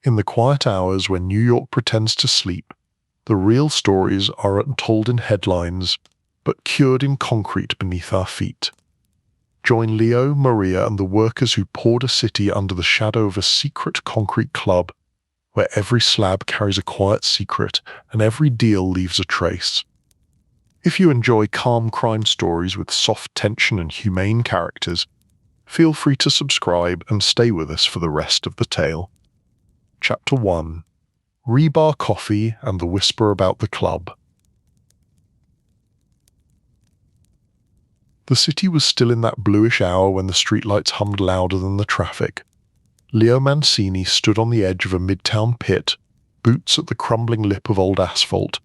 In the quiet hours when New York pretends to sleep, the real stories aren't told in headlines, but cured in concrete beneath our feet. Join Leo, Maria, and the workers who poured a city under the shadow of a secret concrete club, where every slab carries a quiet secret and every deal leaves a trace. If you enjoy calm crime stories with soft tension and humane characters, feel free to subscribe and stay with us for the rest of the tale. Chapter 1: Rebar Coffee and the Whisper About the Club. The city was still in that bluish hour when the streetlights hummed louder than the traffic. Leo Mancini stood on the edge of a midtown pit, boots at the crumbling lip of old asphalt,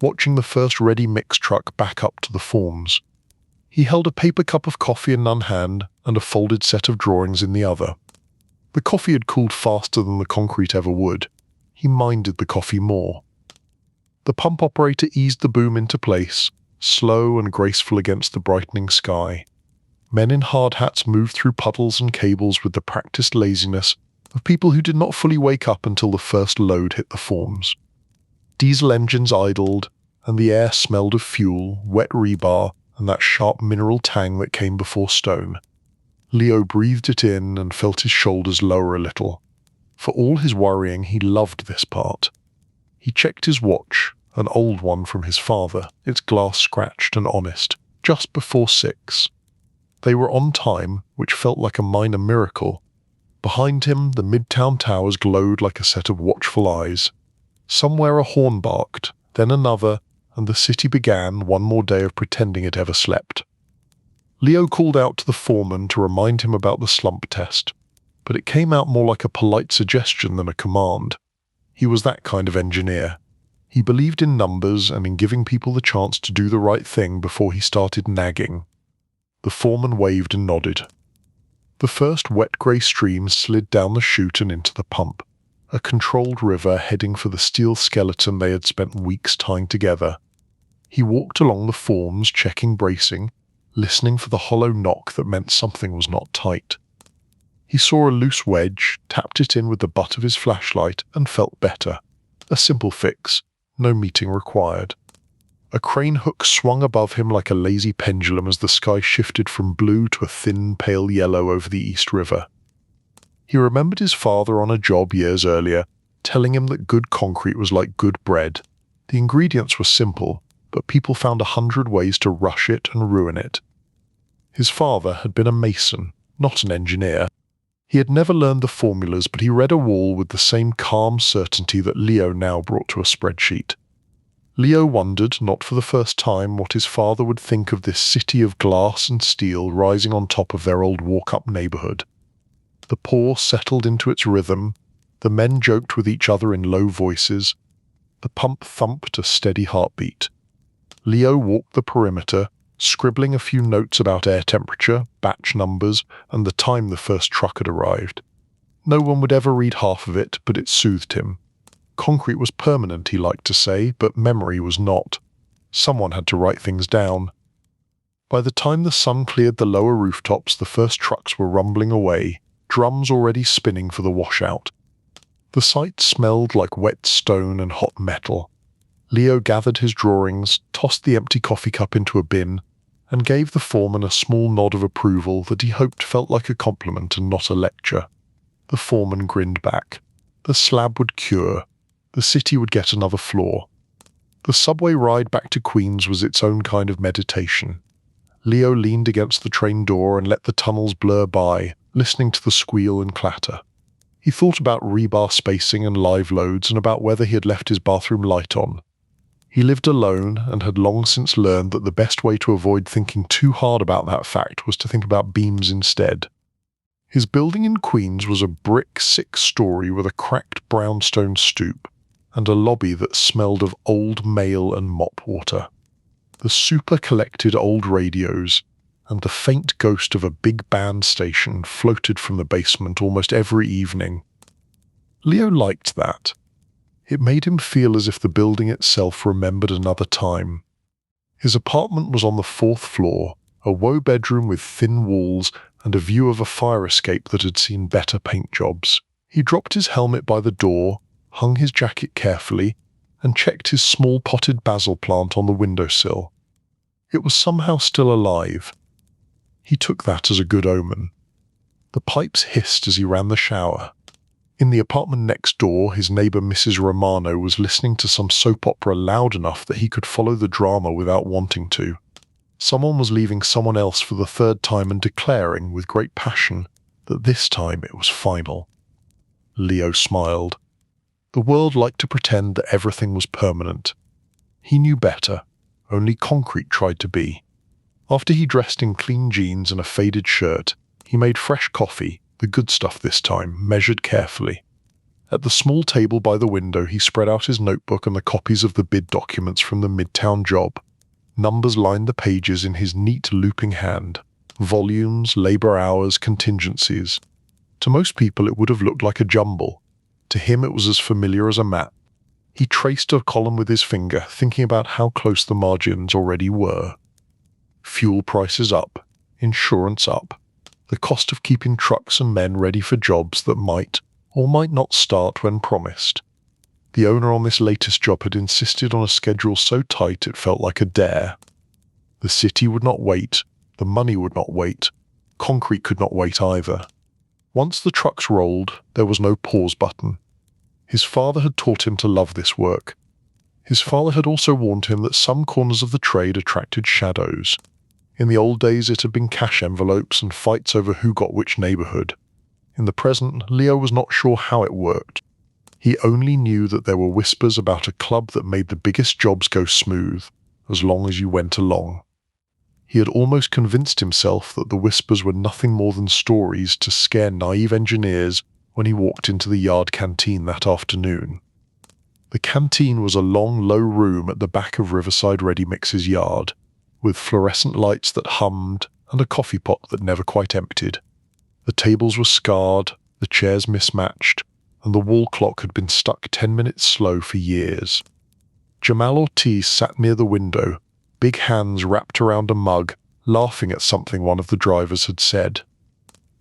watching the first ready-mix truck back up to the forms. He held a paper cup of coffee in one hand and a folded set of drawings in the other. The coffee had cooled faster than the concrete ever would. He minded the coffee more. The pump operator eased the boom into place, slow and graceful against the brightening sky. Men in hard hats moved through puddles and cables with the practiced laziness of people who did not fully wake up until the first load hit the forms. Diesel engines idled, and the air smelled of fuel, wet rebar, and that sharp mineral tang that came before stone. Leo breathed it in and felt his shoulders lower a little. For all his worrying, he loved this part. He checked his watch, an old one from his father, its glass scratched and honest, just before 6. They were on time, which felt like a minor miracle. Behind him, the midtown towers glowed like a set of watchful eyes. Somewhere a horn barked, then another, and the city began one more day of pretending it ever slept. Leo called out to the foreman to remind him about the slump test, but it came out more like a polite suggestion than a command. He was that kind of engineer. He believed in numbers and in giving people the chance to do the right thing before he started nagging. The foreman waved and nodded. The first wet grey stream slid down the chute and into the pump, a controlled river heading for the steel skeleton they had spent weeks tying together. He walked along the forms, checking bracing, listening for the hollow knock that meant something was not tight. He saw a loose wedge, tapped it in with the butt of his flashlight, and felt better. A simple fix, no meeting required. A crane hook swung above him like a lazy pendulum as the sky shifted from blue to a thin, pale yellow over the East River. He remembered his father on a job years earlier, telling him that good concrete was like good bread. The ingredients were simple, but people found 100 ways to rush it and ruin it. His father had been a mason, not an engineer. He had never learned the formulas, but he read a wall with the same calm certainty that Leo now brought to a spreadsheet. Leo wondered, not for the first time, what his father would think of this city of glass and steel rising on top of their old walk-up neighborhood. The pour settled into its rhythm, the men joked with each other in low voices, the pump thumped a steady heartbeat. Leo walked the perimeter, scribbling a few notes about air temperature, batch numbers, and the time the first truck had arrived. No one would ever read half of it, but it soothed him. Concrete was permanent, he liked to say, but memory was not. Someone had to write things down. By the time the sun cleared the lower rooftops, the first trucks were rumbling away, drums already spinning for the washout. The site smelled like wet stone and hot metal. Leo gathered his drawings, tossed the empty coffee cup into a bin, and gave the foreman a small nod of approval that he hoped felt like a compliment and not a lecture. The foreman grinned back. The slab would cure. The city would get another floor. The subway ride back to Queens was its own kind of meditation. Leo leaned against the train door and let the tunnels blur by, listening to the squeal and clatter. He thought about rebar spacing and live loads and about whether he had left his bathroom light on. He lived alone and had long since learned that the best way to avoid thinking too hard about that fact was to think about beams instead. His building in Queens was a brick 6-story with a cracked brownstone stoop and a lobby that smelled of old mail and mop water. The super-collected old radios and the faint ghost of a big band station floated from the basement almost every evening. Leo liked that. It made him feel as if the building itself remembered another time. His apartment was on the 4th floor, a woe bedroom with thin walls and a view of a fire escape that had seen better paint jobs. He dropped his helmet by the door, hung his jacket carefully, and checked his small potted basil plant on the windowsill. It was somehow still alive. He took that as a good omen. The pipes hissed as he ran the shower. In the apartment next door, his neighbour Mrs. Romano was listening to some soap opera loud enough that he could follow the drama without wanting to. Someone was leaving someone else for the third time and declaring, with great passion, that this time it was final. Leo smiled. The world liked to pretend that everything was permanent. He knew better. Only concrete tried to be. After he dressed in clean jeans and a faded shirt, he made fresh coffee, the good stuff this time, measured carefully. At the small table by the window, he spread out his notebook and the copies of the bid documents from the Midtown job. Numbers lined the pages in his neat looping hand. Volumes, labor hours, contingencies. To most people it would have looked like a jumble. To him it was as familiar as a map. He traced a column with his finger, thinking about how close the margins already were. Fuel prices up. Insurance up. The cost of keeping trucks and men ready for jobs that might or might not start when promised. The owner on this latest job had insisted on a schedule so tight it felt like a dare. The city would not wait. The money would not wait. Concrete could not wait either. Once the trucks rolled, there was no pause button. His father had taught him to love this work. His father had also warned him that some corners of the trade attracted shadows. In the old days it had been cash envelopes and fights over who got which neighborhood. In the present, Leo was not sure how it worked. He only knew that there were whispers about a club that made the biggest jobs go smooth, as long as you went along. He had almost convinced himself that the whispers were nothing more than stories to scare naive engineers when he walked into the yard canteen that afternoon. The canteen was a long, low room at the back of Riverside Ready Mix's yard, with fluorescent lights that hummed and a coffee pot that never quite emptied. The tables were scarred, the chairs mismatched, and the wall clock had been stuck 10 minutes slow for years. Jamal Ortiz sat near the window, big hands wrapped around a mug, laughing at something one of the drivers had said.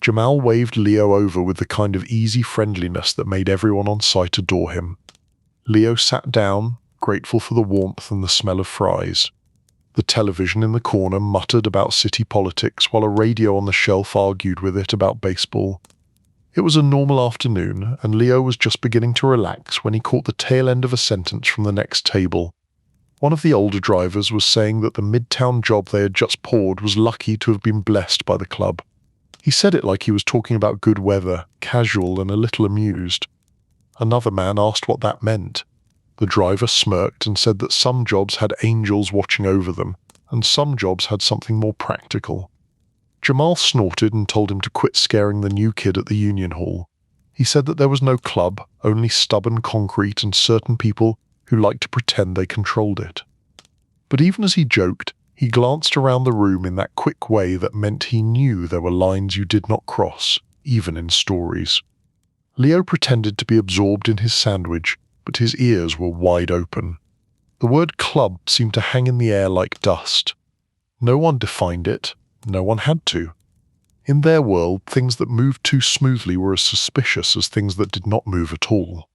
Jamal waved Leo over with the kind of easy friendliness that made everyone on site adore him. Leo sat down, grateful for the warmth and the smell of fries. The television in the corner muttered about city politics while a radio on the shelf argued with it about baseball. It was a normal afternoon, and Leo was just beginning to relax when he caught the tail end of a sentence from the next table. One of the older drivers was saying that the Midtown job they had just poured was lucky to have been blessed by the club. He said it like he was talking about good weather, casual and a little amused. Another man asked what that meant. The driver smirked and said that some jobs had angels watching over them, and some jobs had something more practical. Jamal snorted and told him to quit scaring the new kid at the union hall. He said that there was no club, only stubborn concrete and certain people who liked to pretend they controlled it. But even as he joked, he glanced around the room in that quick way that meant he knew there were lines you did not cross, even in stories. Leo pretended to be absorbed in his sandwich, but his ears were wide open. The word club seemed to hang in the air like dust. No one defined it. No one had to. In their world, things that moved too smoothly were as suspicious as things that did not move at all.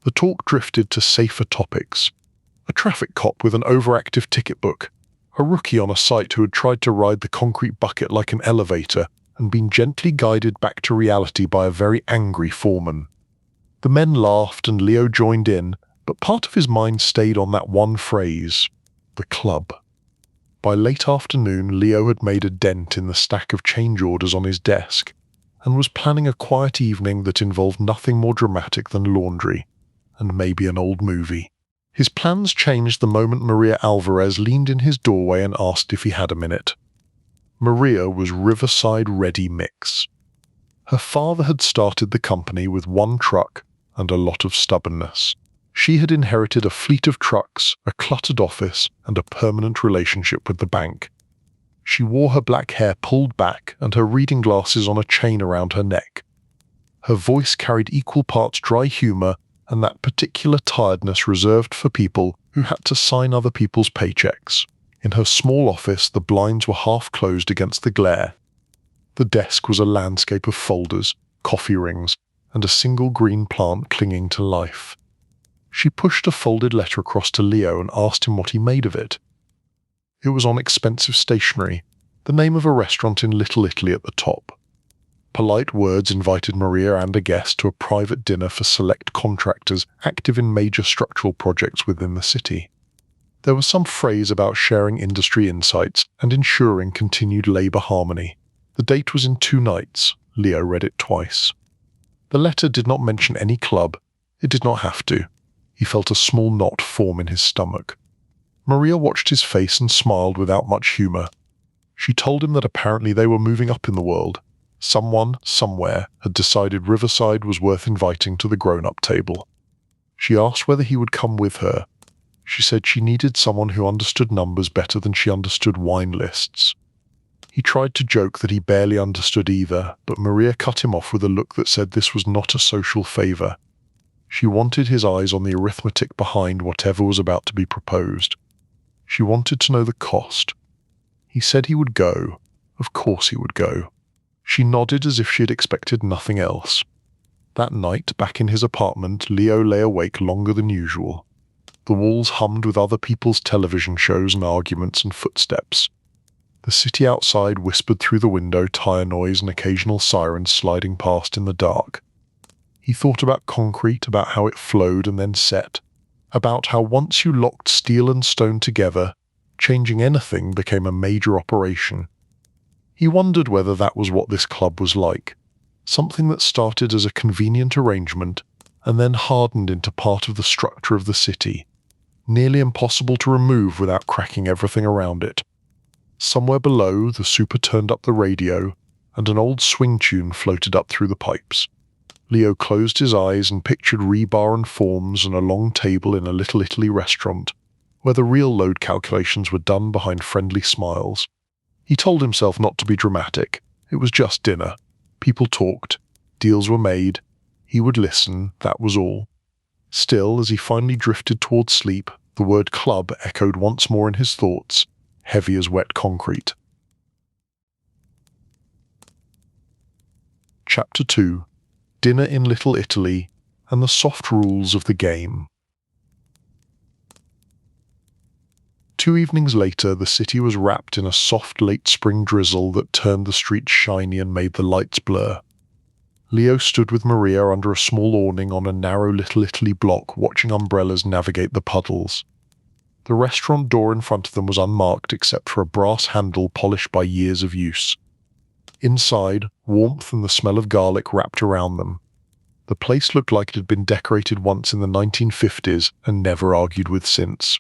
The talk drifted to safer topics. A traffic cop with an overactive ticket book, a rookie on a site who had tried to ride the concrete bucket like an elevator and been gently guided back to reality by a very angry foreman. The men laughed and Leo joined in, but part of his mind stayed on that one phrase, the club. By late afternoon, Leo had made a dent in the stack of change orders on his desk and was planning a quiet evening that involved nothing more dramatic than laundry and maybe an old movie. His plans changed the moment Maria Alvarez leaned in his doorway and asked if he had a minute. Maria was Riverside Ready Mix. Her father had started the company with one truck and a lot of stubbornness. She had inherited a fleet of trucks, a cluttered office, and a permanent relationship with the bank. She wore her black hair pulled back and her reading glasses on a chain around her neck. Her voice carried equal parts dry humor and that particular tiredness reserved for people who had to sign other people's paychecks. In her small office, the blinds were half closed against the glare. The desk was a landscape of folders, coffee rings, and a single green plant clinging to life. She pushed a folded letter across to Leo and asked him what he made of it. It was on expensive stationery, the name of a restaurant in Little Italy at the top. Polite words invited Maria and a guest to a private dinner for select contractors active in major structural projects within the city. There was some phrase about sharing industry insights and ensuring continued labour harmony. The date was in 2 nights. Leo read it twice. The letter did not mention any club. It did not have to. He felt a small knot form in his stomach. Maria watched his face and smiled without much humour. She told him that apparently they were moving up in the world. Someone, somewhere, had decided Riverside was worth inviting to the grown-up table. She asked whether he would come with her. She said she needed someone who understood numbers better than she understood wine lists. He tried to joke that he barely understood either, but Maria cut him off with a look that said this was not a social favour. She wanted his eyes on the arithmetic behind whatever was about to be proposed. She wanted to know the cost. He said he would go. Of course he would go. She nodded as if she had expected nothing else. That night, back in his apartment, Leo lay awake longer than usual. The walls hummed with other people's television shows and arguments and footsteps. The city outside whispered through the window, tire noise and occasional sirens sliding past in the dark. He thought about concrete, about how it flowed and then set, about how once you locked steel and stone together, changing anything became a major operation. He wondered whether that was what this club was like, something that started as a convenient arrangement and then hardened into part of the structure of the city, nearly impossible to remove without cracking everything around it. Somewhere below, the super turned up the radio, and an old swing tune floated up through the pipes. Leo closed his eyes and pictured rebar and forms and a long table in a Little Italy restaurant, where the real load calculations were done behind friendly smiles. He told himself not to be dramatic. It was just dinner. People talked. Deals were made. He would listen, that was all. Still, as he finally drifted towards sleep, the word club echoed once more in his thoughts, heavy as wet concrete. Chapter 2. Dinner in Little Italy and the soft rules of the game. 2 evenings later, the city was wrapped in a soft late spring drizzle that turned the streets shiny and made the lights blur. Leo stood with Maria under a small awning on a narrow Little Italy block, watching umbrellas navigate the puddles. The restaurant door in front of them was unmarked except for a brass handle polished by years of use. Inside, warmth and the smell of garlic wrapped around them. The place looked like it had been decorated once in the 1950s and never argued with since.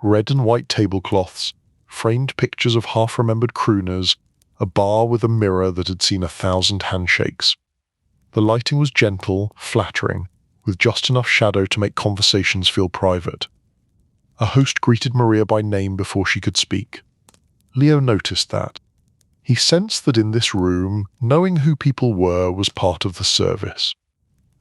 Red and white tablecloths, framed pictures of half-remembered crooners, a bar with a mirror that had seen 1,000 handshakes. The lighting was gentle, flattering, with just enough shadow to make conversations feel private. A host greeted Maria by name before she could speak. Leo noticed that. He sensed that in this room, knowing who people were was part of the service.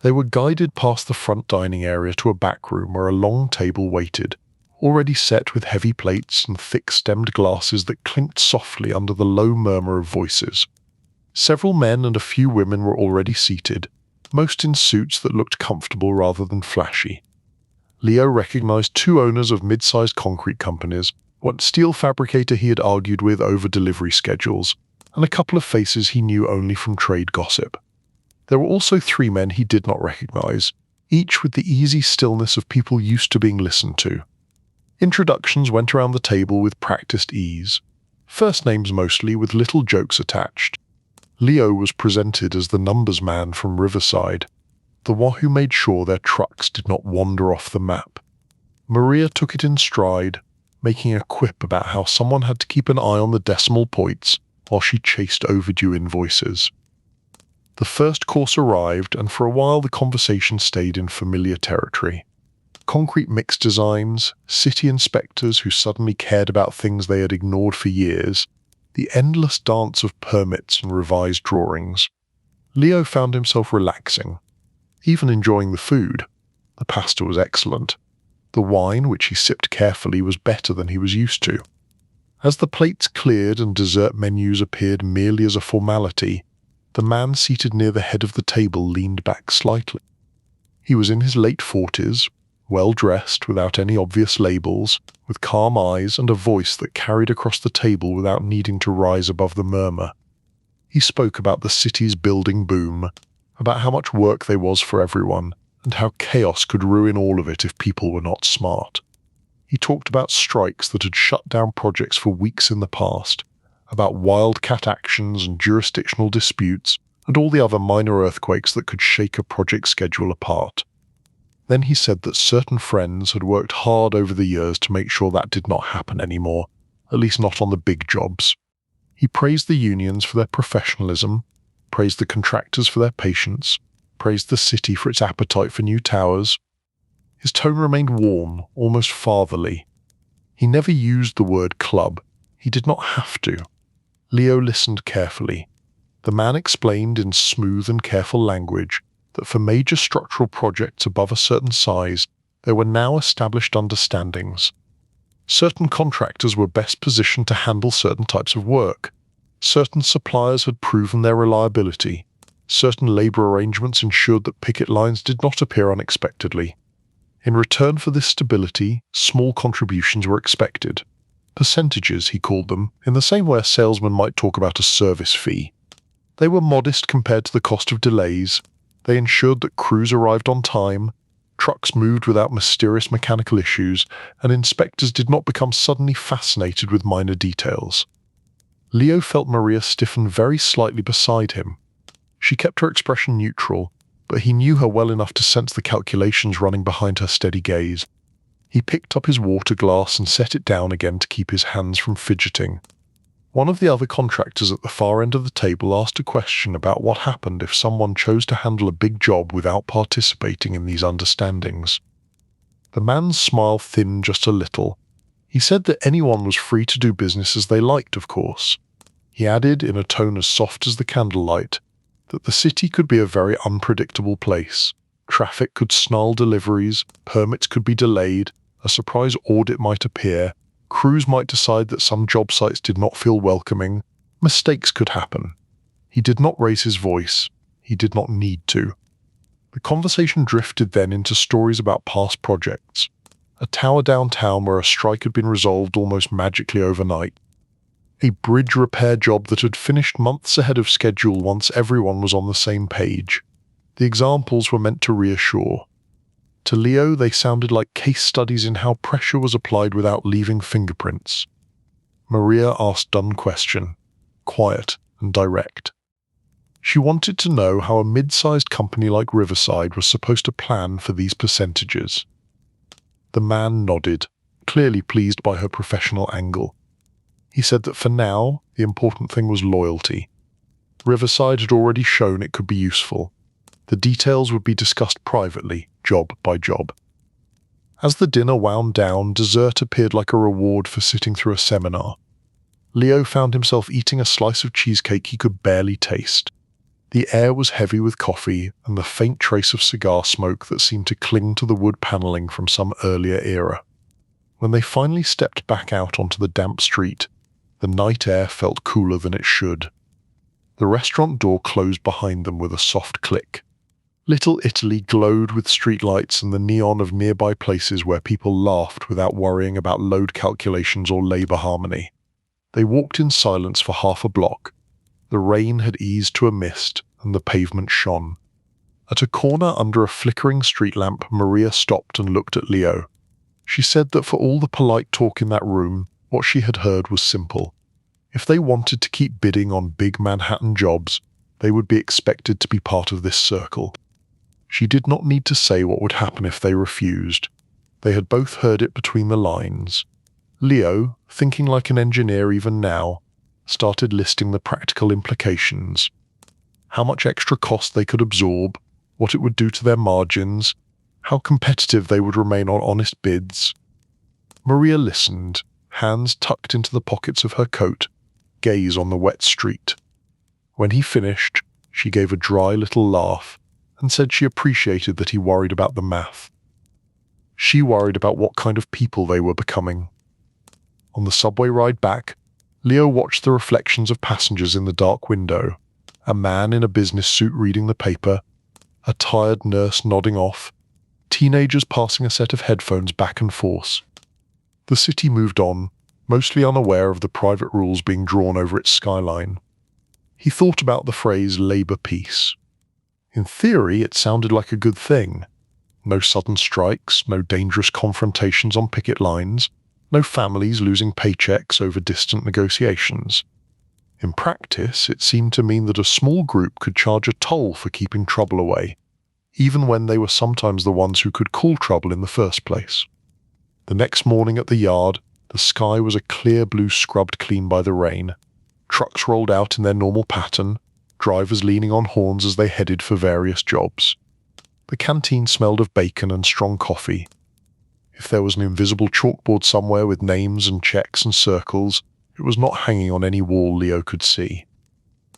They were guided past the front dining area to a back room where a long table waited, already set with heavy plates and thick-stemmed glasses that clinked softly under the low murmur of voices. Several men and a few women were already seated, most in suits that looked comfortable rather than flashy. Leo recognized 2 owners of mid-sized concrete companies, one steel fabricator he had argued with over delivery schedules, and a couple of faces he knew only from trade gossip. There were also 3 men he did not recognize, each with the easy stillness of people used to being listened to. Introductions went around the table with practiced ease, first names mostly with little jokes attached. Leo was presented as the numbers man from Riverside, the one who made sure their trucks did not wander off the map. Maria took it in stride, making a quip about how someone had to keep an eye on the decimal points while she chased overdue invoices. The first course arrived, and for a while the conversation stayed in familiar territory. Concrete mix designs, city inspectors who suddenly cared about things they had ignored for years, the endless dance of permits and revised drawings. Leo found himself relaxing, even enjoying the food. The pasta was excellent. The wine, which he sipped carefully, was better than he was used to. As the plates cleared and dessert menus appeared merely as a formality, The man seated near the head of the table leaned back slightly. He was in his late 40s, well-dressed without any obvious labels, with calm eyes and a voice that carried across the table without needing to rise above the murmur. He spoke about the city's building boom, about how much work there was for everyone, and how chaos could ruin all of it if people were not smart. He talked about strikes that had shut down projects for weeks in the past, about wildcat actions and jurisdictional disputes, and all the other minor earthquakes that could shake a project schedule apart. Then he said that certain friends had worked hard over the years to make sure that did not happen anymore, at least not on the big jobs. He praised the unions for their professionalism, praised the contractors for their patience, praised the city for its appetite for new towers. His tone remained warm, almost fatherly. He never used the word club. He did not have to. Leo listened carefully. The man explained in smooth and careful language that for major structural projects above a certain size, there were now established understandings. Certain contractors were best positioned to handle certain types of work. Certain suppliers had proven their reliability. Certain labor arrangements ensured that picket lines did not appear unexpectedly. In return for this stability, small contributions were expected. Percentages, he called them, in the same way a salesman might talk about a service fee. They were modest compared to the cost of delays. They ensured that crews arrived on time, trucks moved without mysterious mechanical issues, and inspectors did not become suddenly fascinated with minor details. Leo felt Maria stiffen very slightly beside him. She kept her expression neutral, but he knew her well enough to sense the calculations running behind her steady gaze. He picked up his water glass and set it down again to keep his hands from fidgeting. One of the other contractors at the far end of the table asked a question about what happened if someone chose to handle a big job without participating in these understandings. The man's smile thinned just a little. He said that anyone was free to do business as they liked, of course. He added, in a tone as soft as the candlelight, that the city could be a very unpredictable place. Traffic could snarl deliveries, permits could be delayed, a surprise audit might appear, crews might decide that some job sites did not feel welcoming, mistakes could happen. He did not raise his voice. He did not need to. The conversation drifted then into stories about past projects. A tower downtown where a strike had been resolved almost magically overnight. A bridge repair job that had finished months ahead of schedule once everyone was on the same page. The examples were meant to reassure. To Leo, they sounded like case studies in how pressure was applied without leaving fingerprints. Maria asked done question, quiet and direct. She wanted to know how a mid-sized company like Riverside was supposed to plan for these percentages. The man nodded, clearly pleased by her professional angle. He said that for now, the important thing was loyalty. Riverside had already shown it could be useful. The details would be discussed privately, job by job. As the dinner wound down, dessert appeared like a reward for sitting through a seminar. Leo found himself eating a slice of cheesecake he could barely taste. The air was heavy with coffee and the faint trace of cigar smoke that seemed to cling to the wood paneling from some earlier era. When they finally stepped back out onto the damp street, the night air felt cooler than it should. The restaurant door closed behind them with a soft click. Little Italy glowed with streetlights and the neon of nearby places where people laughed without worrying about load calculations or labor harmony. They walked in silence for half a block. The rain had eased to a mist, and the pavement shone. At a corner under a flickering street lamp, Maria stopped and looked at Leo. She said that for all the polite talk in that room, what she had heard was simple. If they wanted to keep bidding on big Manhattan jobs, they would be expected to be part of this circle. She did not need to say what would happen if they refused. They had both heard it between the lines. Leo, thinking like an engineer even now, started listing the practical implications. How much extra cost they could absorb, what it would do to their margins, how competitive they would remain on honest bids. Maria listened, hands tucked into the pockets of her coat, gaze on the wet street. When he finished, she gave a dry little laugh and said she appreciated that he worried about the math. She worried about what kind of people they were becoming. On the subway ride back, Leo watched the reflections of passengers in the dark window, a man in a business suit reading the paper, a tired nurse nodding off, teenagers passing a set of headphones back and forth. The city moved on, mostly unaware of the private rules being drawn over its skyline. He thought about the phrase labor peace. In theory, it sounded like a good thing. No sudden strikes, no dangerous confrontations on picket lines, no families losing paychecks over distant negotiations. In practice, it seemed to mean that a small group could charge a toll for keeping trouble away, even when they were sometimes the ones who could call trouble in the first place. The next morning at the yard, the sky was a clear blue scrubbed clean by the rain. Trucks rolled out in their normal pattern, drivers leaning on horns as they headed for various jobs. The canteen smelled of bacon and strong coffee. If there was an invisible chalkboard somewhere with names and checks and circles, it was not hanging on any wall Leo could see.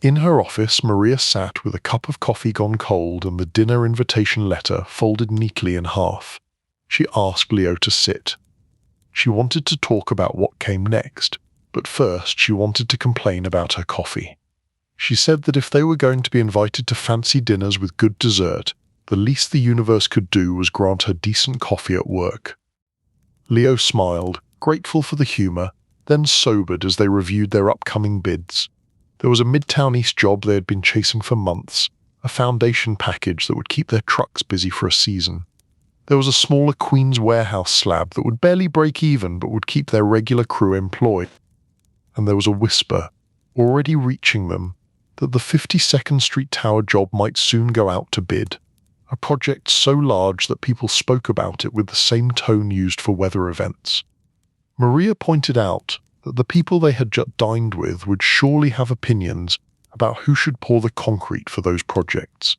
In her office, Maria sat with a cup of coffee gone cold and the dinner invitation letter folded neatly in half. She asked Leo to sit. She wanted to talk about what came next, but first she wanted to complain about her coffee. She said that if they were going to be invited to fancy dinners with good dessert, the least the universe could do was grant her decent coffee at work. Leo smiled, grateful for the humour, then sobered as they reviewed their upcoming bids. There was a Midtown East job they had been chasing for months, a foundation package that would keep their trucks busy for a season. There was a smaller Queens warehouse slab that would barely break even but would keep their regular crew employed. And there was a whisper, already reaching them, that the 52nd Street Tower job might soon go out to bid, a project so large that people spoke about it with the same tone used for weather events. Maria pointed out that the people they had just dined with would surely have opinions about who should pour the concrete for those projects.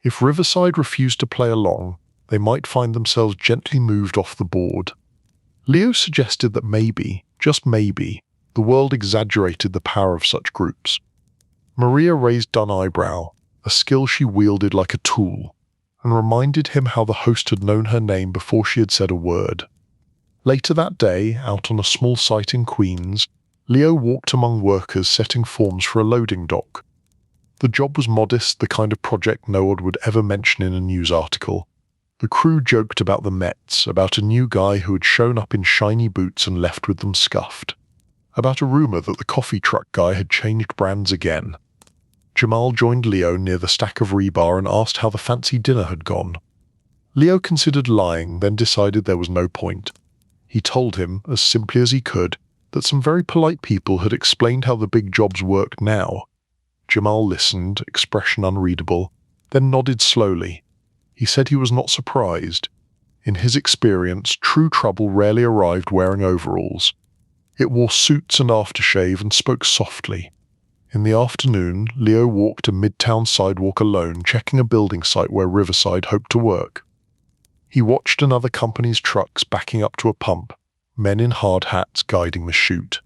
If Riverside refused to play along, they might find themselves gently moved off the board. Leo suggested that maybe, just maybe, the world exaggerated the power of such groups. Maria raised dun eyebrow, a skill she wielded like a tool, and reminded him how the host had known her name before she had said a word. Later that day, out on a small site in Queens, Leo walked among workers setting forms for a loading dock. The job was modest, the kind of project no one would ever mention in a news article. The crew joked about the Mets, about a new guy who had shown up in shiny boots and left with them scuffed, about a rumour that the coffee truck guy had changed brands again. Jamal joined Leo near the stack of rebar and asked how the fancy dinner had gone. Leo considered lying, then decided there was no point. He told him, as simply as he could, that some very polite people had explained how the big jobs worked now. Jamal listened, expression unreadable, then nodded slowly. He said he was not surprised. In his experience, true trouble rarely arrived wearing overalls. It wore suits and aftershave and spoke softly. In the afternoon, Leo walked a midtown sidewalk alone, checking a building site where Riverside hoped to work. He watched another company's trucks backing up to a pump, men in hard hats guiding the chute.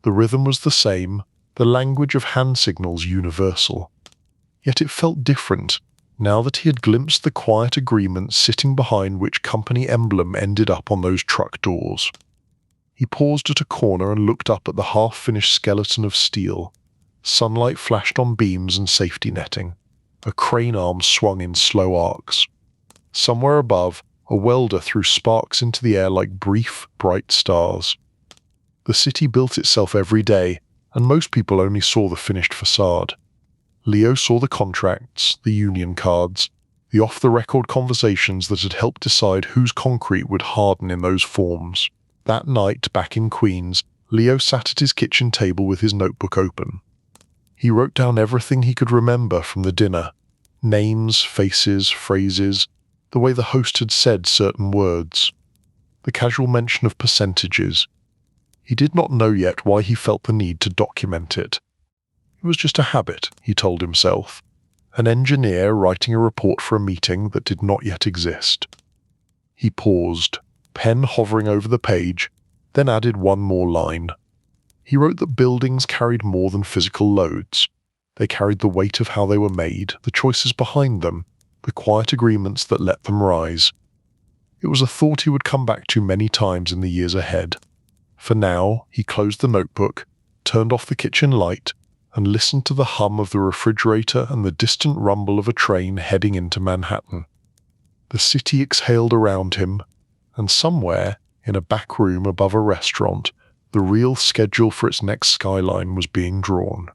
The rhythm was the same, the language of hand signals universal. Yet it felt different, now that he had glimpsed the quiet agreement sitting behind which company emblem ended up on those truck doors. He paused at a corner and looked up at the half-finished skeleton of steel. Sunlight flashed on beams and safety netting. A crane arm swung in slow arcs. Somewhere above, a welder threw sparks into the air like brief, bright stars. The city built itself every day, and most people only saw the finished facade. Leo saw the contracts, the union cards, the off-the-record conversations that had helped decide whose concrete would harden in those forms. That night, back in Queens, Leo sat at his kitchen table with his notebook open. He wrote down everything he could remember from the dinner. Names, faces, phrases, the way the host had said certain words. The casual mention of percentages. He did not know yet why he felt the need to document it. It was just a habit, he told himself. An engineer writing a report for a meeting that did not yet exist. He paused, pen hovering over the page, then added one more line. He wrote that buildings carried more than physical loads. They carried the weight of how they were made, the choices behind them, the quiet agreements that let them rise. It was a thought he would come back to many times in the years ahead. For now, he closed the notebook, turned off the kitchen light, and listened to the hum of the refrigerator and the distant rumble of a train heading into Manhattan. The city exhaled around him, and somewhere, in a back room above a restaurant, the real schedule for its next skyline was being drawn.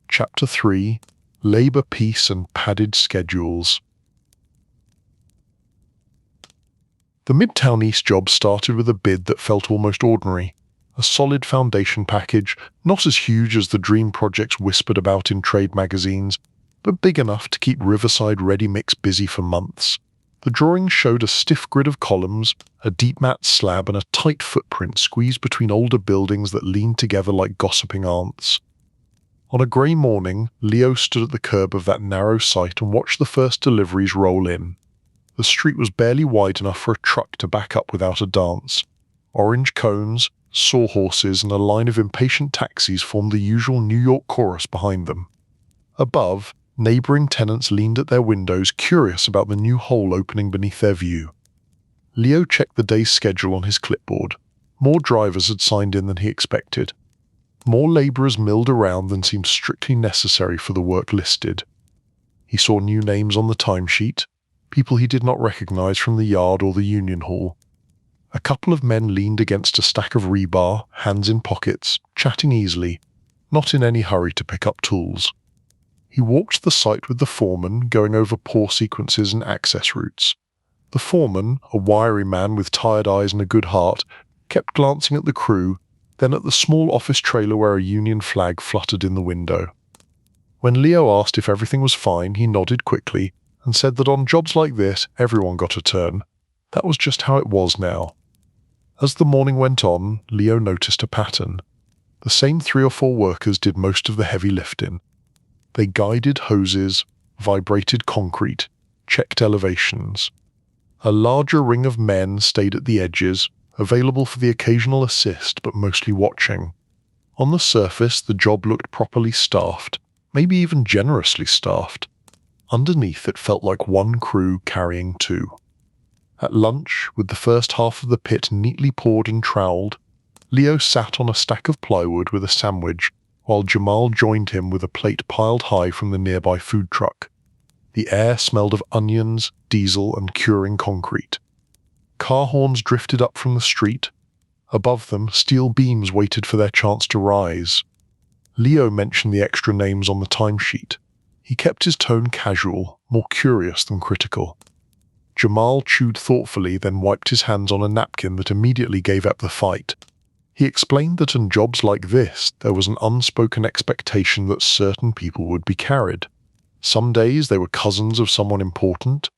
Chapter 3: Labor Peace and Padded Schedules. The Midtown East job started with a bid that felt almost ordinary, a solid foundation package, not as huge as the dream projects whispered about in trade magazines, but big enough to keep Riverside Ready Mix busy for months. The drawings showed a stiff grid of columns, a deep mat slab, and a tight footprint squeezed between older buildings that leaned together like gossiping aunts. On a grey morning, Leo stood at the curb of that narrow site and watched the first deliveries roll in. The street was barely wide enough for a truck to back up without a dance. Orange cones, sawhorses, and a line of impatient taxis formed the usual New York chorus behind them. Above, neighbouring tenants leaned at their windows, curious about the new hole opening beneath their view. Leo checked the day's schedule on his clipboard. More drivers had signed in than he expected. More labourers milled around than seemed strictly necessary for the work listed. He saw new names on the timesheet, people he did not recognise from the yard or the union hall. A couple of men leaned against a stack of rebar, hands in pockets, chatting easily, not in any hurry to pick up tools. He walked the site with the foreman, going over pour sequences and access routes. The foreman, a wiry man with tired eyes and a good heart, kept glancing at the crew, then at the small office trailer where a union flag fluttered in the window. When Leo asked if everything was fine, he nodded quickly and said that on jobs like this, everyone got a turn. That was just how it was now. As the morning went on, Leo noticed a pattern. The same 3 or 4 workers did most of the heavy lifting. They guided hoses, vibrated concrete, checked elevations. A larger ring of men stayed at the edges, available for the occasional assist but mostly watching. On the surface, the job looked properly staffed, maybe even generously staffed. Underneath, it felt like one crew carrying 2. At lunch, with the first half of the pit neatly poured and troweled, Leo sat on a stack of plywood with a sandwich, while Jamal joined him with a plate piled high from the nearby food truck. The air smelled of onions, diesel, and curing concrete. Car horns drifted up from the street. Above them, steel beams waited for their chance to rise. Leo mentioned the extra names on the timesheet. He kept his tone casual, more curious than critical. Jamal chewed thoughtfully, then wiped his hands on a napkin that immediately gave up the fight. He explained that in jobs like this, there was an unspoken expectation that certain people would be carried. Some days they were cousins of someone important.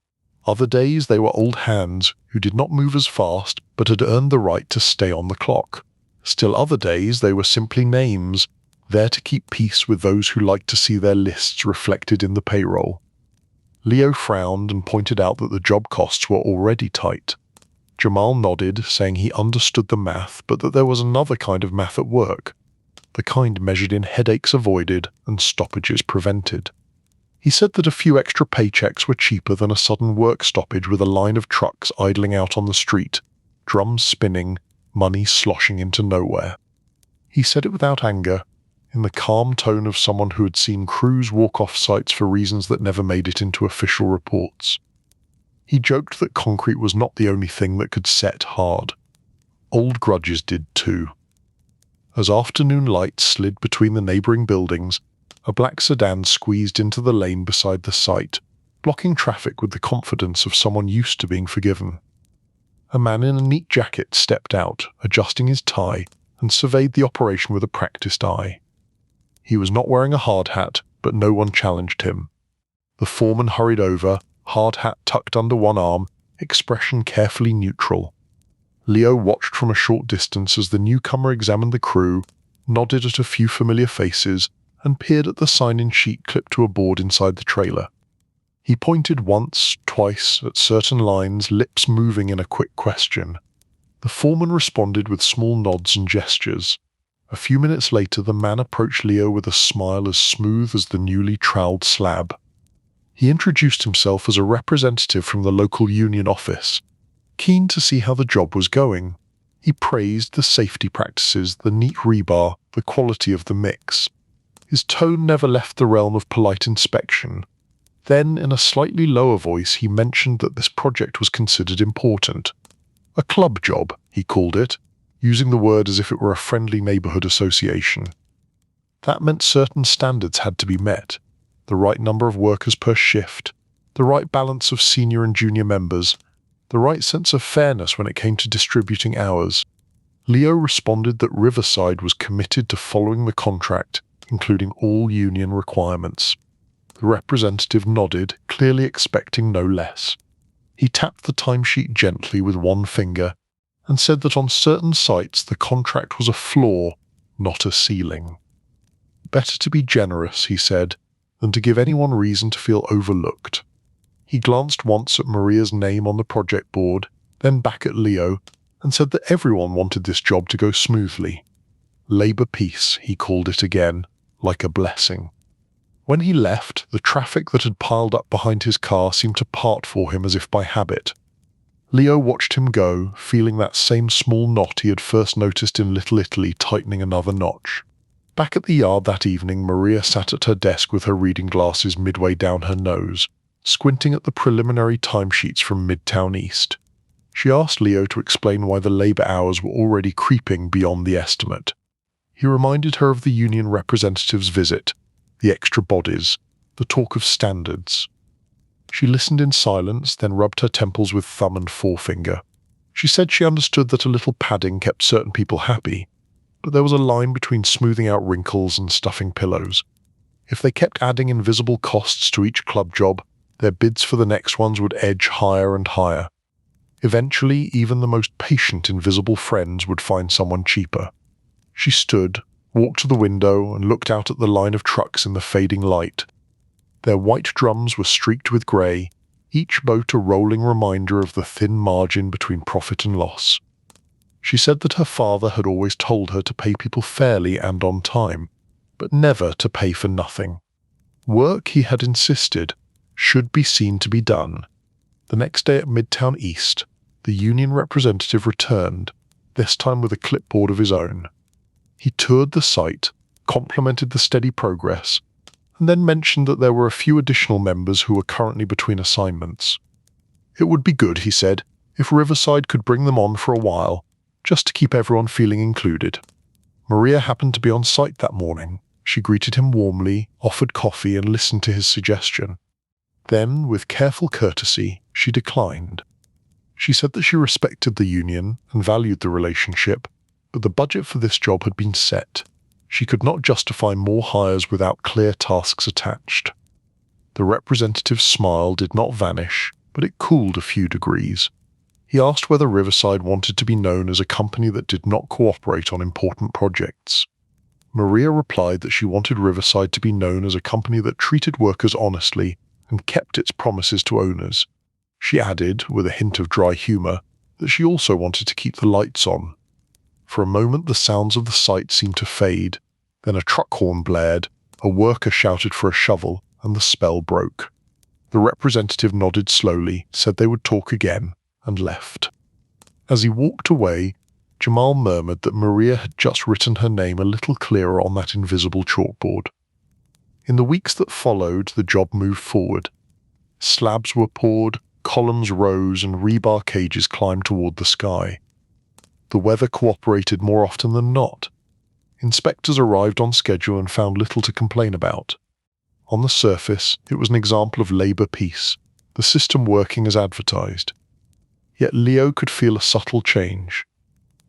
Other days they were old hands who did not move as fast but had earned the right to stay on the clock. Still other days they were simply names, there to keep peace with those who liked to see their lists reflected in the payroll. Leo frowned and pointed out that the job costs were already tight. Jamal nodded, saying he understood the math, but that there was another kind of math at work, the kind measured in headaches avoided and stoppages prevented. He said that a few extra paychecks were cheaper than a sudden work stoppage with a line of trucks idling out on the street, drums spinning, money sloshing into nowhere. He said it without anger, in the calm tone of someone who had seen crews walk off sites for reasons that never made it into official reports. He joked that concrete was not the only thing that could set hard. Old grudges did too. As afternoon light slid between the neighbouring buildings, a black sedan squeezed into the lane beside the site, blocking traffic with the confidence of someone used to being forgiven. A man in a neat jacket stepped out, adjusting his tie, and surveyed the operation with a practised eye. He was not wearing a hard hat, but no one challenged him. The foreman hurried over, hard hat tucked under one arm, expression carefully neutral. Leo watched from a short distance as the newcomer examined the crew, nodded at a few familiar faces, and peered at the sign-in sheet clipped to a board inside the trailer. He pointed once, twice, at certain lines, lips moving in a quick question. The foreman responded with small nods and gestures. A few minutes later, the man approached Leo with a smile as smooth as the newly troweled slab. He introduced himself as a representative from the local union office, keen to see how the job was going. He praised the safety practices, the neat rebar, the quality of the mix. His tone never left the realm of polite inspection. Then, in a slightly lower voice, he mentioned that this project was considered important. A club job, he called it, using the word as if it were a friendly neighborhood association. That meant certain standards had to be met. The right number of workers per shift, the right balance of senior and junior members, the right sense of fairness when it came to distributing hours. Leo responded that Riverside was committed to following the contract, including all union requirements. The representative nodded, clearly expecting no less. He tapped the timesheet gently with one finger and said that on certain sites the contract was a floor, not a ceiling. Better to be generous, he said, than to give anyone reason to feel overlooked. He glanced once at Maria's name on the project board, then back at Leo, and said that everyone wanted this job to go smoothly. Labor peace, he called it again, like a blessing. When he left, the traffic that had piled up behind his car seemed to part for him as if by habit. Leo watched him go, feeling that same small knot he had first noticed in Little Italy tightening another notch. Back at the yard that evening, Maria sat at her desk with her reading glasses midway down her nose, squinting at the preliminary timesheets from Midtown East. She asked Leo to explain why the labor hours were already creeping beyond the estimate. He reminded her of the union representative's visit, the extra bodies, the talk of standards. She listened in silence, then rubbed her temples with thumb and forefinger. She said she understood that a little padding kept certain people happy, but there was a line between smoothing out wrinkles and stuffing pillows. If they kept adding invisible costs to each club job, their bids for the next ones would edge higher and higher. Eventually, even the most patient invisible friends would find someone cheaper. She stood, walked to the window, and looked out at the line of trucks in the fading light. Their white drums were streaked with grey, each boat a rolling reminder of the thin margin between profit and loss. She said that her father had always told her to pay people fairly and on time, but never to pay for nothing. Work, he had insisted, should be seen to be done. The next day at Midtown East, the union representative returned, this time with a clipboard of his own. He toured the site, complimented the steady progress, and then mentioned that there were a few additional members who were currently between assignments. It would be good, he said, if Riverside could bring them on for a while, just to keep everyone feeling included. Maria happened to be on site that morning. She greeted him warmly, offered coffee, and listened to his suggestion. Then, with careful courtesy, she declined. She said that she respected the union and valued the relationship, but the budget for this job had been set. She could not justify more hires without clear tasks attached. The representative's smile did not vanish, but it cooled a few degrees. He asked whether Riverside wanted to be known as a company that did not cooperate on important projects. Maria replied that she wanted Riverside to be known as a company that treated workers honestly and kept its promises to owners. She added, with a hint of dry humor, that she also wanted to keep the lights on. For a moment the sounds of the site seemed to fade, then a truck horn blared, a worker shouted for a shovel, and the spell broke. The representative nodded slowly, said they would talk again, and left. As he walked away, Jamal murmured that Maria had just written her name a little clearer on that invisible chalkboard. In the weeks that followed, the job moved forward. Slabs were poured, columns rose, and rebar cages climbed toward the sky. The weather cooperated more often than not. Inspectors arrived on schedule and found little to complain about. On the surface, it was an example of labor peace, the system working as advertised. Yet Leo could feel a subtle change.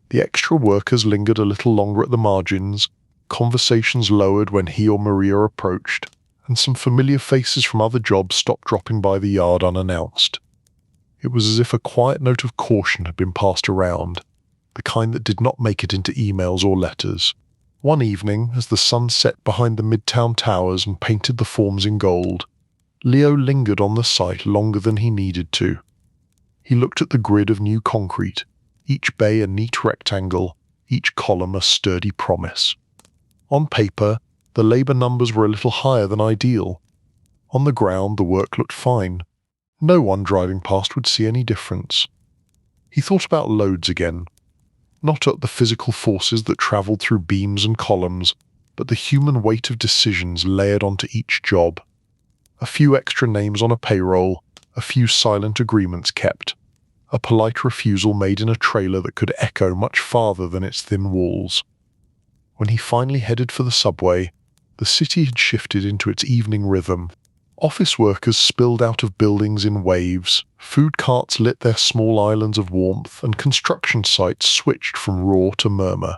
The extra workers lingered a little longer at the margins, conversations lowered when he or Maria approached, and some familiar faces from other jobs stopped dropping by the yard unannounced. It was as if a quiet note of caution had been passed around, the kind that did not make it into emails or letters. One evening, as the sun set behind the Midtown towers and painted the forms in gold, Leo lingered on the site longer than he needed to. He looked at the grid of new concrete, each bay a neat rectangle, each column a sturdy promise. On paper, the labor numbers were a little higher than ideal. On the ground, the work looked fine. No one driving past would see any difference. He thought about loads again. not at the physical forces that travelled through beams and columns, but the human weight of decisions layered onto each job. A few extra names on a payroll, a few silent agreements kept, a polite refusal made in a trailer that could echo much farther than its thin walls. When he finally headed for the subway, the city had shifted into its evening rhythm. Office workers spilled out of buildings in waves, food carts lit their small islands of warmth, and construction sites switched from roar to murmur.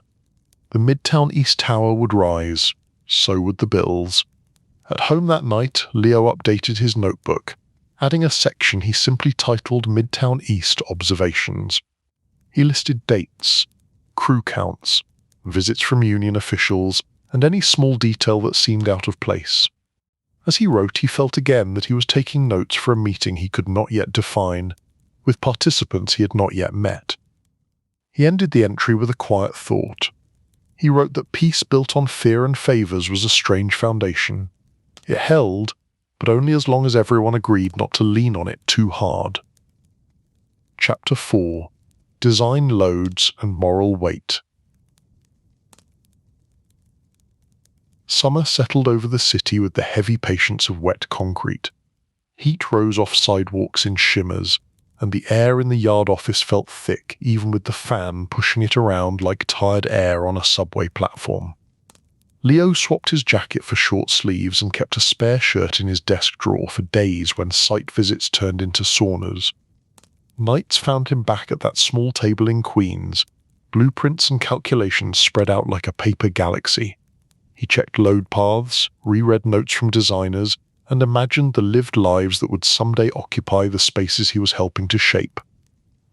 The Midtown East Tower would rise, so would the bills. At home that night, Leo updated his notebook, adding a section he simply titled Midtown East Observations. He listed dates, crew counts, visits from union officials, and any small detail that seemed out of place. As he wrote, he felt again that he was taking notes for a meeting he could not yet define, with participants he had not yet met. He ended the entry with a quiet thought. He wrote that peace built on fear and favours was a strange foundation. It held, but only as long as everyone agreed not to lean on it too hard. Chapter 4. Design Loads and Moral Weight. Summer settled over the city with the heavy patience of wet concrete. Heat rose off sidewalks in shimmers, and the air in the yard office felt thick even with the fan pushing it around like tired air on a subway platform. Leo swapped his jacket for short sleeves and kept a spare shirt in his desk drawer for days when site visits turned into saunas. Nights found him back at that small table in Queens, blueprints and calculations spread out like a paper galaxy. He checked load paths, reread notes from designers, and imagined the lived lives that would someday occupy the spaces he was helping to shape.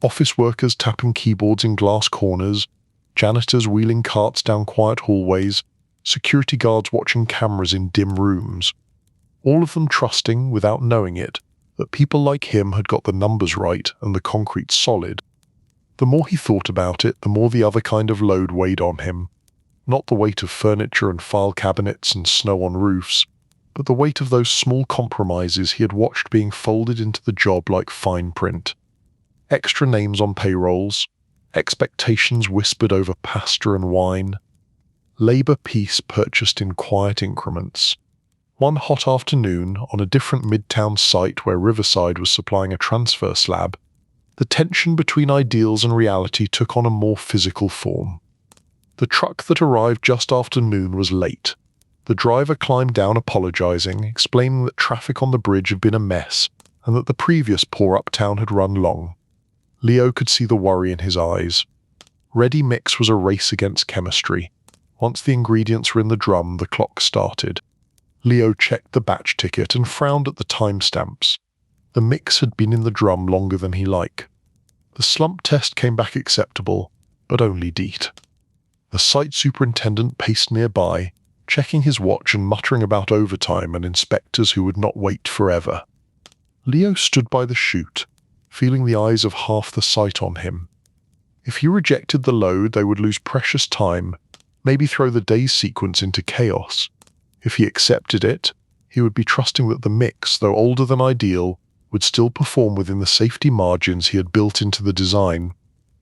Office workers tapping keyboards in glass corners, janitors wheeling carts down quiet hallways, security guards watching cameras in dim rooms. All of them trusting, without knowing it, that people like him had got the numbers right and the concrete solid. The more he thought about it, the more the other kind of load weighed on him. Not the weight of furniture and file cabinets and snow on roofs, but the weight of those small compromises he had watched being folded into the job like fine print. Extra names on payrolls, expectations whispered over pasta and wine, labour peace purchased in quiet increments. One hot afternoon, on a different midtown site where Riverside was supplying a transfer slab, the tension between ideals and reality took on a more physical form. The truck that arrived just after noon was late. The driver climbed down apologizing, explaining that traffic on the bridge had been a mess and that the previous poor uptown had run long. Leo could see the worry in his eyes. Ready mix was a race against chemistry. Once the ingredients were in the drum, the clock started. Leo checked the batch ticket and frowned at the timestamps. The mix had been in the drum longer than he liked. The slump test came back acceptable, but only DEET. The site superintendent paced nearby, checking his watch and muttering about overtime and inspectors who would not wait forever. Leo stood by the chute, feeling the eyes of half the site on him. If he rejected the load, they would lose precious time, maybe throw the day's sequence into chaos. If he accepted it, he would be trusting that the mix, though older than ideal, would still perform within the safety margins he had built into the design.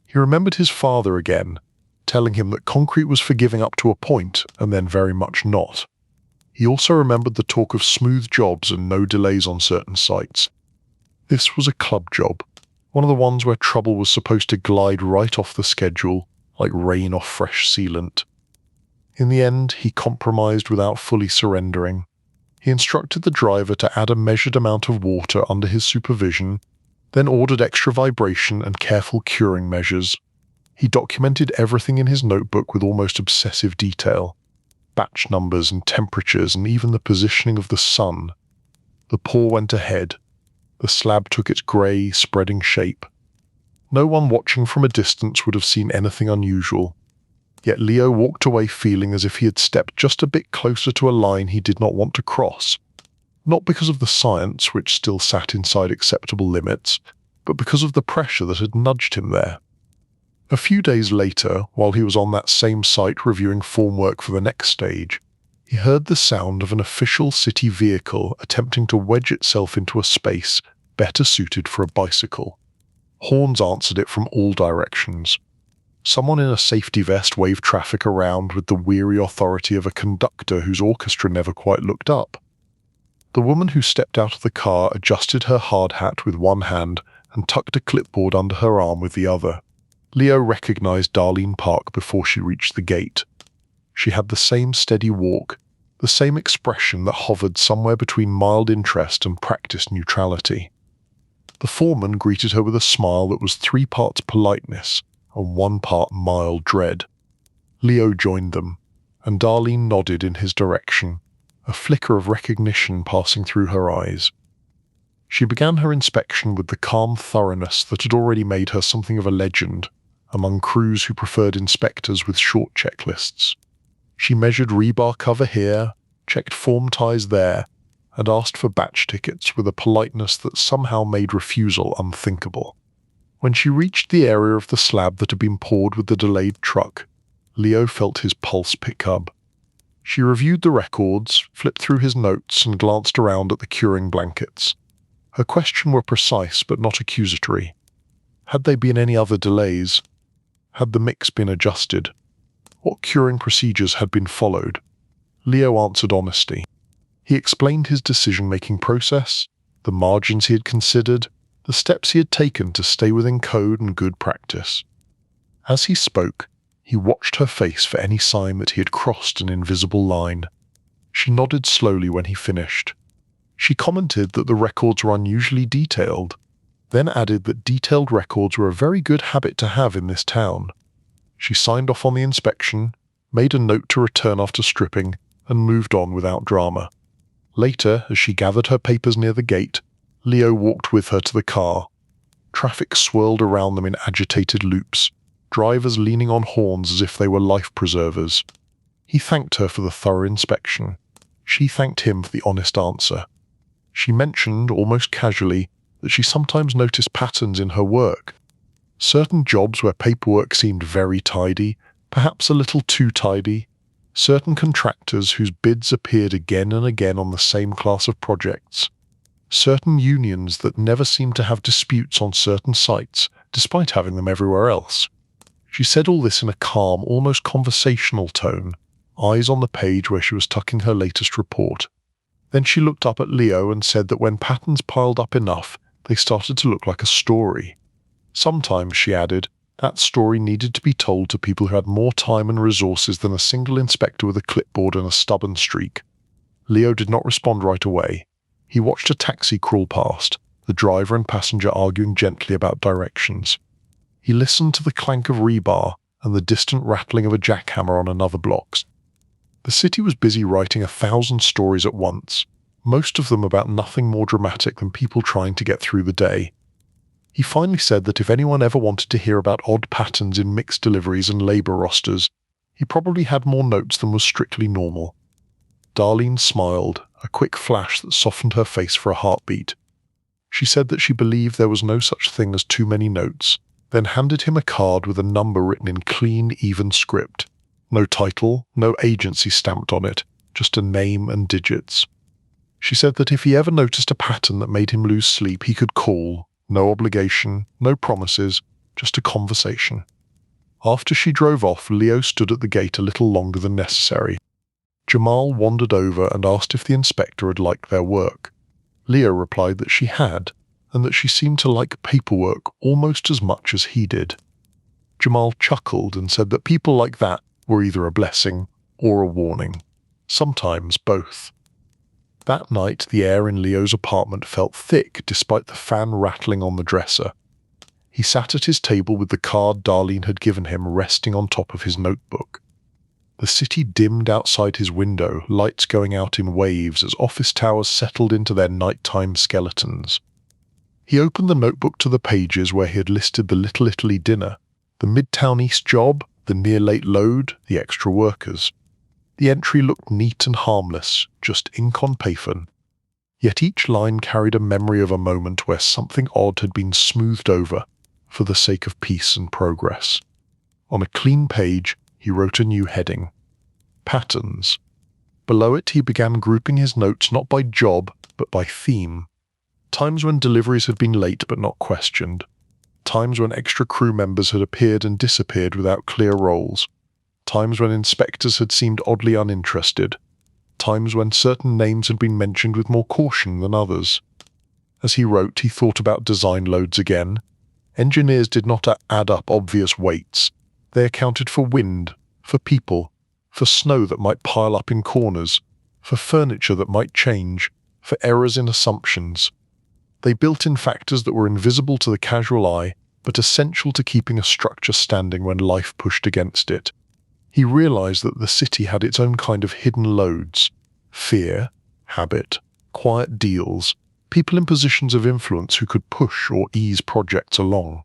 He remembered his father again, telling him that concrete was forgiving up to a point and then very much not. He also remembered the talk of smooth jobs and no delays on certain sites. This was a club job, one of the ones where trouble was supposed to glide right off the schedule, like rain off fresh sealant. In the end, he compromised without fully surrendering. He instructed the driver to add a measured amount of water under his supervision, then ordered extra vibration and careful curing measures. He documented everything in his notebook with almost obsessive detail. Batch numbers and temperatures and even the positioning of the sun. The pour went ahead. The slab took its grey, spreading shape. No one watching from a distance would have seen anything unusual. Yet Leo walked away feeling as if he had stepped just a bit closer to a line he did not want to cross. Not because of the science, which still sat inside acceptable limits, but because of the pressure that had nudged him there. A few days later, while he was on that same site reviewing formwork for the next stage, he heard the sound of an official city vehicle attempting to wedge itself into a space better suited for a bicycle. Horns answered it from all directions. Someone in a safety vest waved traffic around with the weary authority of a conductor whose orchestra never quite looked up. The woman who stepped out of the car adjusted her hard hat with one hand and tucked a clipboard under her arm with the other. Leo recognized Darlene Park before she reached the gate. She had the same steady walk, the same expression that hovered somewhere between mild interest and practiced neutrality. The foreman greeted her with a smile that was 3 parts politeness and 1 part mild dread. Leo joined them, and Darlene nodded in his direction, a flicker of recognition passing through her eyes. She began her inspection with the calm thoroughness that had already made her something of a legend among crews who preferred inspectors with short checklists. She measured rebar cover here, checked form ties there, and asked for batch tickets with a politeness that somehow made refusal unthinkable. When she reached the area of the slab that had been poured with the delayed truck, Leo felt his pulse pick up. She reviewed the records, flipped through his notes, and glanced around at the curing blankets. Her questions were precise but not accusatory. Had there been any other delays? Had the mix been adjusted? What curing procedures had been followed? Leo answered honesty. He explained his decision-making process, the margins he had considered, the steps he had taken to stay within code and good practice. As he spoke, he watched her face for any sign that he had crossed an invisible line. She nodded slowly when he finished. She commented that the records were unusually detailed, then added that detailed records were a very good habit to have in this town. She signed off on the inspection, made a note to return after stripping, and moved on without drama. Later, as she gathered her papers near the gate, Leo walked with her to the car. Traffic swirled around them in agitated loops, drivers leaning on horns as if they were life preservers. He thanked her for the thorough inspection. She thanked him for the honest answer. She mentioned, almost casually, that she sometimes noticed patterns in her work. Certain jobs where paperwork seemed very tidy, perhaps a little too tidy. Certain contractors whose bids appeared again and again on the same class of projects. Certain unions that never seemed to have disputes on certain sites, despite having them everywhere else. She said all this in a calm, almost conversational tone, eyes on the page where she was tucking her latest report. Then she looked up at Leo and said that when patterns piled up enough, they started to look like a story. Sometimes, she added, that story needed to be told to people who had more time and resources than a single inspector with a clipboard and a stubborn streak. Leo did not respond right away. He watched a taxi crawl past, the driver and passenger arguing gently about directions. He listened to the clank of rebar and the distant rattling of a jackhammer on another block. The city was busy writing 1,000 stories at once, most of them about nothing more dramatic than people trying to get through the day. He finally said that if anyone ever wanted to hear about odd patterns in mixed deliveries and labor rosters, he probably had more notes than was strictly normal. Darlene smiled, a quick flash that softened her face for a heartbeat. She said that she believed there was no such thing as too many notes, then handed him a card with a number written in clean, even script. No title, no agency stamped on it, just a name and digits. She said that if he ever noticed a pattern that made him lose sleep, he could call. No obligation, no promises, just a conversation. After she drove off, Leo stood at the gate a little longer than necessary. Jamal wandered over and asked if the inspector had liked their work. Leo replied that she had, and that she seemed to like paperwork almost as much as he did. Jamal chuckled and said that people like that were either a blessing or a warning. Sometimes both. That night, the air in Leo's apartment felt thick despite the fan rattling on the dresser. He sat at his table with the card Darlene had given him resting on top of his notebook. The city dimmed outside his window, lights going out in waves as office towers settled into their nighttime skeletons. He opened the notebook to the pages where he had listed the Little Italy dinner, the Midtown East job, the near-late load, the extra workers. The entry looked neat and harmless, just ink on paper. Yet each line carried a memory of a moment where something odd had been smoothed over for the sake of peace and progress. On a clean page, he wrote a new heading. Patterns. Below it, he began grouping his notes not by job, but by theme. Times when deliveries had been late but not questioned. Times when extra crew members had appeared and disappeared without clear roles. Times when inspectors had seemed oddly uninterested. Times when certain names had been mentioned with more caution than others. As he wrote, he thought about design loads again. Engineers did not add up obvious weights. They accounted for wind, for people, for snow that might pile up in corners, for furniture that might change, for errors in assumptions. They built in factors that were invisible to the casual eye, but essential to keeping a structure standing when life pushed against it. He realized that the city had its own kind of hidden loads: fear, habit, quiet deals, people in positions of influence who could push or ease projects along.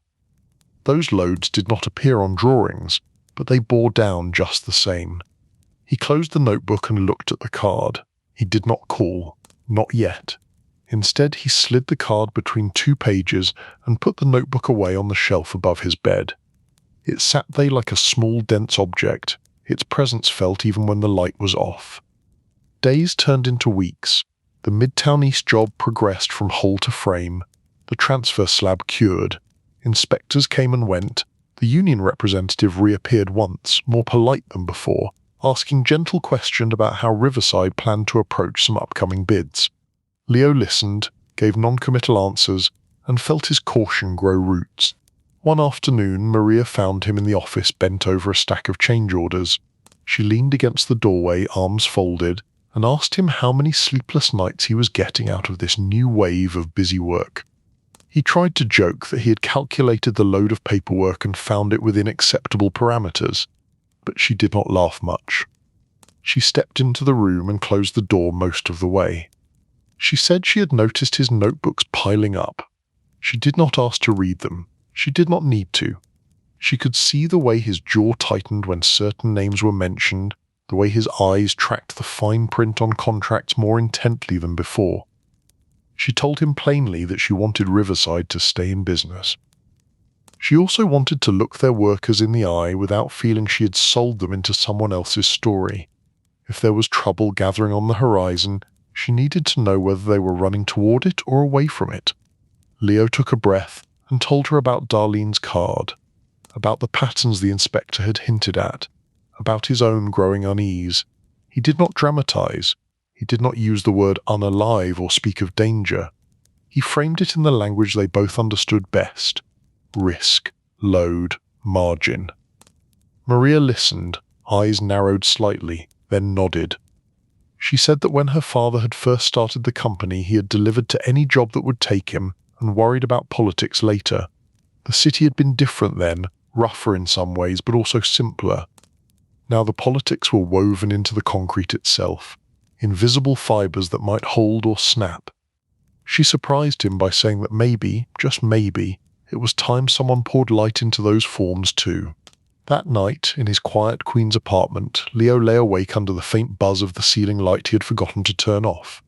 Those loads did not appear on drawings, but they bore down just the same. He closed the notebook and looked at the card. He did not call, not yet. Instead, he slid the card between 2 pages and put the notebook away on the shelf above his bed. It sat there like a small, dense object, its presence felt even when the light was off. Days turned into weeks. The Midtown East job progressed from hull to frame. The transfer slab cured. Inspectors came and went. The union representative reappeared once, more polite than before, asking gentle questions about how Riverside planned to approach some upcoming bids. Leo listened, gave non-committal answers, and felt his caution grow roots. One afternoon, Maria found him in the office bent over a stack of change orders. She leaned against the doorway, arms folded, and asked him how many sleepless nights he was getting out of this new wave of busy work. He tried to joke that he had calculated the load of paperwork and found it within acceptable parameters, but she did not laugh much. She stepped into the room and closed the door most of the way. She said she had noticed his notebooks piling up. She did not ask to read them. She did not need to. She could see the way his jaw tightened when certain names were mentioned, the way his eyes tracked the fine print on contracts more intently than before. She told him plainly that she wanted Riverside to stay in business. She also wanted to look their workers in the eye without feeling she had sold them into someone else's story. If there was trouble gathering on the horizon, she needed to know whether they were running toward it or away from it. Leo took a breath and told her about Darlene's card, about the patterns the inspector had hinted at, about his own growing unease. He did not dramatize. He did not use the word unalive or speak of danger. He framed it in the language they both understood best: risk, load, margin. Maria listened, eyes narrowed slightly, then nodded. She said that when her father had first started the company, he had delivered to any job that would take him and worried about politics later. The city had been different then, rougher in some ways, but also simpler. Now the politics were woven into the concrete itself, invisible fibers that might hold or snap. She surprised him by saying that maybe, just maybe, it was time someone poured light into those forms too. That night, in his quiet Queen's apartment, Leo lay awake under the faint buzz of the ceiling light he had forgotten to turn off.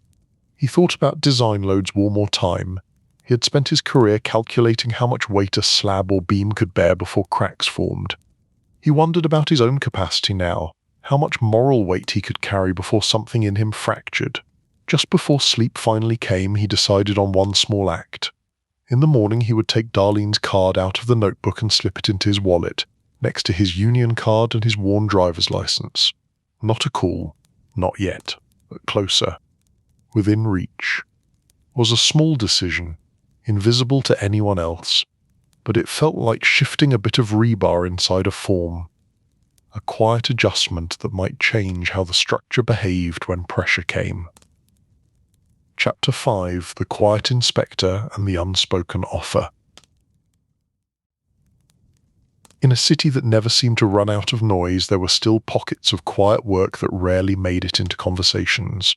He thought about design loads one more time. He had spent his career calculating how much weight a slab or beam could bear before cracks formed. He wondered about his own capacity now, how much moral weight he could carry before something in him fractured. Just before sleep finally came, he decided on one small act. In the morning he would take Darlene's card out of the notebook and slip it into his wallet, next to his union card and his worn driver's license. Not a call, not yet, but closer, within reach. It was a small decision, invisible to anyone else, but it felt like shifting a bit of rebar inside a form, a quiet adjustment that might change how the structure behaved when pressure came. Chapter 5: The Quiet Inspector and the Unspoken Offer. In a city that never seemed to run out of noise, there were still pockets of quiet work that rarely made it into conversations.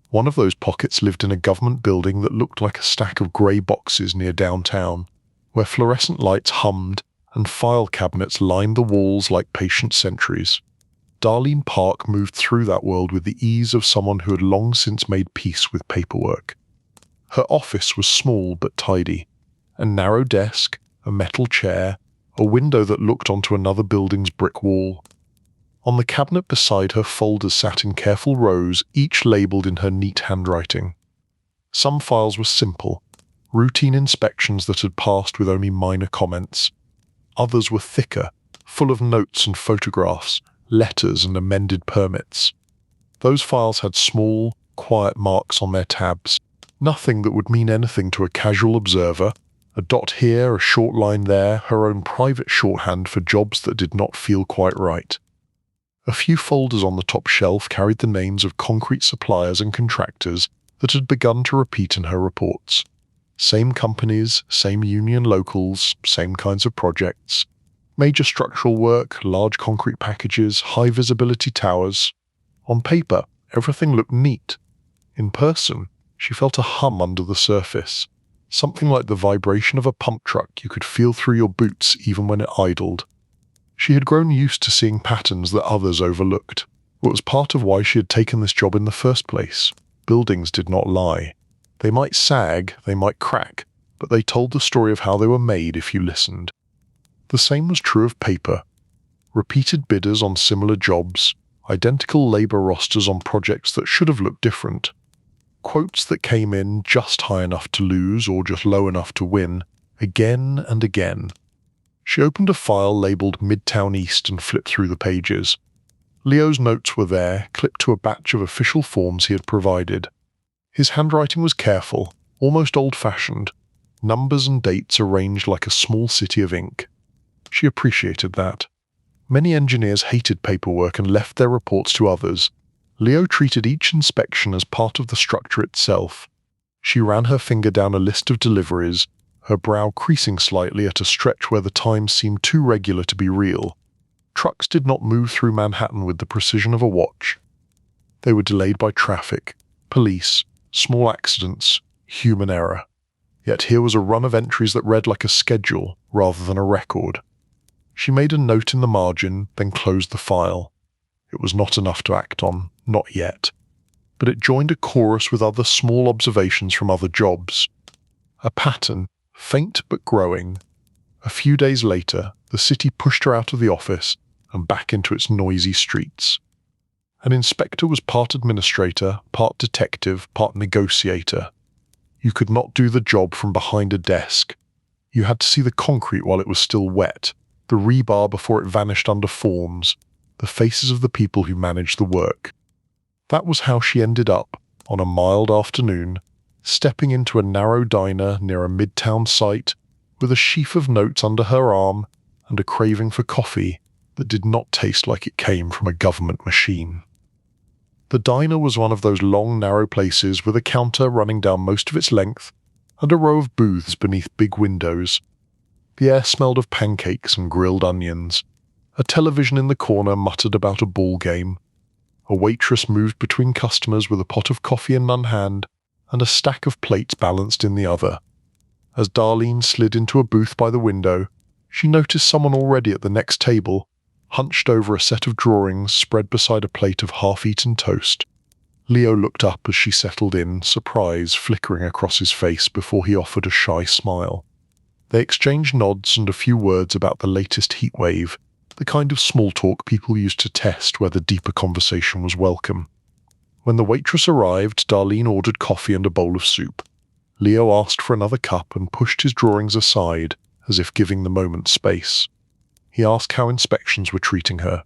One of those pockets lived in a government building that looked like a stack of grey boxes near downtown, where fluorescent lights hummed and file cabinets lined the walls like patient sentries. Darlene Park moved through that world with the ease of someone who had long since made peace with paperwork. Her office was small but tidy. A narrow desk, a metal chair, a window that looked onto another building's brick wall. On the cabinet beside her, folders sat in careful rows, each labelled in her neat handwriting. Some files were simple, routine inspections that had passed with only minor comments. Others were thicker, full of notes and photographs, letters and amended permits. Those files had small, quiet marks on their tabs, nothing that would mean anything to a casual observer. A dot here, a short line there, her own private shorthand for jobs that did not feel quite right. A few folders on the top shelf carried the names of concrete suppliers and contractors that had begun to repeat in her reports. Same companies, same union locals, same kinds of projects. Major structural work, large concrete packages, high visibility towers. On paper, everything looked neat. In person, she felt a hum under the surface. Something like the vibration of a pump truck you could feel through your boots even when it idled. She had grown used to seeing patterns that others overlooked. It was part of why she had taken this job in the first place. Buildings did not lie. They might sag, they might crack, but they told the story of how they were made if you listened. The same was true of paper. Repeated bidders on similar jobs, identical labour rosters on projects that should have looked different. Quotes that came in just high enough to lose or just low enough to win, again and again. She opened a file labelled Midtown East and flipped through the pages. Leo's notes were there, clipped to a batch of official forms he had provided. His handwriting was careful, almost old-fashioned, numbers and dates arranged like a small city of ink. She appreciated that. Many engineers hated paperwork and left their reports to others. Leo treated each inspection as part of the structure itself. She ran her finger down a list of deliveries, her brow creasing slightly at a stretch where the time seemed too regular to be real. Trucks did not move through Manhattan with the precision of a watch. They were delayed by traffic, police, small accidents, human error. Yet here was a run of entries that read like a schedule rather than a record. She made a note in the margin, then closed the file. It was not enough to act on, not yet. But it joined a chorus with other small observations from other jobs. A pattern, faint but growing. A few days later, the city pushed her out of the office and back into its noisy streets. An inspector was part administrator, part detective, part negotiator. You could not do the job from behind a desk. You had to see the concrete while it was still wet, the rebar before it vanished under forms, the faces of the people who managed the work. That was how she ended up, on a mild afternoon, stepping into a narrow diner near a midtown site with a sheaf of notes under her arm and a craving for coffee that did not taste like it came from a government machine. The diner was one of those long, narrow places with a counter running down most of its length and a row of booths beneath big windows. The air smelled of pancakes and grilled onions. A television in the corner muttered about a ball game. A waitress moved between customers with a pot of coffee in one hand and a stack of plates balanced in the other. As Darlene slid into a booth by the window, she noticed someone already at the next table, hunched over a set of drawings spread beside a plate of half-eaten toast. Leo looked up as she settled in, surprise flickering across his face before he offered a shy smile. They exchanged nods and a few words about the latest heat wave, the kind of small talk people used to test whether deeper conversation was welcome. When the waitress arrived, Darlene ordered coffee and a bowl of soup. Leo asked for another cup and pushed his drawings aside, as if giving the moment space. He asked how inspections were treating her.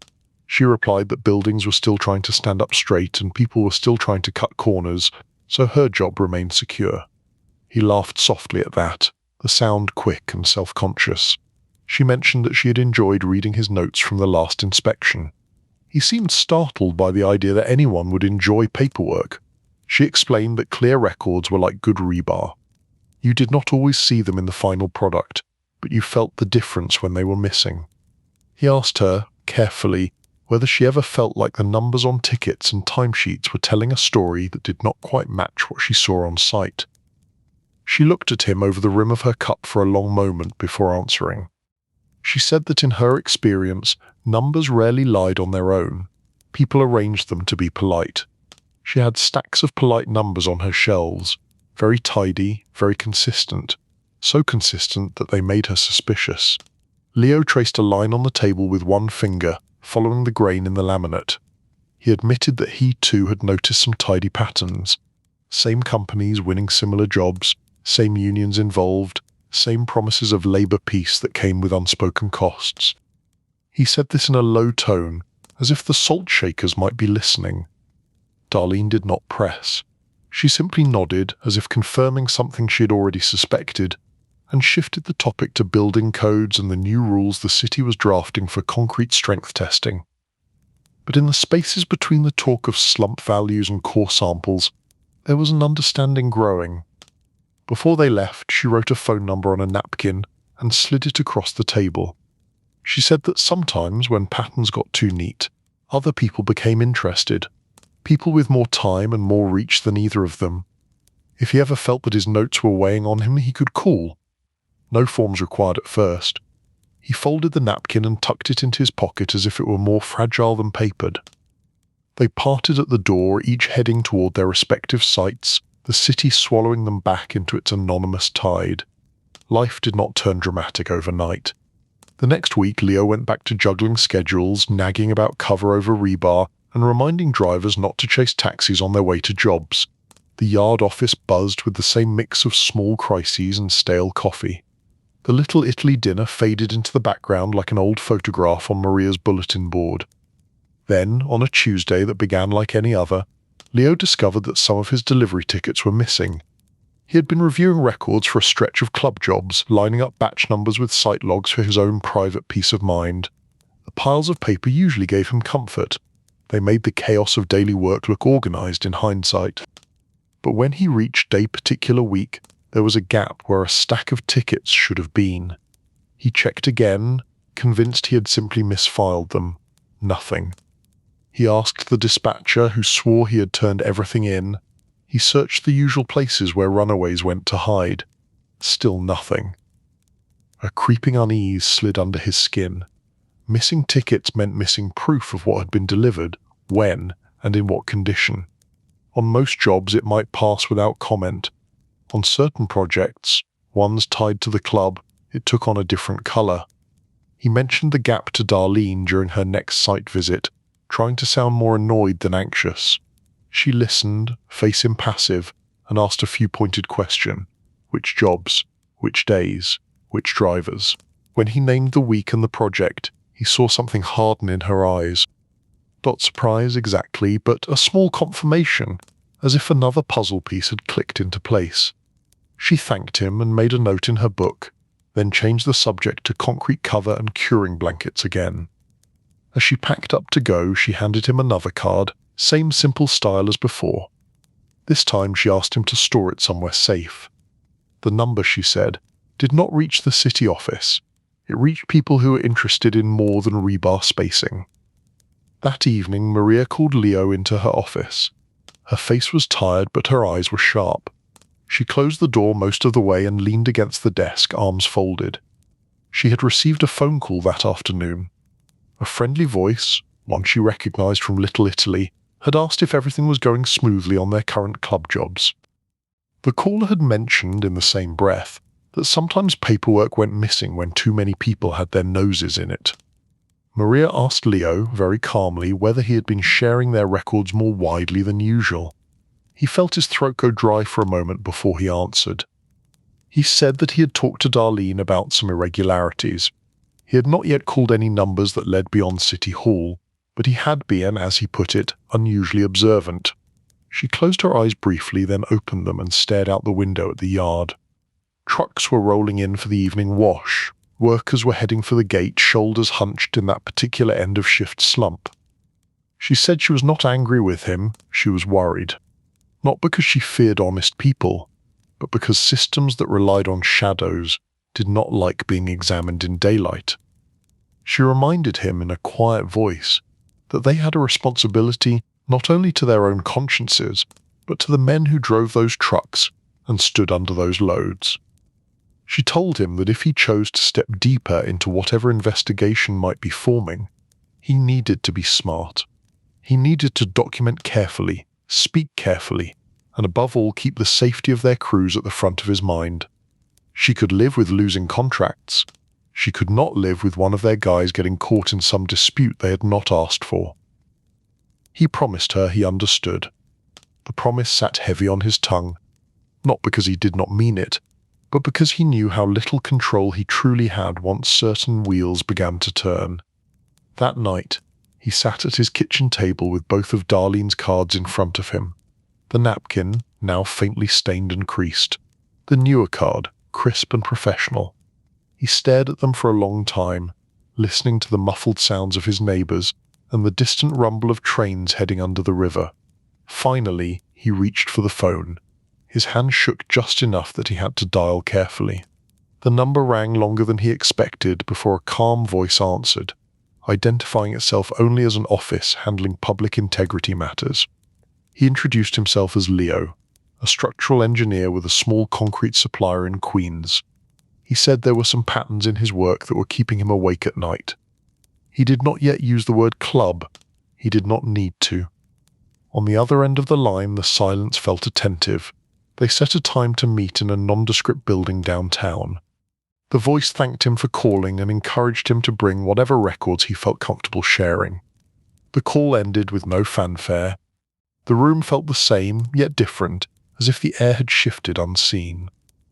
She replied that buildings were still trying to stand up straight and people were still trying to cut corners, so her job remained secure. He laughed softly at that, the sound quick and self-conscious. She mentioned that she had enjoyed reading his notes from the last inspection. He seemed startled by the idea that anyone would enjoy paperwork. She explained that clear records were like good rebar. You did not always see them in the final product, but you felt the difference when they were missing. He asked her, carefully, whether she ever felt like the numbers on tickets and timesheets were telling a story that did not quite match what she saw on site. She looked at him over the rim of her cup for a long moment before answering. She said that in her experience, numbers rarely lied on their own. People arranged them to be polite. She had stacks of polite numbers on her shelves, very tidy, very consistent, so consistent that they made her suspicious. Leo traced a line on the table with one finger, following the grain in the laminate. He admitted that he too had noticed some tidy patterns. Same companies winning similar jobs, Same unions involved, same promises of labour peace that came with unspoken costs. He said this in a low tone, as if the salt shakers might be listening. Darlene did not press. She simply nodded, as if confirming something she had already suspected, and shifted the topic to building codes and the new rules the city was drafting for concrete strength testing. But in the spaces between the talk of slump values and core samples, there was an understanding growing. Before they left, she wrote a phone number on a napkin and slid it across the table. She said that sometimes, when patterns got too neat, other people became interested, people with more time and more reach than either of them. If he ever felt that his notes were weighing on him, he could call. No forms required at first. He folded the napkin and tucked it into his pocket as if it were more fragile than papered. They parted at the door, each heading toward their respective sites, the city swallowing them back into its anonymous tide. Life did not turn dramatic overnight. The next week, Leo went back to juggling schedules, nagging about cover over Rebar, and reminding drivers not to chase taxis on their way to jobs. The yard office buzzed with the same mix of small crises and stale coffee. The Little Italy dinner faded into the background like an old photograph on Maria's bulletin board. Then, on a Tuesday that began like any other, Leo discovered that some of his delivery tickets were missing. He had been reviewing records for a stretch of club jobs, lining up batch numbers with site logs for his own private peace of mind. The piles of paper usually gave him comfort. They made the chaos of daily work look organized in hindsight. But when he reached day particular week, there was a gap where a stack of tickets should have been. He checked again, convinced he had simply misfiled them. Nothing. He asked the dispatcher, who swore he had turned everything in. He searched the usual places where runaways went to hide. Still nothing. A creeping unease slid under his skin. Missing tickets meant missing proof of what had been delivered, when, and in what condition. On most jobs it might pass without comment. On certain projects, ones tied to the club, it took on a different colour. He mentioned the gap to Darlene during her next site visit, trying to sound more annoyed than anxious. She listened, face impassive, and asked a few pointed questions. Which jobs? Which days? Which drivers? When he named the week and the project, he saw something harden in her eyes. Not surprise exactly, but a small confirmation, as if another puzzle piece had clicked into place. She thanked him and made a note in her book, then changed the subject to concrete cover and curing blankets again. As she packed up to go, she handed him another card, same simple style as before. This time she asked him to store it somewhere safe. The number, she said, did not reach the city office. It reached people who were interested in more than rebar spacing. That evening, Maria called Leo into her office. Her face was tired, but her eyes were sharp. She closed the door most of the way and leaned against the desk, arms folded. She had received a phone call that afternoon. A friendly voice, one she recognized from Little Italy, had asked if everything was going smoothly on their current club jobs. The caller had mentioned, in the same breath, that sometimes paperwork went missing when too many people had their noses in it. Maria asked Leo, very calmly, whether he had been sharing their records more widely than usual. He felt his throat go dry for a moment before he answered. He said that he had talked to Darlene about some irregularities. He had not yet called any numbers that led beyond City Hall, but he had been, as he put it, unusually observant. She closed her eyes briefly, then opened them and stared out the window at the yard. Trucks were rolling in for the evening wash. Workers were heading for the gate, shoulders hunched in that particular end-of-shift slump. She said she was not angry with him, she was worried. Not because she feared honest people, but because systems that relied on shadows did not like being examined in daylight. She reminded him in a quiet voice that they had a responsibility not only to their own consciences, but to the men who drove those trucks and stood under those loads. She told him that if he chose to step deeper into whatever investigation might be forming, he needed to be smart. He needed to document carefully, speak carefully, and above all keep the safety of their crews at the front of his mind. She could live with losing contracts. She could not live with one of their guys getting caught in some dispute they had not asked for. He promised her he understood. The promise sat heavy on his tongue, not because he did not mean it, but because he knew how little control he truly had once certain wheels began to turn. That night, he sat at his kitchen table with both of Darlene's cards in front of him. The napkin, now faintly stained and creased. The newer card, crisp and professional. He stared at them for a long time, listening to the muffled sounds of his neighbours and the distant rumble of trains heading under the river. Finally, he reached for the phone. His hand shook just enough that he had to dial carefully. The number rang longer than he expected before a calm voice answered, identifying itself only as an office handling public integrity matters. He introduced himself as Leo, a structural engineer with a small concrete supplier in Queens. He said there were some patterns in his work that were keeping him awake at night. He did not yet use the word club. He did not need to. On the other end of the line, the silence felt attentive. They set a time to meet in a nondescript building downtown. The voice thanked him for calling and encouraged him to bring whatever records he felt comfortable sharing. The call ended with no fanfare. The room felt the same, yet different, as if the air had shifted unseen.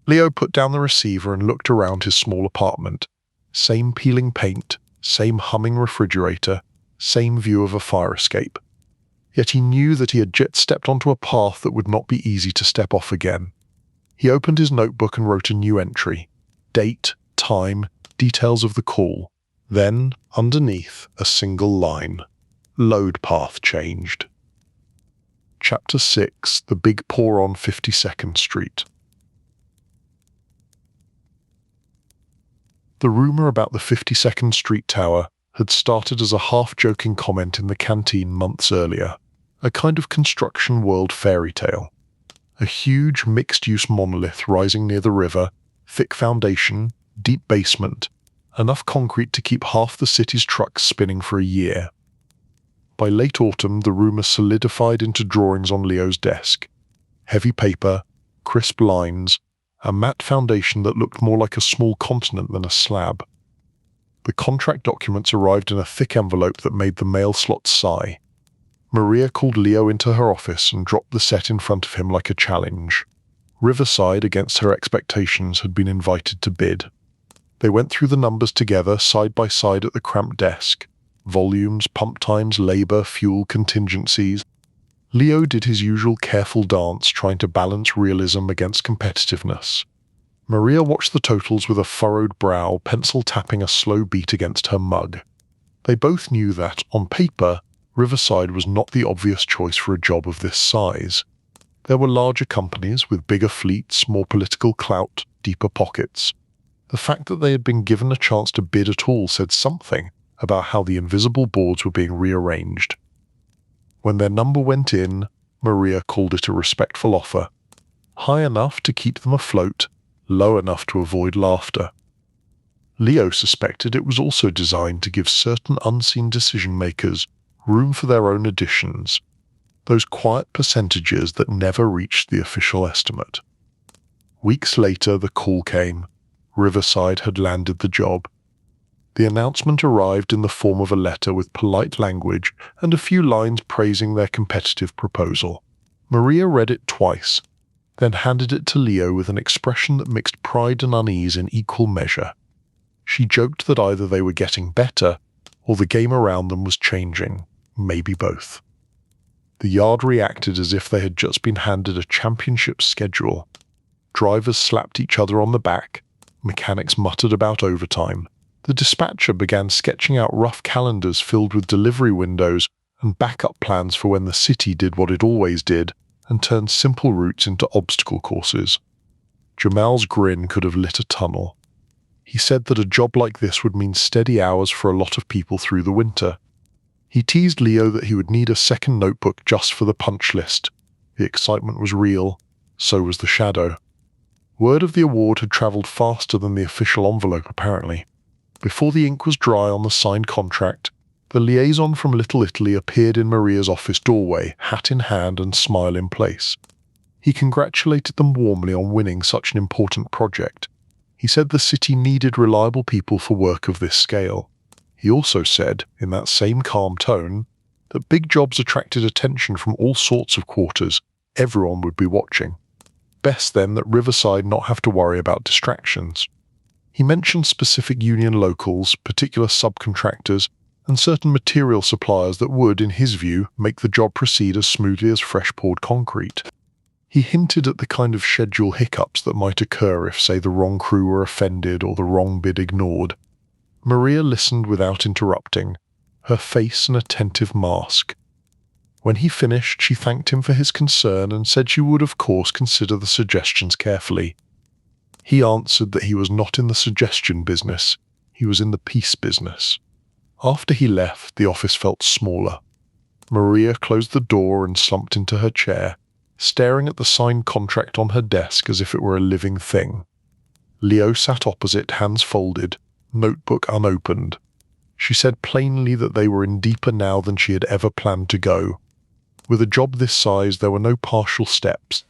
Leo put down the receiver and looked around his small apartment. Same peeling paint, same humming refrigerator, same view of a fire escape. Yet he knew that he had just stepped onto a path that would not be easy to step off again. He opened his notebook and wrote a new entry. Date, time, details of the call. Then, underneath, a single line. Load path changed. Chapter 6. The Big Pour on 52nd Street. The rumour about the 52nd Street Tower had started as a half-joking comment in the canteen months earlier, a kind of construction world fairy tale. A huge mixed-use monolith rising near the river, thick foundation, deep basement, enough concrete to keep half the city's trucks spinning for a year. By late autumn, the rumour solidified into drawings on Leo's desk. Heavy paper, crisp lines, a matte foundation that looked more like a small continent than a slab. The contract documents arrived in a thick envelope that made the mail slot sigh. Maria called Leo into her office and dropped the set in front of him like a challenge. Riverside, against her expectations, had been invited to bid. They went through the numbers together, side by side at the cramped desk. Volumes, pump times, labour, fuel, contingencies. Leo did his usual careful dance, trying to balance realism against competitiveness. Maria watched the totals with a furrowed brow, pencil tapping a slow beat against her mug. They both knew that, on paper, Riverside was not the obvious choice for a job of this size. There were larger companies with bigger fleets, more political clout, deeper pockets. The fact that they had been given a chance to bid at all said something about how the invisible boards were being rearranged. When their number went in, Maria called it a respectful offer. High enough to keep them afloat, low enough to avoid laughter. Leo suspected it was also designed to give certain unseen decision-makers room for their own additions, those quiet percentages that never reached the official estimate. Weeks later, the call came. Riverside had landed the job. The announcement arrived in the form of a letter with polite language and a few lines praising their competitive proposal. Maria read it twice, then handed it to Leo with an expression that mixed pride and unease in equal measure. She joked that either they were getting better, or the game around them was changing, maybe both. The yard reacted as if they had just been handed a championship schedule. Drivers slapped each other on the back, mechanics muttered about overtime. The dispatcher began sketching out rough calendars filled with delivery windows and backup plans for when the city did what it always did and turned simple routes into obstacle courses. Jamal's grin could have lit a tunnel. He said that a job like this would mean steady hours for a lot of people through the winter. He teased Leo that he would need a second notebook just for the punch list. The excitement was real, so was the shadow. Word of the award had travelled faster than the official envelope, apparently. Before the ink was dry on the signed contract, the liaison from Little Italy appeared in Maria's office doorway, hat in hand and smile in place. He congratulated them warmly on winning such an important project. He said the city needed reliable people for work of this scale. He also said, in that same calm tone, that big jobs attracted attention from all sorts of quarters. Everyone would be watching. Best then that Riverside not have to worry about distractions. He mentioned specific union locals, particular subcontractors, and certain material suppliers that would, in his view, make the job proceed as smoothly as fresh-poured concrete. He hinted at the kind of schedule hiccups that might occur if, say, the wrong crew were offended or the wrong bid ignored. Maria listened without interrupting, her face an attentive mask. When he finished, she thanked him for his concern and said she would of course consider the suggestions carefully. He answered that he was not in the suggestion business, he was in the peace business. After he left, the office felt smaller. Maria closed the door and slumped into her chair, staring at the signed contract on her desk as if it were a living thing. Leo sat opposite, hands folded, notebook unopened. She said plainly that they were in deeper now than she had ever planned to go. With a job this size, there were no partial steps.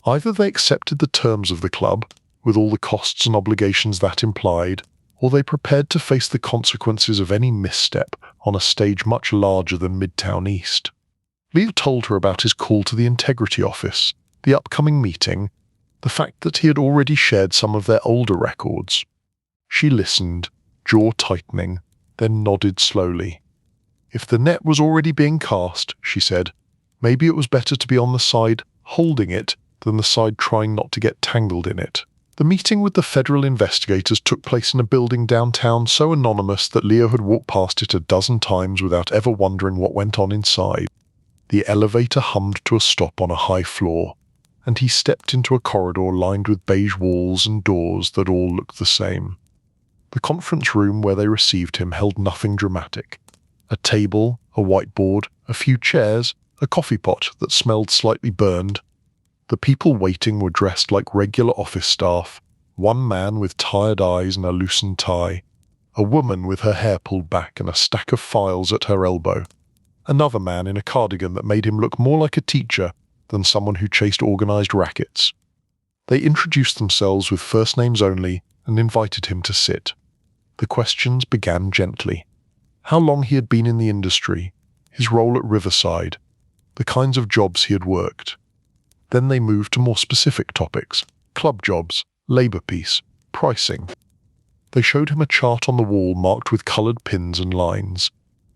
Either they accepted the terms of the club, with all the costs and obligations that implied, or they prepared to face the consequences of any misstep on a stage much larger than Midtown East. Leo told her about his call to the Integrity Office, the upcoming meeting, the fact that he had already shared some of their older records. She listened, jaw tightening, then nodded slowly. If the net was already being cast, she said, maybe it was better to be on the side holding it than the side trying not to get tangled in it. The meeting with the federal investigators took place in a building downtown so anonymous that Leo had walked past it a dozen times without ever wondering what went on inside. The elevator hummed to a stop on a high floor, and he stepped into a corridor lined with beige walls and doors that all looked the same. The conference room where they received him held nothing dramatic. A table, a whiteboard, a few chairs, a coffee pot that smelled slightly burned. The people waiting were dressed like regular office staff, one man with tired eyes and a loosened tie, a woman with her hair pulled back and a stack of files at her elbow, another man in a cardigan that made him look more like a teacher than someone who chased organized rackets. They introduced themselves with first names only and invited him to sit. The questions began gently. How long he had been in the industry, his role at Riverside, the kinds of jobs he had worked. Then they moved to more specific topics, club jobs, labor peace, pricing. They showed him a chart on the wall marked with colored pins and lines.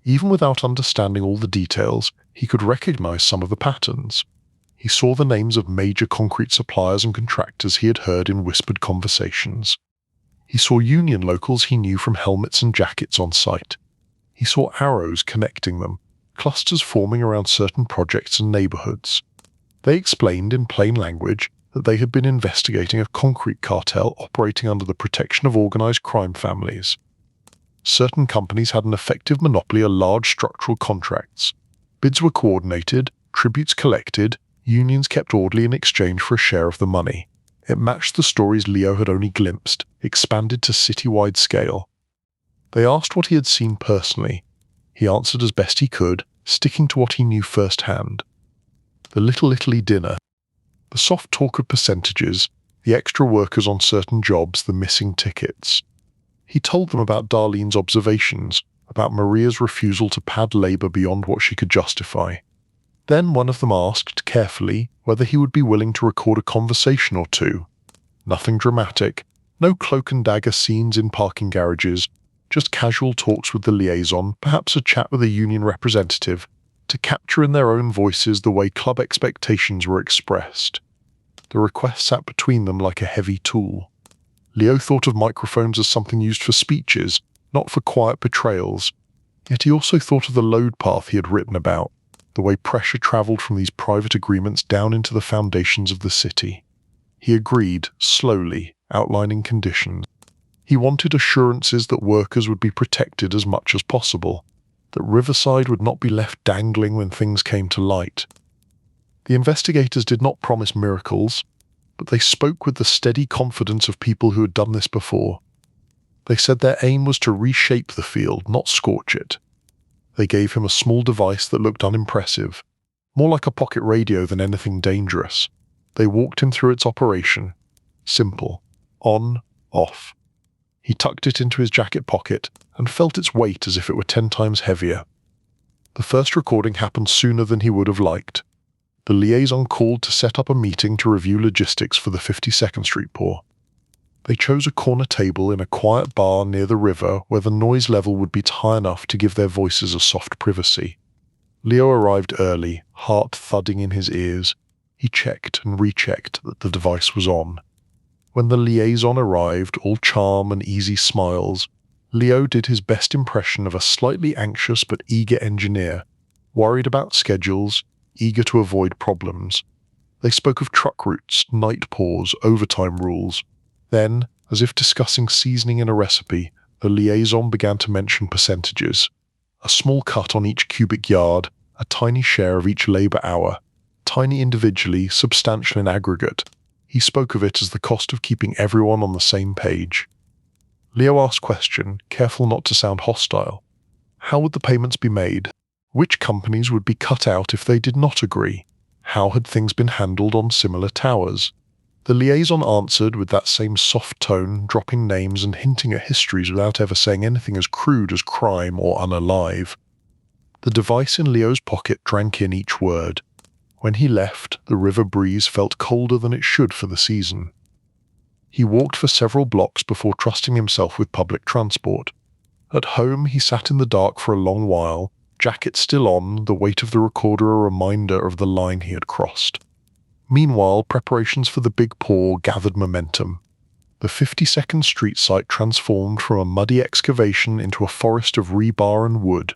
Even without understanding all the details, he could recognize some of the patterns. He saw the names of major concrete suppliers and contractors he had heard in whispered conversations. He saw union locals he knew from helmets and jackets on site. He saw arrows connecting them, clusters forming around certain projects and neighborhoods. They explained in plain language that they had been investigating a concrete cartel operating under the protection of organized crime families. Certain companies had an effective monopoly of large structural contracts. Bids were coordinated, tributes collected, unions kept orderly in exchange for a share of the money. It matched the stories Leo had only glimpsed, expanded to citywide scale. They asked what he had seen personally. He answered as best he could, sticking to what he knew firsthand. The Little Italy dinner, the soft talk of percentages, the extra workers on certain jobs, the missing tickets. He told them about Darlene's observations, about Maria's refusal to pad labor beyond what she could justify. Then one of them asked, carefully, whether he would be willing to record a conversation or two. Nothing dramatic, no cloak and dagger scenes in parking garages, just casual talks with the liaison, perhaps a chat with a union representative, to capture in their own voices the way club expectations were expressed. The request sat between them like a heavy tool. Leo thought of microphones as something used for speeches, not for quiet betrayals, yet he also thought of the load path he had written about, the way pressure travelled from these private agreements down into the foundations of the city. He agreed, slowly, outlining conditions. He wanted assurances that workers would be protected as much as possible, that Riverside would not be left dangling when things came to light. The investigators did not promise miracles, but they spoke with the steady confidence of people who had done this before. They said their aim was to reshape the field, not scorch it. They gave him a small device that looked unimpressive, more like a pocket radio than anything dangerous. They walked him through its operation. Simple. On, off. He tucked it into his jacket pocket and felt its weight as if it were 10 times heavier. The first recording happened sooner than he would have liked. The liaison called to set up a meeting to review logistics for the 52nd Street pour. They chose a corner table in a quiet bar near the river where the noise level would be high enough to give their voices a soft privacy. Leo arrived early, heart thudding in his ears. He checked and rechecked that the device was on. When the liaison arrived, all charm and easy smiles, Leo did his best impression of a slightly anxious but eager engineer, worried about schedules, eager to avoid problems. They spoke of truck routes, night pours, overtime rules. Then, as if discussing seasoning in a recipe, the liaison began to mention percentages. A small cut on each cubic yard, a tiny share of each labour hour, tiny individually, substantial in aggregate. He spoke of it as the cost of keeping everyone on the same page. Leo asked question, careful not to sound hostile. How would the payments be made? Which companies would be cut out if they did not agree? How had things been handled on similar towers? The liaison answered with that same soft tone, dropping names and hinting at histories without ever saying anything as crude as crime or unalive. The device in Leo's pocket drank in each word. When he left, the river breeze felt colder than it should for the season. He walked for several blocks before trusting himself with public transport. At home, he sat in the dark for a long while, jacket still on, the weight of the recorder a reminder of the line he had crossed. Meanwhile, preparations for the big pour gathered momentum. The 52nd Street site transformed from a muddy excavation into a forest of rebar and wood.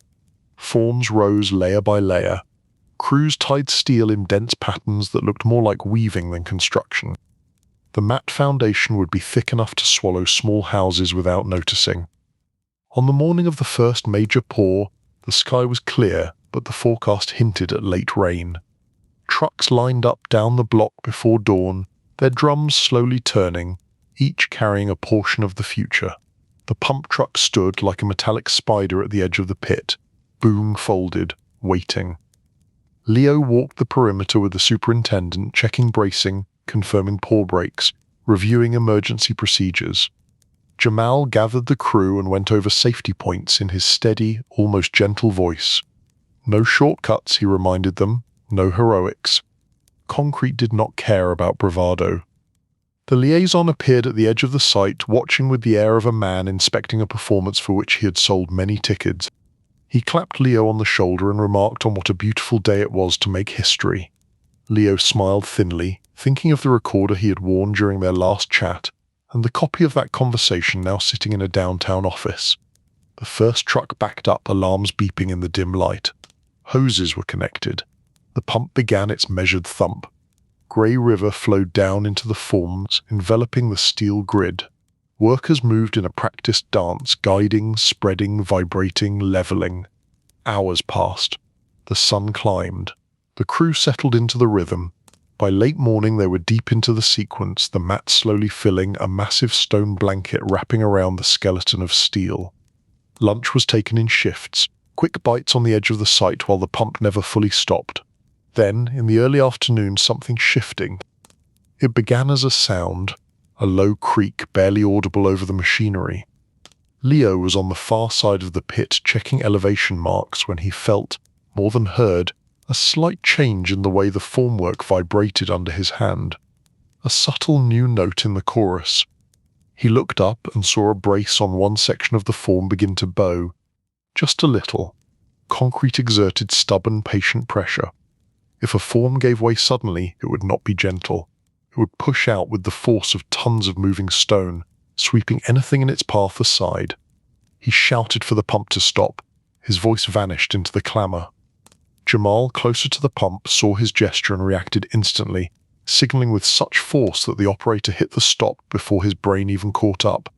Forms rose layer by layer. Crews tied steel in dense patterns that looked more like weaving than construction. The matte foundation would be thick enough to swallow small houses without noticing. On the morning of the first major pour, the sky was clear, but the forecast hinted at late rain. Trucks lined up down the block before dawn, their drums slowly turning, each carrying a portion of the future. The pump truck stood like a metallic spider at the edge of the pit, boom folded, waiting. Leo walked the perimeter with the superintendent, checking bracing, confirming pour brakes, reviewing emergency procedures. Jamal gathered the crew and went over safety points in his steady, almost gentle voice. No shortcuts, he reminded them, no heroics. Concrete did not care about bravado. The liaison appeared at the edge of the site, watching with the air of a man inspecting a performance for which he had sold many tickets. He clapped Leo on the shoulder and remarked on what a beautiful day it was to make history. Leo smiled thinly, thinking of the recorder he had worn during their last chat, and the copy of that conversation now sitting in a downtown office. The first truck backed up, alarms beeping in the dim light. Hoses were connected. The pump began its measured thump. Grey river flowed down into the forms, enveloping the steel grid. Workers moved in a practiced dance, guiding, spreading, vibrating, leveling. Hours passed. The sun climbed. The crew settled into the rhythm. By late morning they were deep into the sequence, the mat slowly filling, a massive stone blanket wrapping around the skeleton of steel. Lunch was taken in shifts, quick bites on the edge of the site while the pump never fully stopped. Then, in the early afternoon, something shifting. It began as a sound, a low creak barely audible over the machinery. Leo was on the far side of the pit checking elevation marks when he felt, more than heard, a slight change in the way the formwork vibrated under his hand. A subtle new note in the chorus. He looked up and saw a brace on one section of the form begin to bow. Just a little. Concrete exerted stubborn, patient pressure. If a form gave way suddenly, it would not be gentle. It would push out with the force of tons of moving stone, sweeping anything in its path aside. He shouted for the pump to stop. His voice vanished into the clamour. Jamal, closer to the pump, saw his gesture and reacted instantly, signalling with such force that the operator hit the stop before his brain even caught up.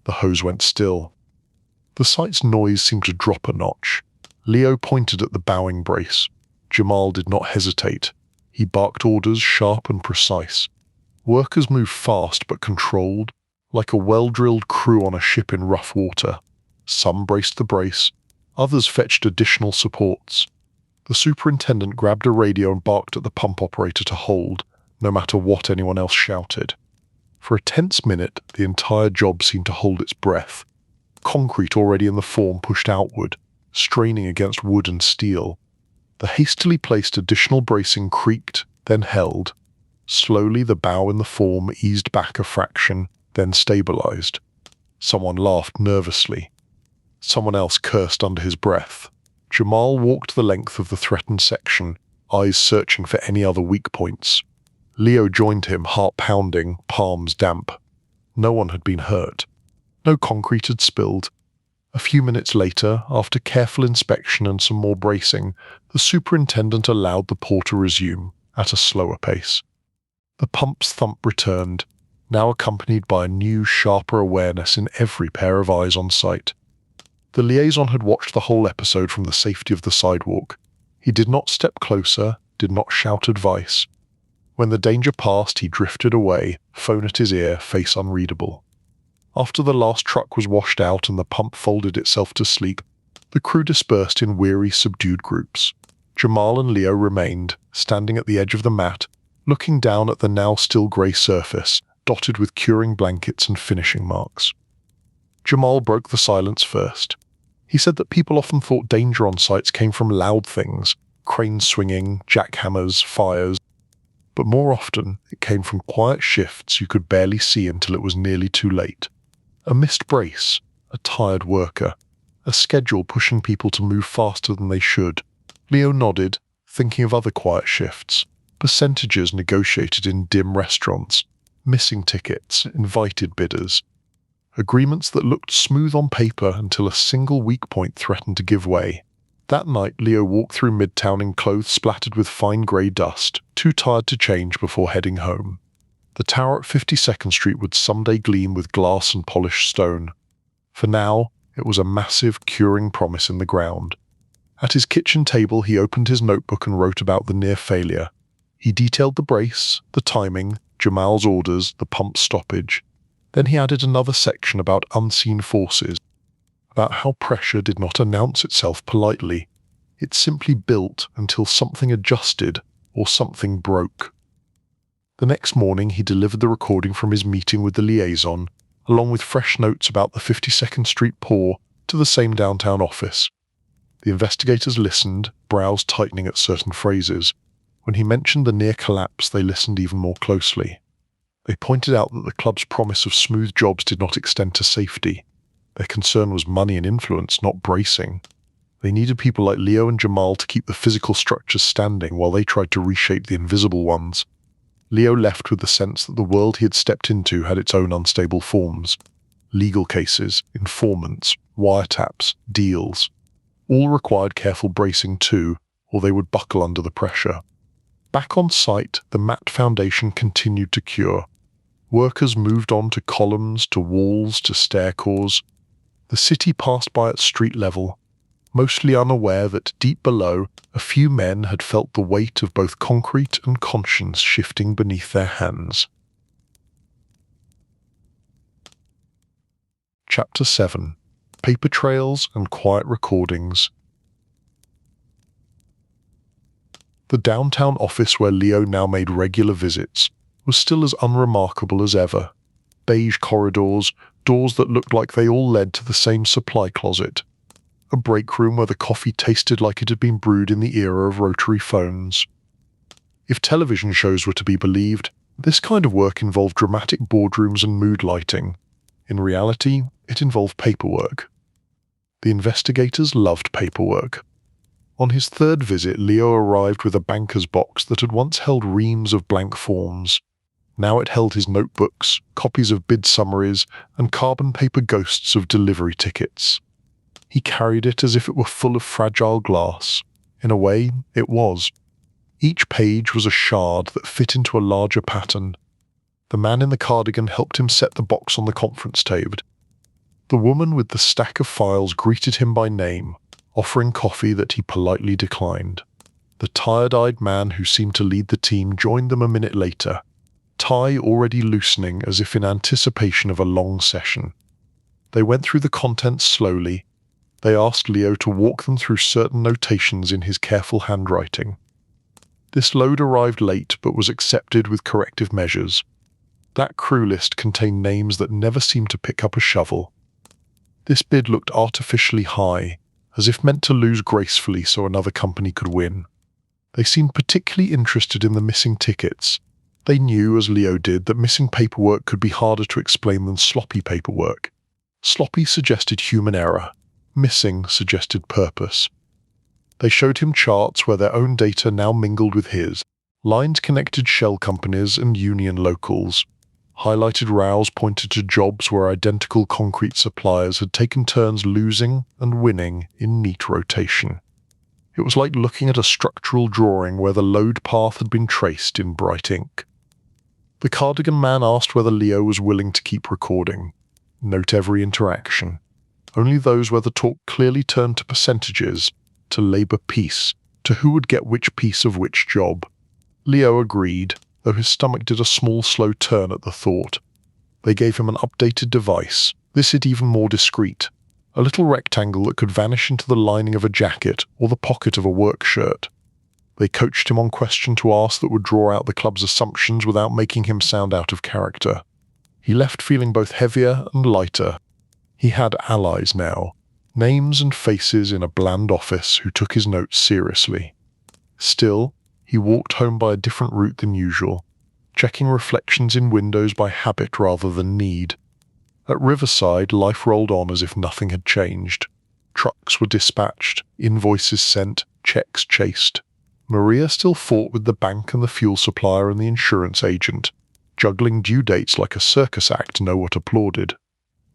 The hose went still. The site's noise seemed to drop a notch. Leo pointed at the bowing brace. Jamal did not hesitate. He barked orders sharp and precise. Workers moved fast but controlled, like a well-drilled crew on a ship in rough water. Some braced the brace, others fetched additional supports. The superintendent grabbed a radio and barked at the pump operator to hold, no matter what anyone else shouted. For a tense minute, the entire job seemed to hold its breath. Concrete already in the form pushed outward, straining against wood and steel. The hastily placed additional bracing creaked, then held. Slowly the bow in the form eased back a fraction, then stabilized. Someone laughed nervously. Someone else cursed under his breath. Jamal walked the length of the threatened section, eyes searching for any other weak points. Leo joined him, heart pounding, palms damp. No one had been hurt. No concrete had spilled. A few minutes later, after careful inspection and some more bracing, the superintendent allowed the pour to resume, at a slower pace. The pump's thump returned, now accompanied by a new, sharper awareness in every pair of eyes on site. The liaison had watched the whole episode from the safety of the sidewalk. He did not step closer, did not shout advice. When the danger passed, he drifted away, phone at his ear, face unreadable. After the last truck was washed out and the pump folded itself to sleep, the crew dispersed in weary, subdued groups. Jamal and Leo remained, standing at the edge of the mat, looking down at the now still grey surface, dotted with curing blankets and finishing marks. Jamal broke the silence first. He said that people often thought danger on sites came from loud things, cranes swinging, jackhammers, fires, but more often it came from quiet shifts you could barely see until it was nearly too late. A missed brace, a tired worker, a schedule pushing people to move faster than they should. Leo nodded, thinking of other quiet shifts, percentages negotiated in dim restaurants, missing tickets, invited bidders. Agreements that looked smooth on paper until a single weak point threatened to give way. That night, Leo walked through Midtown in clothes splattered with fine grey dust, too tired to change before heading home. The tower at 52nd Street would someday gleam with glass and polished stone. For now, it was a massive, curing promise in the ground. At his kitchen table, he opened his notebook and wrote about the near failure. He detailed the brace, the timing, Jamal's orders, the pump stoppage. Then he added another section about unseen forces, about how pressure did not announce itself politely. It simply built until something adjusted or something broke. The next morning he delivered the recording from his meeting with the liaison, along with fresh notes about the 52nd Street pour, to the same downtown office. The investigators listened, brows tightening at certain phrases. When he mentioned the near collapse, they listened even more closely. They pointed out that the club's promise of smooth jobs did not extend to safety. Their concern was money and influence, not bracing. They needed people like Leo and Jamal to keep the physical structures standing while they tried to reshape the invisible ones. Leo left with the sense that the world he had stepped into had its own unstable forms. Legal cases, informants, wiretaps, deals. All required careful bracing too, or they would buckle under the pressure. Back on site, the mat foundation continued to cure. Workers moved on to columns, to walls, to stair cores. The city passed by at street level, mostly unaware that deep below, a few men had felt the weight of both concrete and conscience shifting beneath their hands. Chapter 7. Paper Trails and Quiet Recordings. The downtown office where Leo now made regular visits was still as unremarkable as ever. Beige corridors, doors that looked like they all led to the same supply closet. A break room where the coffee tasted like it had been brewed in the era of rotary phones. If television shows were to be believed, this kind of work involved dramatic boardrooms and mood lighting. In reality, it involved paperwork. The investigators loved paperwork. On his third visit, Leo arrived with a banker's box that had once held reams of blank forms. Now it held his notebooks, copies of bid summaries, and carbon paper ghosts of delivery tickets. He carried it as if it were full of fragile glass. In a way, it was. Each page was a shard that fit into a larger pattern. The man in the cardigan helped him set the box on the conference table. The woman with the stack of files greeted him by name, offering coffee that he politely declined. The tired-eyed man who seemed to lead the team joined them a minute later, tie already loosening as if in anticipation of a long session. They went through the contents slowly. They asked Leo to walk them through certain notations in his careful handwriting. This load arrived late but was accepted with corrective measures. That crew list contained names that never seemed to pick up a shovel. This bid looked artificially high, as if meant to lose gracefully so another company could win. They seemed particularly interested in the missing tickets. They knew, as Leo did, that missing paperwork could be harder to explain than sloppy paperwork. Sloppy suggested human error. Missing suggested purpose. They showed him charts where their own data now mingled with his. Lines connected shell companies and union locals. Highlighted rows pointed to jobs where identical concrete suppliers had taken turns losing and winning in neat rotation. It was like looking at a structural drawing where the load path had been traced in bright ink. The cardigan man asked whether Leo was willing to keep recording. Note every interaction. Only those where the talk clearly turned to percentages, to labour peace, to who would get which piece of which job. Leo agreed, though his stomach did a small slow turn at the thought. They gave him an updated device, this it even more discreet. A little rectangle that could vanish into the lining of a jacket or the pocket of a work shirt. They coached him on question to ask that would draw out the club's assumptions without making him sound out of character. He left feeling both heavier and lighter. He had allies now, names and faces in a bland office who took his notes seriously. Still, he walked home by a different route than usual, checking reflections in windows by habit rather than need. At Riverside, life rolled on as if nothing had changed. Trucks were dispatched, invoices sent, checks chased. Maria still fought with the bank and the fuel supplier and the insurance agent, juggling due dates like a circus act no one applauded.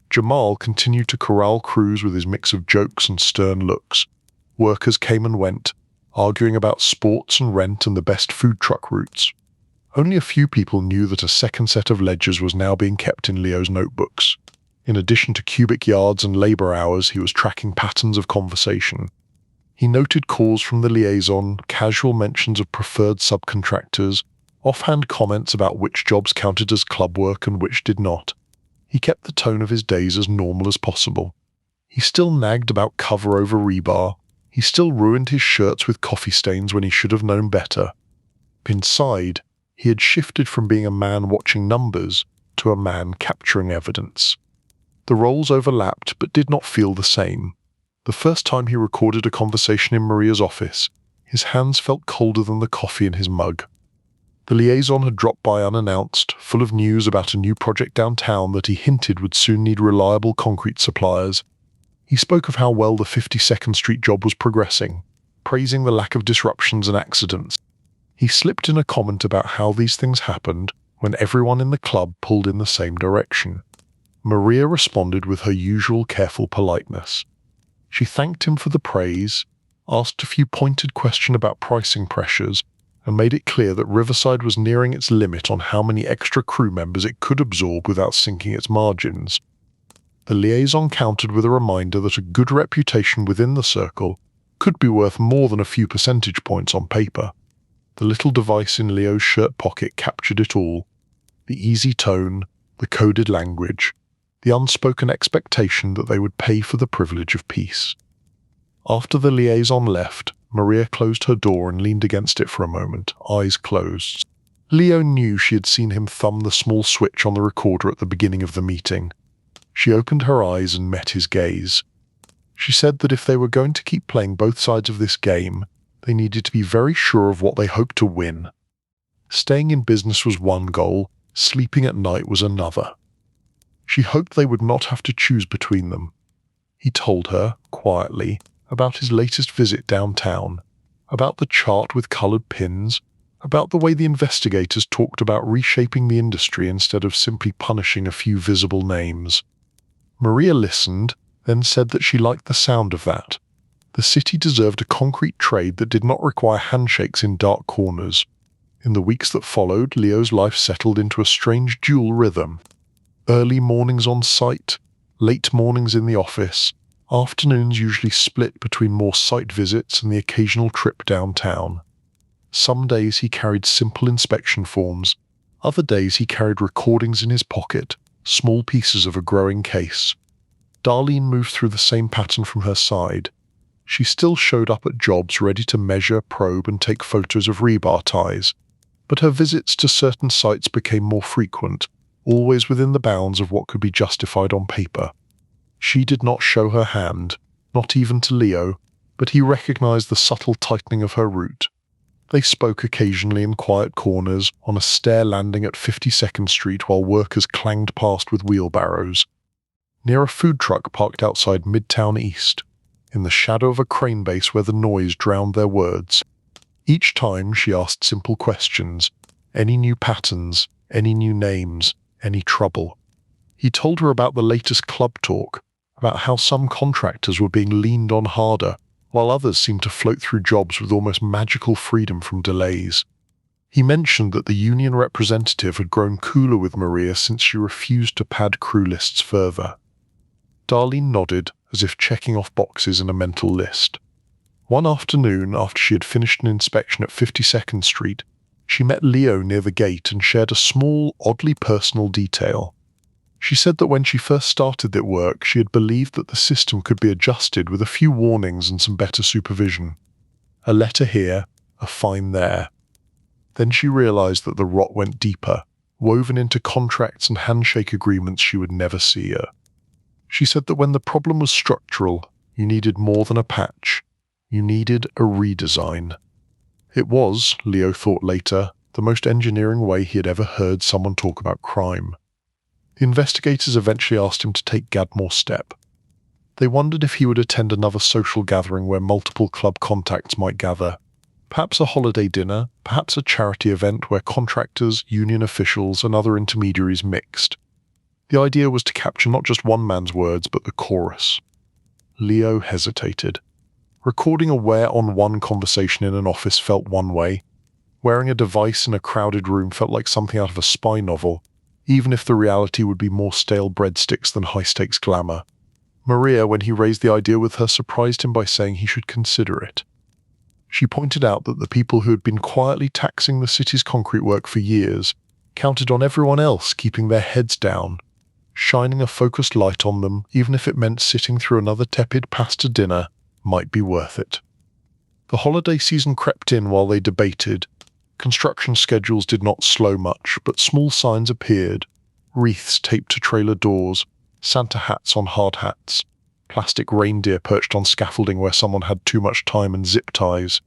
Jamal continued to corral crews with his mix of jokes and stern looks. Workers came and went, arguing about sports and rent and the best food truck routes. Only a few people knew that a second set of ledgers was now being kept in Leo's notebooks. In addition to cubic yards and labour hours, he was tracking patterns of conversation. He noted calls from the liaison, casual mentions of preferred subcontractors, offhand comments about which jobs counted as club work and which did not. He kept the tone of his days as normal as possible. He still nagged about cover over rebar. He still ruined his shirts with coffee stains when he should have known better. Inside, he had shifted from being a man watching numbers to a man capturing evidence. The roles overlapped but did not feel the same. The first time he recorded a conversation in Maria's office, his hands felt colder than the coffee in his mug. The liaison had dropped by unannounced, full of news about a new project downtown that he hinted would soon need reliable concrete suppliers. He spoke of how well the 52nd Street job was progressing, praising the lack of disruptions and accidents. He slipped in a comment about how these things happened when everyone in the club pulled in the same direction. Maria responded with her usual careful politeness. She thanked him for the praise, asked a few pointed questions about pricing pressures, and made it clear that Riverside was nearing its limit on how many extra crew members it could absorb without sinking its margins. The liaison countered with a reminder that a good reputation within the circle could be worth more than a few percentage points on paper. The little device in Leo's shirt pocket captured it all. The easy tone, the coded language, the unspoken expectation that they would pay for the privilege of peace. After the liaison left, Maria closed her door and leaned against it for a moment, eyes closed. Leo knew she had seen him thumb the small switch on the recorder at the beginning of the meeting. She opened her eyes and met his gaze. She said that if they were going to keep playing both sides of this game, they needed to be very sure of what they hoped to win. Staying in business was one goal, sleeping at night was another. She hoped they would not have to choose between them. He told her, quietly, about his latest visit downtown, about the chart with coloured pins, about the way the investigators talked about reshaping the industry instead of simply punishing a few visible names. Maria listened, then said that she liked the sound of that. The city deserved a concrete trade that did not require handshakes in dark corners. In the weeks that followed, Leo's life settled into a strange dual rhythm. Early mornings on site, late mornings in the office, afternoons usually split between more site visits and the occasional trip downtown. Some days he carried simple inspection forms, other days he carried recordings in his pocket, small pieces of a growing case. Darlene moved through the same pattern from her side. She still showed up at jobs ready to measure, probe and take photos of rebar ties, but her visits to certain sites became more frequent, always within the bounds of what could be justified on paper. She did not show her hand, not even to Leo, but he recognized the subtle tightening of her route. They spoke occasionally in quiet corners, on a stair landing at 52nd Street while workers clanged past with wheelbarrows, near a food truck parked outside Midtown East, in the shadow of a crane base where the noise drowned their words. Each time she asked simple questions, any new patterns, any new names, any trouble. He told her about the latest club talk, about how some contractors were being leaned on harder, while others seemed to float through jobs with almost magical freedom from delays. He mentioned that the union representative had grown cooler with Maria since she refused to pad crew lists further. Darlene nodded, as if checking off boxes in a mental list. One afternoon, after she had finished an inspection at 52nd Street, she met Leo near the gate and shared a small, oddly personal detail. She said that when she first started at work, she had believed that the system could be adjusted with a few warnings and some better supervision. A letter here, a fine there. Then she realized that the rot went deeper, woven into contracts and handshake agreements she would never see her. She said that when the problem was structural, you needed more than a patch. You needed a redesign. It was, Leo thought later, the most engineering way he had ever heard someone talk about crime. The investigators eventually asked him to take Gadmore's step. They wondered if he would attend another social gathering where multiple club contacts might gather. Perhaps a holiday dinner, perhaps a charity event where contractors, union officials, and other intermediaries mixed. The idea was to capture not just one man's words, but the chorus. Leo hesitated. Recording a where-on-one conversation in an office felt one way. Wearing a device in a crowded room felt like something out of a spy novel, even if the reality would be more stale breadsticks than high-stakes glamour. Maria, when he raised the idea with her, surprised him by saying he should consider it. She pointed out that the people who had been quietly taxing the city's concrete work for years counted on everyone else keeping their heads down, shining a focused light on them, even if it meant sitting through another tepid pasta dinner, might be worth it. The holiday season crept in while they debated. Construction schedules did not slow much, but small signs appeared, wreaths taped to trailer doors, Santa hats on hard hats, plastic reindeer perched on scaffolding where someone had too much time, and zip ties.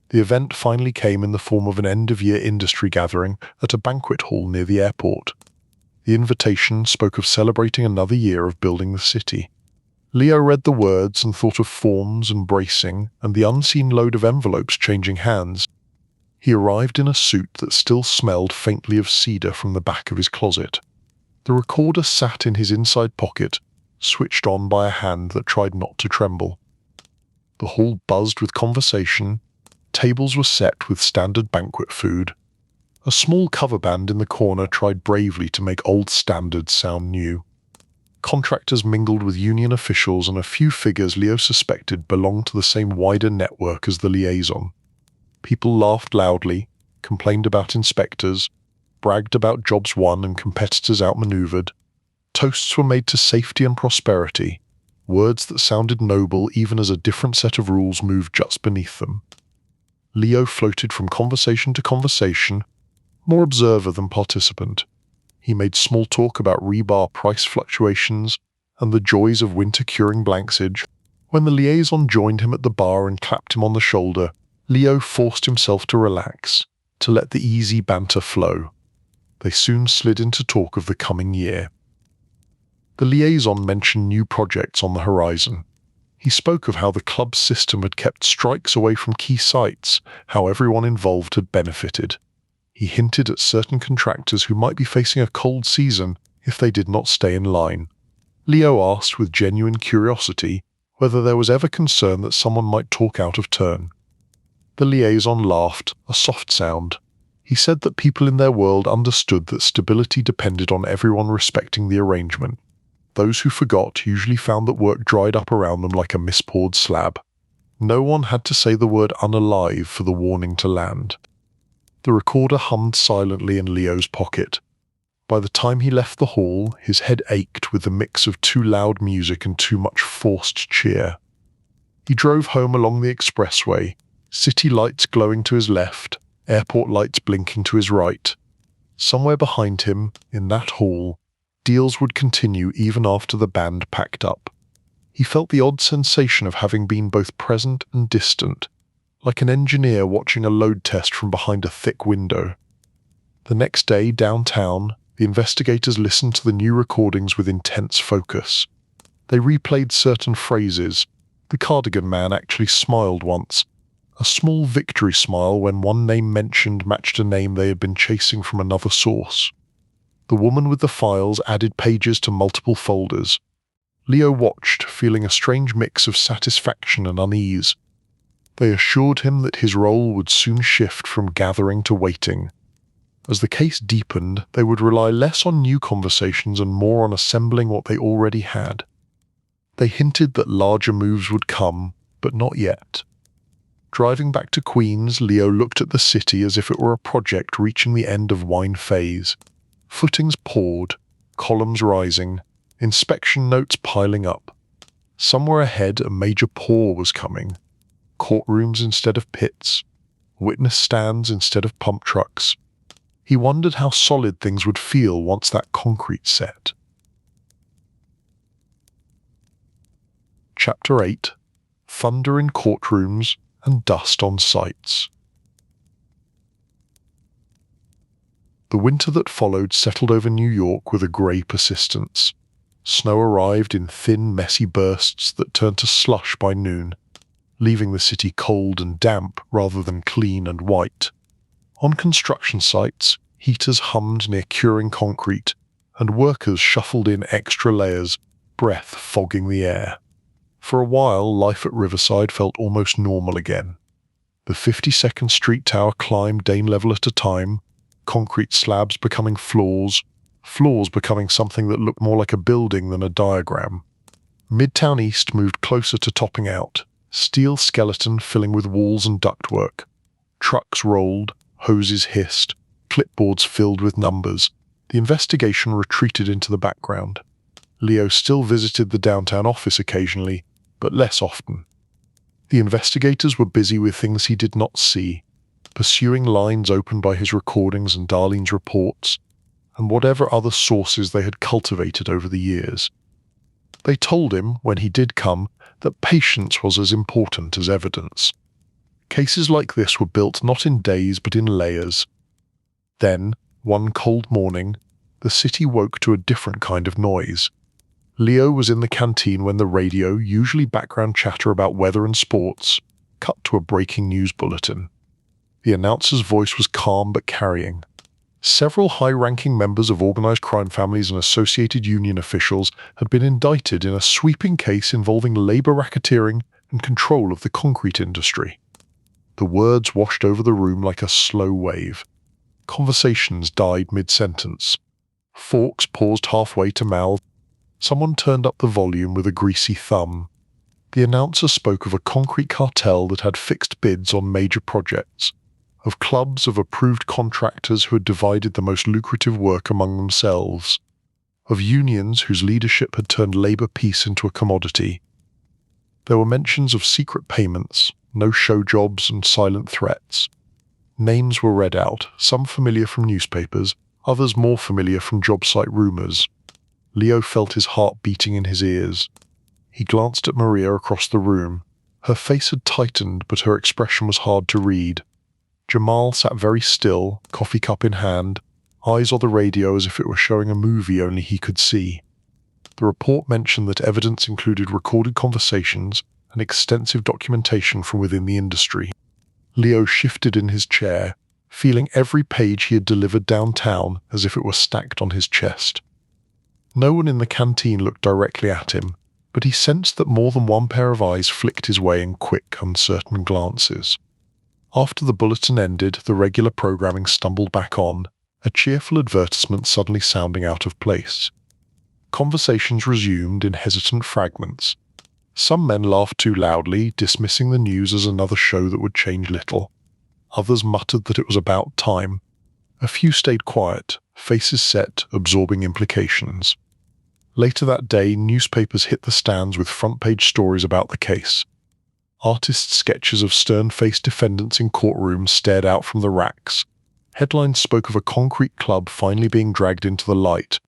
The event finally came in the form of an end-of-year industry gathering at a banquet hall near the airport. The invitation spoke of celebrating another year of building the city. Leo read the words and thought of forms and bracing and the unseen load of envelopes changing hands. He arrived in a suit that still smelled faintly of cedar from the back of his closet. The recorder sat in his inside pocket, switched on by a hand that tried not to tremble. The hall buzzed with conversation. Tables were set with standard banquet food. A small cover band in the corner tried bravely to make old standards sound new. Contractors mingled with union officials, and a few figures Leo suspected belonged to the same wider network as the liaison. People laughed loudly, complained about inspectors, bragged about jobs won and competitors outmaneuvered. Toasts were made to safety and prosperity, words that sounded noble even as a different set of rules moved just beneath them. Leo floated from conversation to conversation, more observer than participant. He made small talk about rebar price fluctuations and the joys of winter curing blanksage. When the liaison joined him at the bar and clapped him on the shoulder, Leo forced himself to relax, to let the easy banter flow. They soon slid into talk of the coming year. The liaison mentioned new projects on the horizon. He spoke of how the club's system had kept strikes away from key sites, how everyone involved had benefited. He hinted at certain contractors who might be facing a cold season if they did not stay in line. Leo asked with genuine curiosity whether there was ever concern that someone might talk out of turn. The liaison laughed, a soft sound. He said that people in their world understood that stability depended on everyone respecting the arrangement. Those who forgot usually found that work dried up around them like a mispoured slab. No one had to say the word unalive for the warning to land. The recorder hummed silently in Leo's pocket. By the time he left the hall, his head ached with the mix of too loud music and too much forced cheer. He drove home along the expressway, city lights glowing to his left, airport lights blinking to his right. Somewhere behind him, in that hall, deals would continue even after the band packed up. He felt the odd sensation of having been both present and distant, like an engineer watching a load test from behind a thick window. The next day, downtown, the investigators listened to the new recordings with intense focus. They replayed certain phrases. The cardigan man actually smiled once, a small victory smile when one name mentioned matched a name they had been chasing from another source. The woman with the files added pages to multiple folders. Leo watched, feeling a strange mix of satisfaction and unease. They assured him that his role would soon shift from gathering to waiting. As the case deepened, they would rely less on new conversations and more on assembling what they already had. They hinted that larger moves would come, but not yet. Driving back to Queens, Leo looked at the city as if it were a project reaching the end of wine phase. Footings poured, columns rising, inspection notes piling up. Somewhere ahead, a major pour was coming. Courtrooms instead of pits, witness stands instead of pump trucks. He wondered how solid things would feel once that concrete set. Chapter 8: Thunder in Courtrooms and Dust on Sites. The winter that followed settled over New York with a grey persistence. Snow arrived in thin, messy bursts that turned to slush by noon, leaving the city cold and damp rather than clean and white. On construction sites, heaters hummed near curing concrete, and workers shuffled in extra layers, breath fogging the air. For a while, life at Riverside felt almost normal again. The 52nd Street Tower climbed Dane level at a time, concrete slabs becoming floors becoming something that looked more like a building than a diagram. Midtown East moved closer to topping out, steel skeleton filling with walls and ductwork. Trucks rolled, hoses hissed, clipboards filled with numbers. The investigation retreated into the background. Leo still visited the downtown office occasionally, but less often. The investigators were busy with things he did not see, pursuing lines opened by his recordings and Darlene's reports, and whatever other sources they had cultivated over the years. They told him, when he did come, that patience was as important as evidence. Cases like this were built not in days but in layers. Then, one cold morning, the city woke to a different kind of noise. Leo was in the canteen when the radio, usually background chatter about weather and sports, cut to a breaking news bulletin. The announcer's voice was calm but carrying. Several high-ranking members of organized crime families and associated union officials had been indicted in a sweeping case involving labor racketeering and control of the concrete industry. The words washed over the room like a slow wave. Conversations died mid-sentence. Forks paused halfway to mouth. Someone turned up the volume with a greasy thumb. The announcer spoke of a concrete cartel that had fixed bids on major projects, of clubs of approved contractors who had divided the most lucrative work among themselves, of unions whose leadership had turned labor peace into a commodity. There were mentions of secret payments, no-show jobs, and silent threats. Names were read out, some familiar from newspapers, others more familiar from job site rumors. Leo felt his heart beating in his ears. He glanced at Maria across the room. Her face had tightened, but her expression was hard to read. Jamal sat very still, coffee cup in hand, eyes on the radio as if it were showing a movie only he could see. The report mentioned that evidence included recorded conversations and extensive documentation from within the industry. Leo shifted in his chair, feeling every page he had delivered downtown as if it were stacked on his chest. No one in the canteen looked directly at him, but he sensed that more than one pair of eyes flicked his way in quick, uncertain glances. After the bulletin ended, the regular programming stumbled back on, a cheerful advertisement suddenly sounding out of place. Conversations resumed in hesitant fragments. Some men laughed too loudly, dismissing the news as another show that would change little. Others muttered that it was about time. A few stayed quiet, faces set, absorbing implications. Later that day, newspapers hit the stands with front-page stories about the case. Artists' sketches of stern-faced defendants in courtrooms stared out from the racks. Headlines spoke of a concrete club finally being dragged into the light.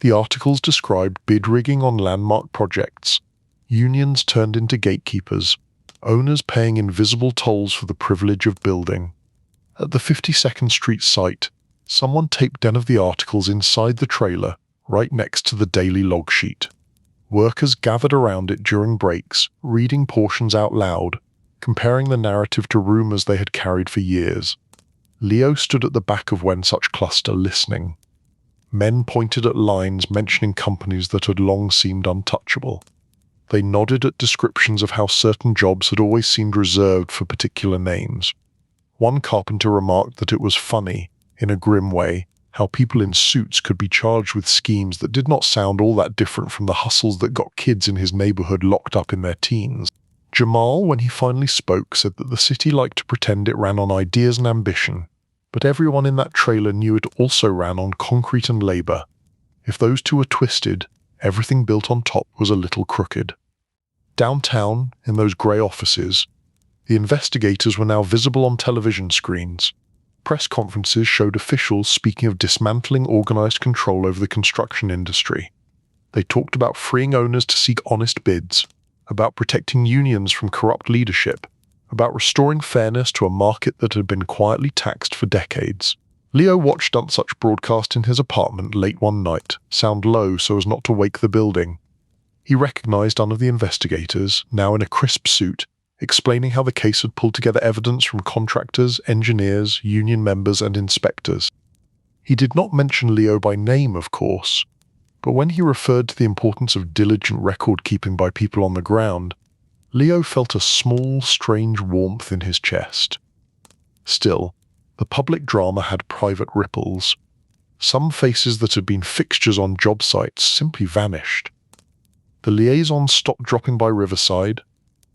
The articles described bid rigging on landmark projects. Unions turned into gatekeepers. owners paying invisible tolls for the privilege of building. At the 52nd Street site, someone taped 10 of the articles inside the trailer, right next to the daily log sheet. Workers gathered around it during breaks, reading portions out loud, comparing the narrative to rumors they had carried for years. Leo stood at the back of one such cluster, listening. Men pointed at lines mentioning companies that had long seemed untouchable. They nodded at descriptions of how certain jobs had always seemed reserved for particular names. One carpenter remarked that it was funny, in a grim way, how people in suits could be charged with schemes that did not sound all that different from the hustles that got kids in his neighborhood locked up in their teens. Jamal, when he finally spoke, said that the city liked to pretend it ran on ideas and ambition, but everyone in that trailer knew it also ran on concrete and labor. If those two were twisted, everything built on top was a little crooked. Downtown, in those grey offices, the investigators were now visible on television screens. Press conferences showed officials speaking of dismantling organized control over the construction industry. They talked about freeing owners to seek honest bids, about protecting unions from corrupt leadership, about restoring fairness to a market that had been quietly taxed for decades. Leo watched such broadcast in his apartment late one night, sound low so as not to wake the building. He recognized one of the investigators, now in a crisp suit, explaining how the case had pulled together evidence from contractors, engineers, union members, and inspectors. He did not mention Leo by name, of course, but when he referred to the importance of diligent record-keeping by people on the ground, Leo felt a small, strange warmth in his chest. Still, the public drama had private ripples. Some faces that had been fixtures on job sites simply vanished. The liaisons stopped dropping by Riverside.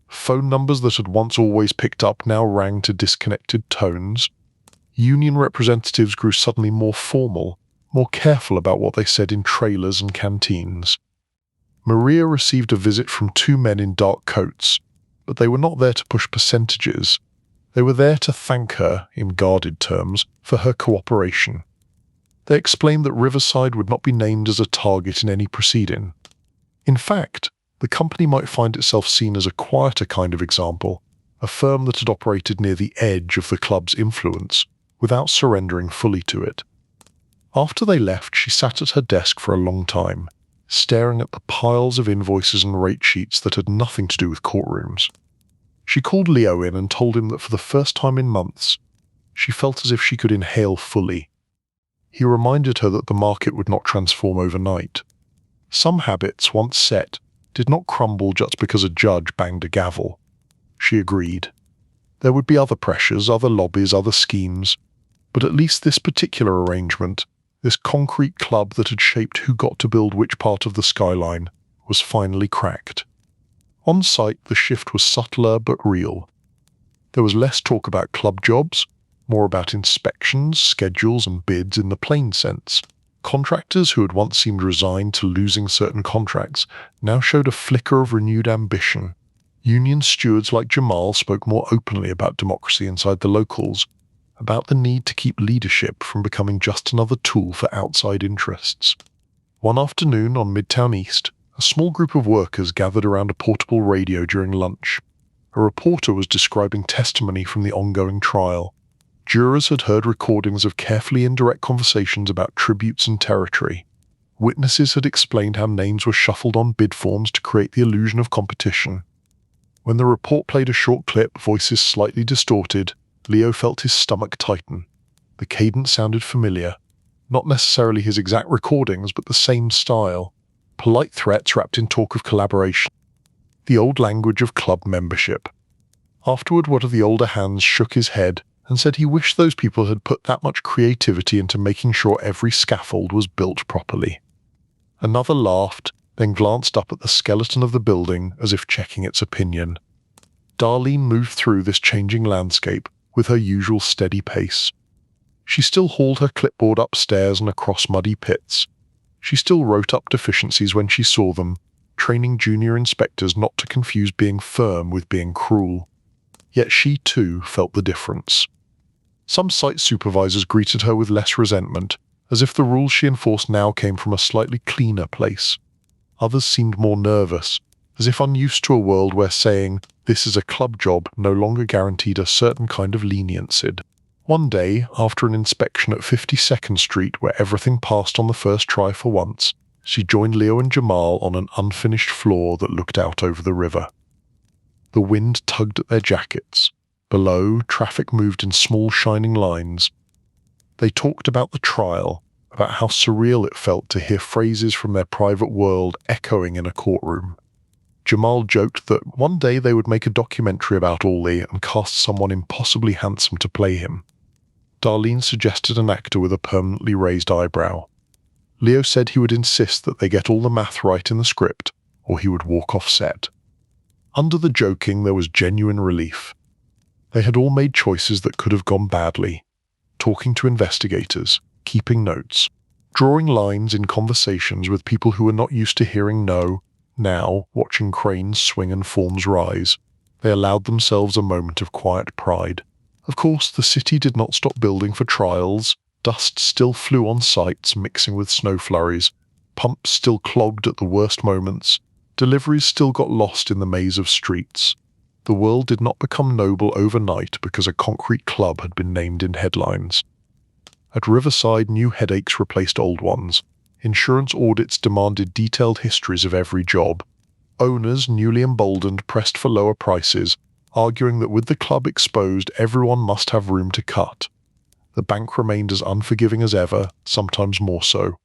Phone numbers that had once always picked up now rang to disconnected tones. Union representatives grew suddenly more formal, more careful about what they said in trailers and canteens. Maria received a visit from two men in dark coats, but they were not there to push percentages. They were there to thank her, in guarded terms, for her cooperation. They explained that Riverside would not be named as a target in any proceeding. In fact, the company might find itself seen as a quieter kind of example, a firm that had operated near the edge of the club's influence, without surrendering fully to it. After they left, she sat at her desk for a long time, staring at the piles of invoices and rate sheets that had nothing to do with courtrooms. She called Leo in and told him that for the first time in months, she felt as if she could inhale fully. He reminded her that the market would not transform overnight. Some habits, once set, did not crumble just because a judge banged a gavel. She agreed. There would be other pressures, other lobbies, other schemes, but at least this particular arrangement, this concrete club that had shaped who got to build which part of the skyline, was finally cracked. On site, the shift was subtler but real. There was less talk about club jobs, more about inspections, schedules, and bids in the plain sense. Contractors who had once seemed resigned to losing certain contracts now showed a flicker of renewed ambition. Union stewards like Jamal spoke more openly about democracy inside the locals, about the need to keep leadership from becoming just another tool for outside interests. One afternoon on Midtown East, a small group of workers gathered around a portable radio during lunch. A reporter was describing testimony from the ongoing trial. Jurors had heard recordings of carefully indirect conversations about tributes and territory. Witnesses had explained how names were shuffled on bid forms to create the illusion of competition. When the report played a short clip, voices slightly distorted, Leo felt his stomach tighten. The cadence sounded familiar. Not necessarily his exact recordings, but the same style. Polite threats wrapped in talk of collaboration. The old language of club membership. Afterward, one of the older hands shook his head and said he wished those people had put that much creativity into making sure every scaffold was built properly. Another laughed, then glanced up at the skeleton of the building as if checking its opinion. Darlene moved through this changing landscape with her usual steady pace. She still hauled her clipboard upstairs and across muddy pits. She still wrote up deficiencies when she saw them, training junior inspectors not to confuse being firm with being cruel. Yet she too felt the difference. Some site supervisors greeted her with less resentment, as if the rules she enforced now came from a slightly cleaner place. Others seemed more nervous, as if unused to a world where saying, This is a club job no longer guaranteed a certain kind of leniency. One day, after an inspection at 52nd Street where everything passed on the first try for once, she joined Leo and Jamal on an unfinished floor that looked out over the river. The wind tugged at their jackets. Below, traffic moved in small shining lines. They talked about the trial, about how surreal it felt to hear phrases from their private world echoing in a courtroom. Jamal joked that one day they would make a documentary about Ollie and cast someone impossibly handsome to play him. Darlene suggested an actor with a permanently raised eyebrow. Leo said he would insist that they get all the math right in the script, or he would walk off set. Under the joking there was genuine relief. They had all made choices that could have gone badly. Talking to investigators, keeping notes, drawing lines in conversations with people who were not used to hearing no. Now, watching cranes swing and forms rise, they allowed themselves a moment of quiet pride. Of course, the city did not stop building for trials. Dust still flew on sites mixing with snow flurries. Pumps still clogged at the worst moments. Deliveries still got lost in the maze of streets. The world did not become noble overnight because a concrete club had been named in headlines. At Riverside, new headaches replaced old ones. Insurance audits demanded detailed histories of every job. Owners, newly emboldened, pressed for lower prices, arguing that with the club exposed, everyone must have room to cut. The bank remained as unforgiving as ever, sometimes more so.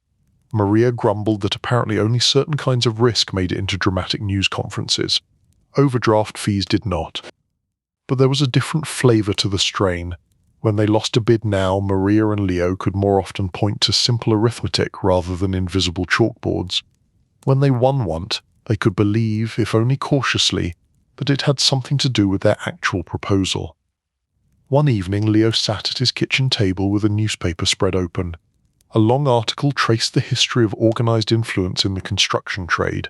Maria grumbled that apparently only certain kinds of risk made it into dramatic news conferences. Overdraft fees did not. But there was a different flavour to the strain. When they lost a bid now, Maria and Leo could more often point to simple arithmetic rather than invisible chalkboards. When they won one, they could believe, if only cautiously, that it had something to do with their actual proposal. One evening, Leo sat at his kitchen table with a newspaper spread open. A long article traced the history of organised influence in the construction trade.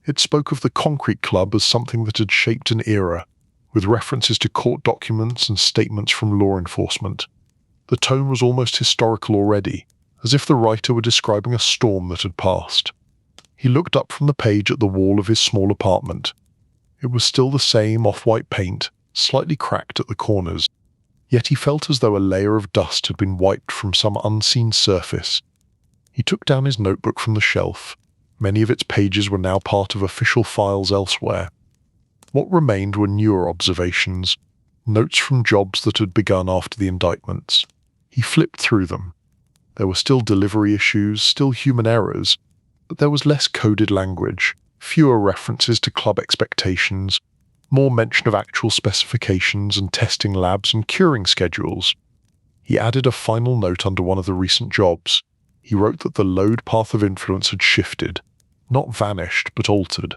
It spoke of the concrete club as something that had shaped an era, with references to court documents and statements from law enforcement. The tone was almost historical already, as if the writer were describing a storm that had passed. He looked up from the page at the wall of his small apartment. It was still the same off-white paint, slightly cracked at the corners, yet he felt as though a layer of dust had been wiped from some unseen surface. He took down his notebook from the shelf. Many of its pages were now part of official files elsewhere. What remained were newer observations, notes from jobs that had begun after the indictments. He flipped through them. There were still delivery issues, still human errors, but there was less coded language, fewer references to club expectations, more mention of actual specifications and testing labs and curing schedules. He added a final note under one of the recent jobs. He wrote that the load path of influence had shifted, not vanished, but altered.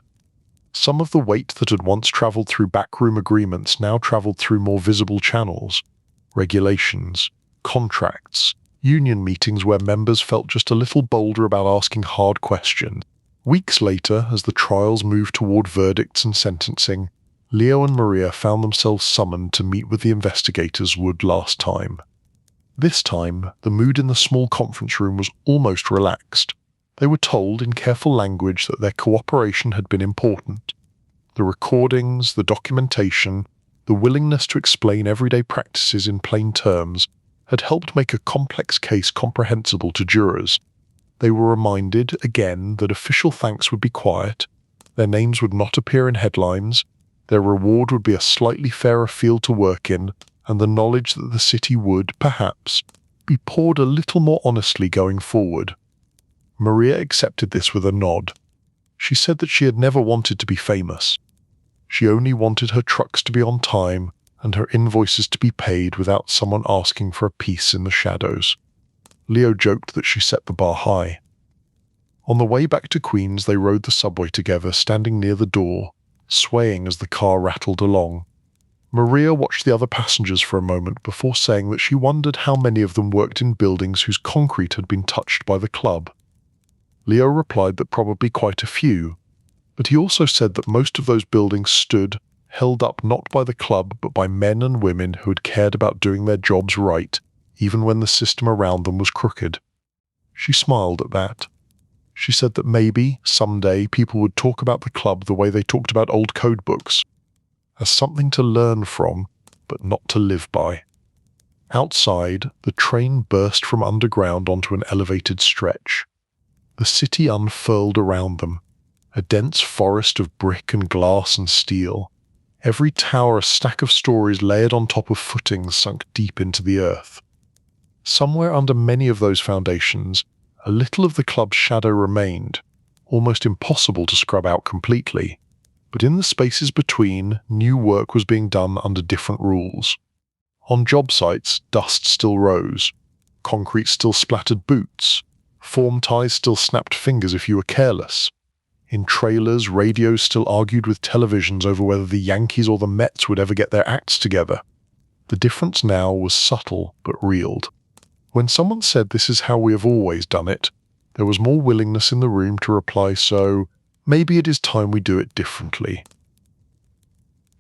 Some of the weight that had once travelled through backroom agreements now travelled through more visible channels. Regulations, contracts, union meetings where members felt just a little bolder about asking hard questions. Weeks later, as the trials moved toward verdicts and sentencing, Leo and Maria found themselves summoned to meet with the investigators would last time. This time, the mood in the small conference room was almost relaxed. They were told in careful language that their cooperation had been important. The recordings, the documentation, the willingness to explain everyday practices in plain terms had helped make a complex case comprehensible to jurors. They were reminded, again, that official thanks would be quiet, their names would not appear in headlines, their reward would be a slightly fairer field to work in, and the knowledge that the city would, perhaps, be poured a little more honestly going forward. Maria accepted this with a nod. She said that she had never wanted to be famous. She only wanted her trucks to be on time and her invoices to be paid without someone asking for a piece in the shadows. Leo joked that she set the bar high. On the way back to Queens, they rode the subway together, standing near the door, swaying as the car rattled along. Maria watched the other passengers for a moment before saying that she wondered how many of them worked in buildings whose concrete had been touched by the club. Leo replied that probably quite a few, but he also said that most of those buildings stood, held up not by the club but by men and women who had cared about doing their jobs right, even when the system around them was crooked. She smiled at that. She said that maybe, someday, people would talk about the club the way they talked about old code books. as something to learn from, but not to live by. Outside, the train burst from underground onto an elevated stretch. The city unfurled around them, a dense forest of brick and glass and steel, every tower a stack of stories layered on top of footings sunk deep into the earth. Somewhere under many of those foundations, a little of the club's shadow remained, almost impossible to scrub out completely, but in the spaces between, new work was being done under different rules. On job sites, dust still rose, concrete still splattered boots, form ties still snapped fingers if you were careless. In trailers, radios still argued with televisions over whether the Yankees or the Mets would ever get their acts together. The difference now was subtle but real. When someone said this is how we have always done it, there was more willingness in the room to reply, so maybe it is time we do it differently.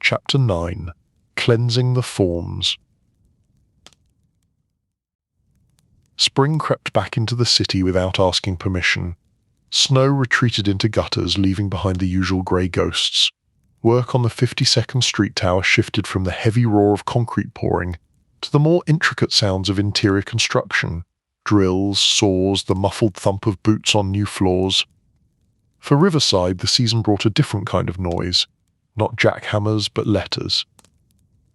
Chapter 9. Cleansing the Forms. Spring crept back into the city without asking permission. Snow retreated into gutters, leaving behind the usual grey ghosts. Work on the 52nd Street Tower shifted from the heavy roar of concrete pouring to the more intricate sounds of interior construction, drills, saws, the muffled thump of boots on new floors. For Riverside, the season brought a different kind of noise, not jackhammers but letters.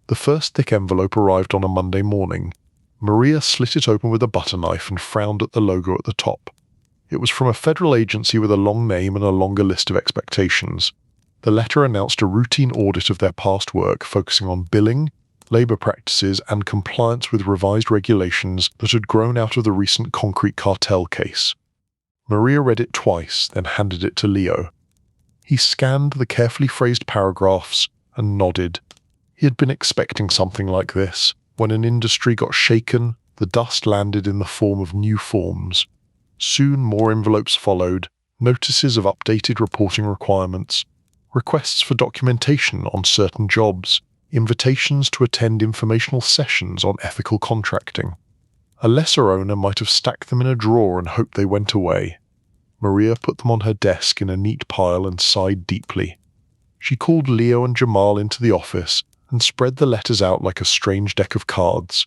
The first thick envelope arrived on a Monday morning. Maria slit it open with a butter knife and frowned at the logo at the top. It was from a federal agency with a long name and a longer list of expectations. The letter announced a routine audit of their past work, focusing on billing, labor practices, and compliance with revised regulations that had grown out of the recent concrete cartel case. Maria read it twice, then handed it to Leo. He scanned the carefully phrased paragraphs and nodded. He had been expecting something like this. When an industry got shaken, the dust landed in the form of new forms. Soon more envelopes followed, notices of updated reporting requirements, requests for documentation on certain jobs, invitations to attend informational sessions on ethical contracting. A lesser owner might have stacked them in a drawer and hoped they went away. Maria put them on her desk in a neat pile and sighed deeply. She called Leo and Jamal into the office and spread the letters out like a strange deck of cards.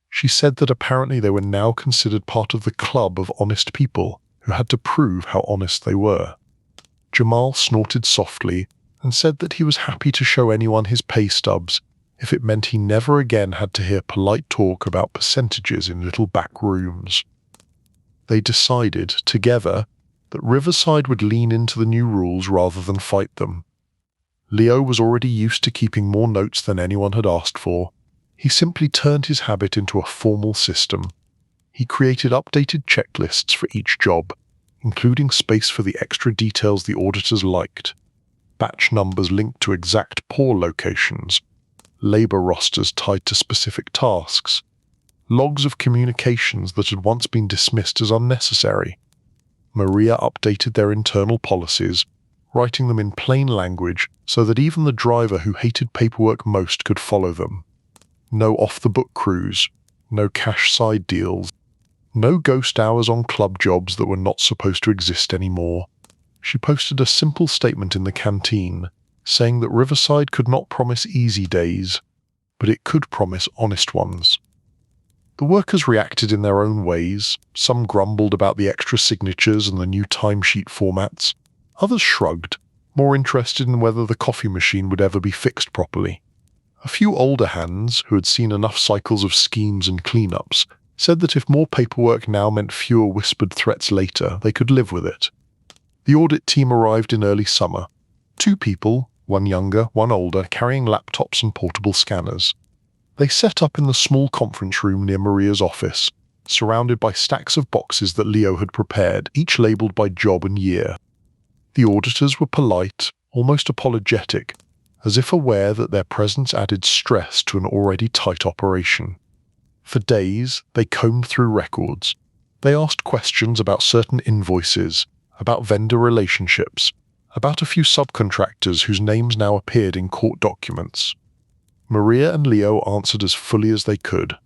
She said that apparently they were now considered part of the club of honest people who had to prove how honest they were. Jamal snorted softly and said that he was happy to show anyone his pay stubs if it meant he never again had to hear polite talk about percentages in little back rooms. They decided, together, that Riverside would lean into the new rules rather than fight them. Leo was already used to keeping more notes than anyone had asked for. He simply turned his habit into a formal system. He created updated checklists for each job, including space for the extra details the auditors liked, batch numbers linked to exact pour locations, labor rosters tied to specific tasks, logs of communications that had once been dismissed as unnecessary. Maria updated their internal policies, writing them in plain language so that even the driver who hated paperwork most could follow them. No off-the-book crews, no cash side deals, no ghost hours on club jobs that were not supposed to exist anymore. She posted a simple statement in the canteen, saying that Riverside could not promise easy days, but it could promise honest ones. The workers reacted in their own ways. Some grumbled about the extra signatures and the new timesheet formats. Others shrugged, more interested in whether the coffee machine would ever be fixed properly. A few older hands, who had seen enough cycles of schemes and cleanups, said that if more paperwork now meant fewer whispered threats later, they could live with it. The audit team arrived in early summer. 2 people, one younger, one older, carrying laptops and portable scanners. They set up in the small conference room near Maria's office, surrounded by stacks of boxes that Leo had prepared, each labelled by job and year. The auditors were polite, almost apologetic, as if aware that their presence added stress to an already tight operation. For days, they combed through records. They asked questions about certain invoices, about vendor relationships, about a few subcontractors whose names now appeared in court documents. Maria and Leo answered as fully as they could.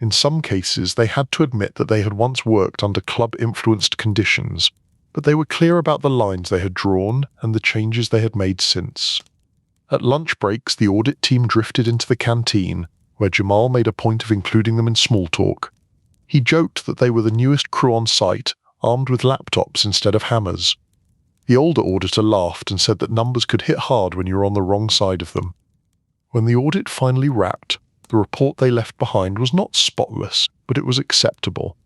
In some cases, they had to admit that they had once worked under club-influenced conditions, but they were clear about the lines they had drawn and the changes they had made since. At lunch breaks, the audit team drifted into the canteen, where Jamal made a point of including them in small talk. He joked that they were the newest crew on site, armed with laptops instead of hammers. The older auditor laughed and said that numbers could hit hard when you were on the wrong side of them. When the audit finally wrapped, the report they left behind was not spotless, but it was acceptable.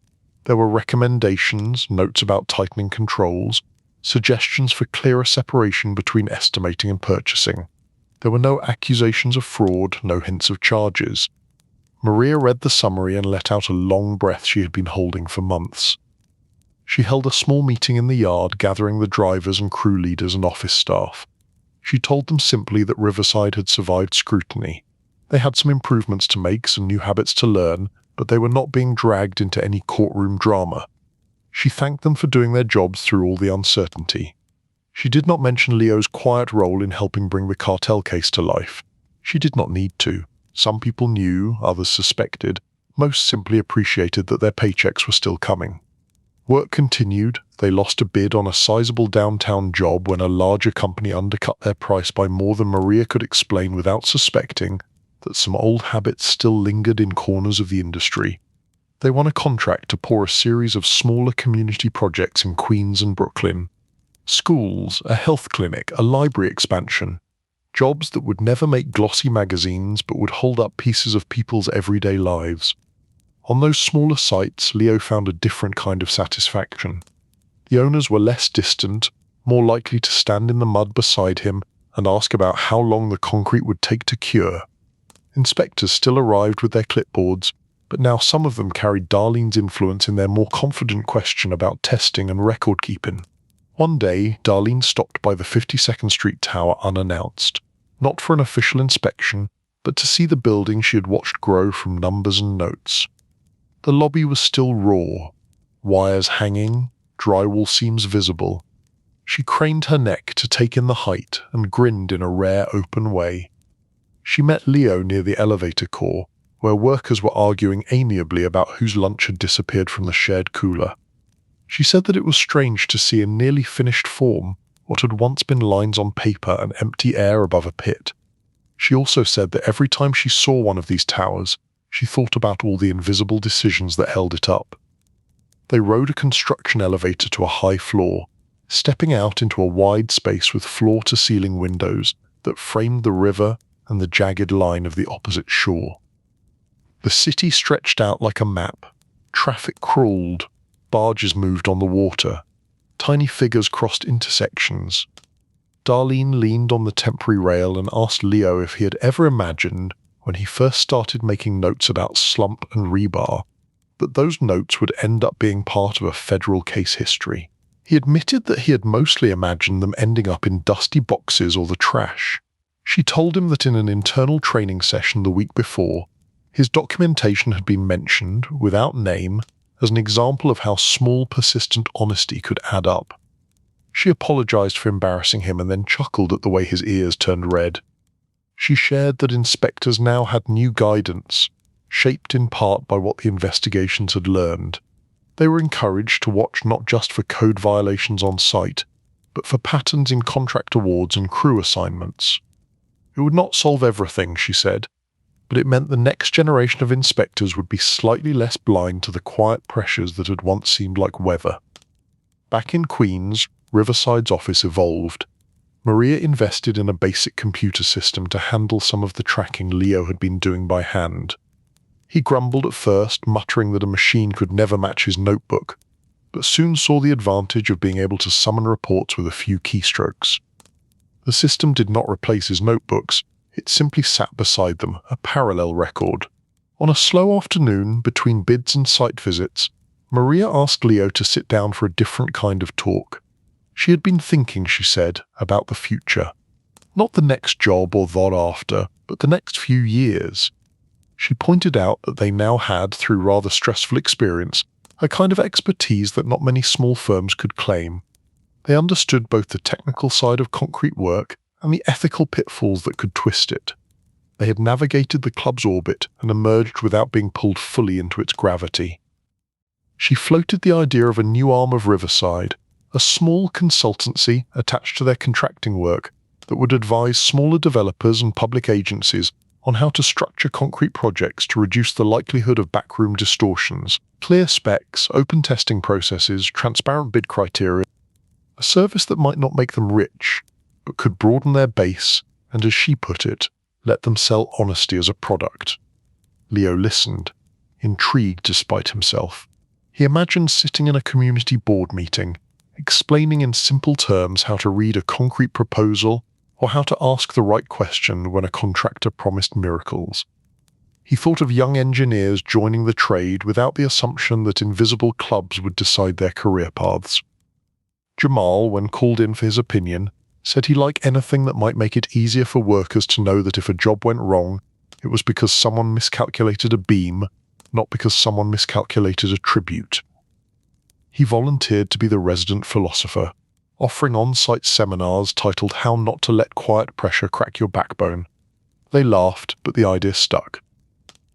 There were recommendations, notes about tightening controls, suggestions for clearer separation between estimating and purchasing. There were no accusations of fraud, no hints of charges. Maria read the summary and let out a long breath she had been holding for months. She held a small meeting in the yard, gathering the drivers and crew leaders and office staff. She told them simply that Riverside had survived scrutiny. They had some improvements to make, some new habits to learn, but they were not being dragged into any courtroom drama. She thanked them for doing their jobs through all the uncertainty. She did not mention Leo's quiet role in helping bring the cartel case to life. She did not need to. Some people knew, others suspected. Most simply appreciated that their paychecks were still coming. Work continued. They lost a bid on a sizable downtown job when a larger company undercut their price by more than Maria could explain without suspecting that some old habits still lingered in corners of the industry. They won a contract to pour a series of smaller community projects in Queens and Brooklyn. Schools, a health clinic, a library expansion. Jobs that would never make glossy magazines but would hold up pieces of people's everyday lives. On those smaller sites, Leo found a different kind of satisfaction. The owners were less distant, more likely to stand in the mud beside him and ask about how long the concrete would take to cure. Inspectors still arrived with their clipboards, but now some of them carried Darlene's influence in their more confident question about testing and record-keeping. One day, Darlene stopped by the 52nd Street Tower unannounced, not for an official inspection, but to see the building she had watched grow from numbers and notes. The lobby was still raw, wires hanging, drywall seams visible. She craned her neck to take in the height and grinned in a rare open way. She met Leo near the elevator core, where workers were arguing amiably about whose lunch had disappeared from the shared cooler. She said that it was strange to see in nearly finished form what had once been lines on paper and empty air above a pit. She also said that every time she saw one of these towers, she thought about all the invisible decisions that held it up. They rode a construction elevator to a high floor, stepping out into a wide space with floor-to-ceiling windows that framed the river and the jagged line of the opposite shore. The city stretched out like a map. Traffic crawled. Barges moved on the water. Tiny figures crossed intersections. Darlene leaned on the temporary rail and asked Leo if he had ever imagined, when he first started making notes about slump and rebar, that those notes would end up being part of a federal case history. He admitted that he had mostly imagined them ending up in dusty boxes or the trash. She told him that in an internal training session the week before, his documentation had been mentioned, without name, as an example of how small persistent honesty could add up. She apologized for embarrassing him and then chuckled at the way his ears turned red. She shared that inspectors now had new guidance, shaped in part by what the investigations had learned. They were encouraged to watch not just for code violations on site, but for patterns in contract awards and crew assignments. It would not solve everything, she said, but it meant the next generation of inspectors would be slightly less blind to the quiet pressures that had once seemed like weather. Back in Queens, Riverside's office evolved. Maria invested in a basic computer system to handle some of the tracking Leo had been doing by hand. He grumbled at first, muttering that a machine could never match his notebook, but soon saw the advantage of being able to summon reports with a few keystrokes. The system did not replace his notebooks. It simply sat beside them, a parallel record. On a slow afternoon, between bids and site visits, Maria asked Leo to sit down for a different kind of talk. She had been thinking, she said, about the future. Not the next job or that after, but the next few years. She pointed out that they now had, through rather stressful experience, a kind of expertise that not many small firms could claim. They understood both the technical side of concrete work and the ethical pitfalls that could twist it. They had navigated the club's orbit and emerged without being pulled fully into its gravity. She floated the idea of a new arm of Riverside, a small consultancy attached to their contracting work that would advise smaller developers and public agencies on how to structure concrete projects to reduce the likelihood of backroom distortions, clear specs, open testing processes, transparent bid criteria, a service that might not make them rich, but could broaden their base and, as she put it, let them sell honesty as a product. Leo listened, intrigued despite himself. He imagined sitting in a community board meeting, explaining in simple terms how to read a concrete proposal or how to ask the right question when a contractor promised miracles. He thought of young engineers joining the trade without the assumption that invisible clubs would decide their career paths. Jamal, when called in for his opinion, said he liked anything that might make it easier for workers to know that if a job went wrong, it was because someone miscalculated a beam, not because someone miscalculated a tribute. He volunteered to be the resident philosopher, offering on-site seminars titled How Not to Let Quiet Pressure Crack Your Backbone. They laughed, but the idea stuck.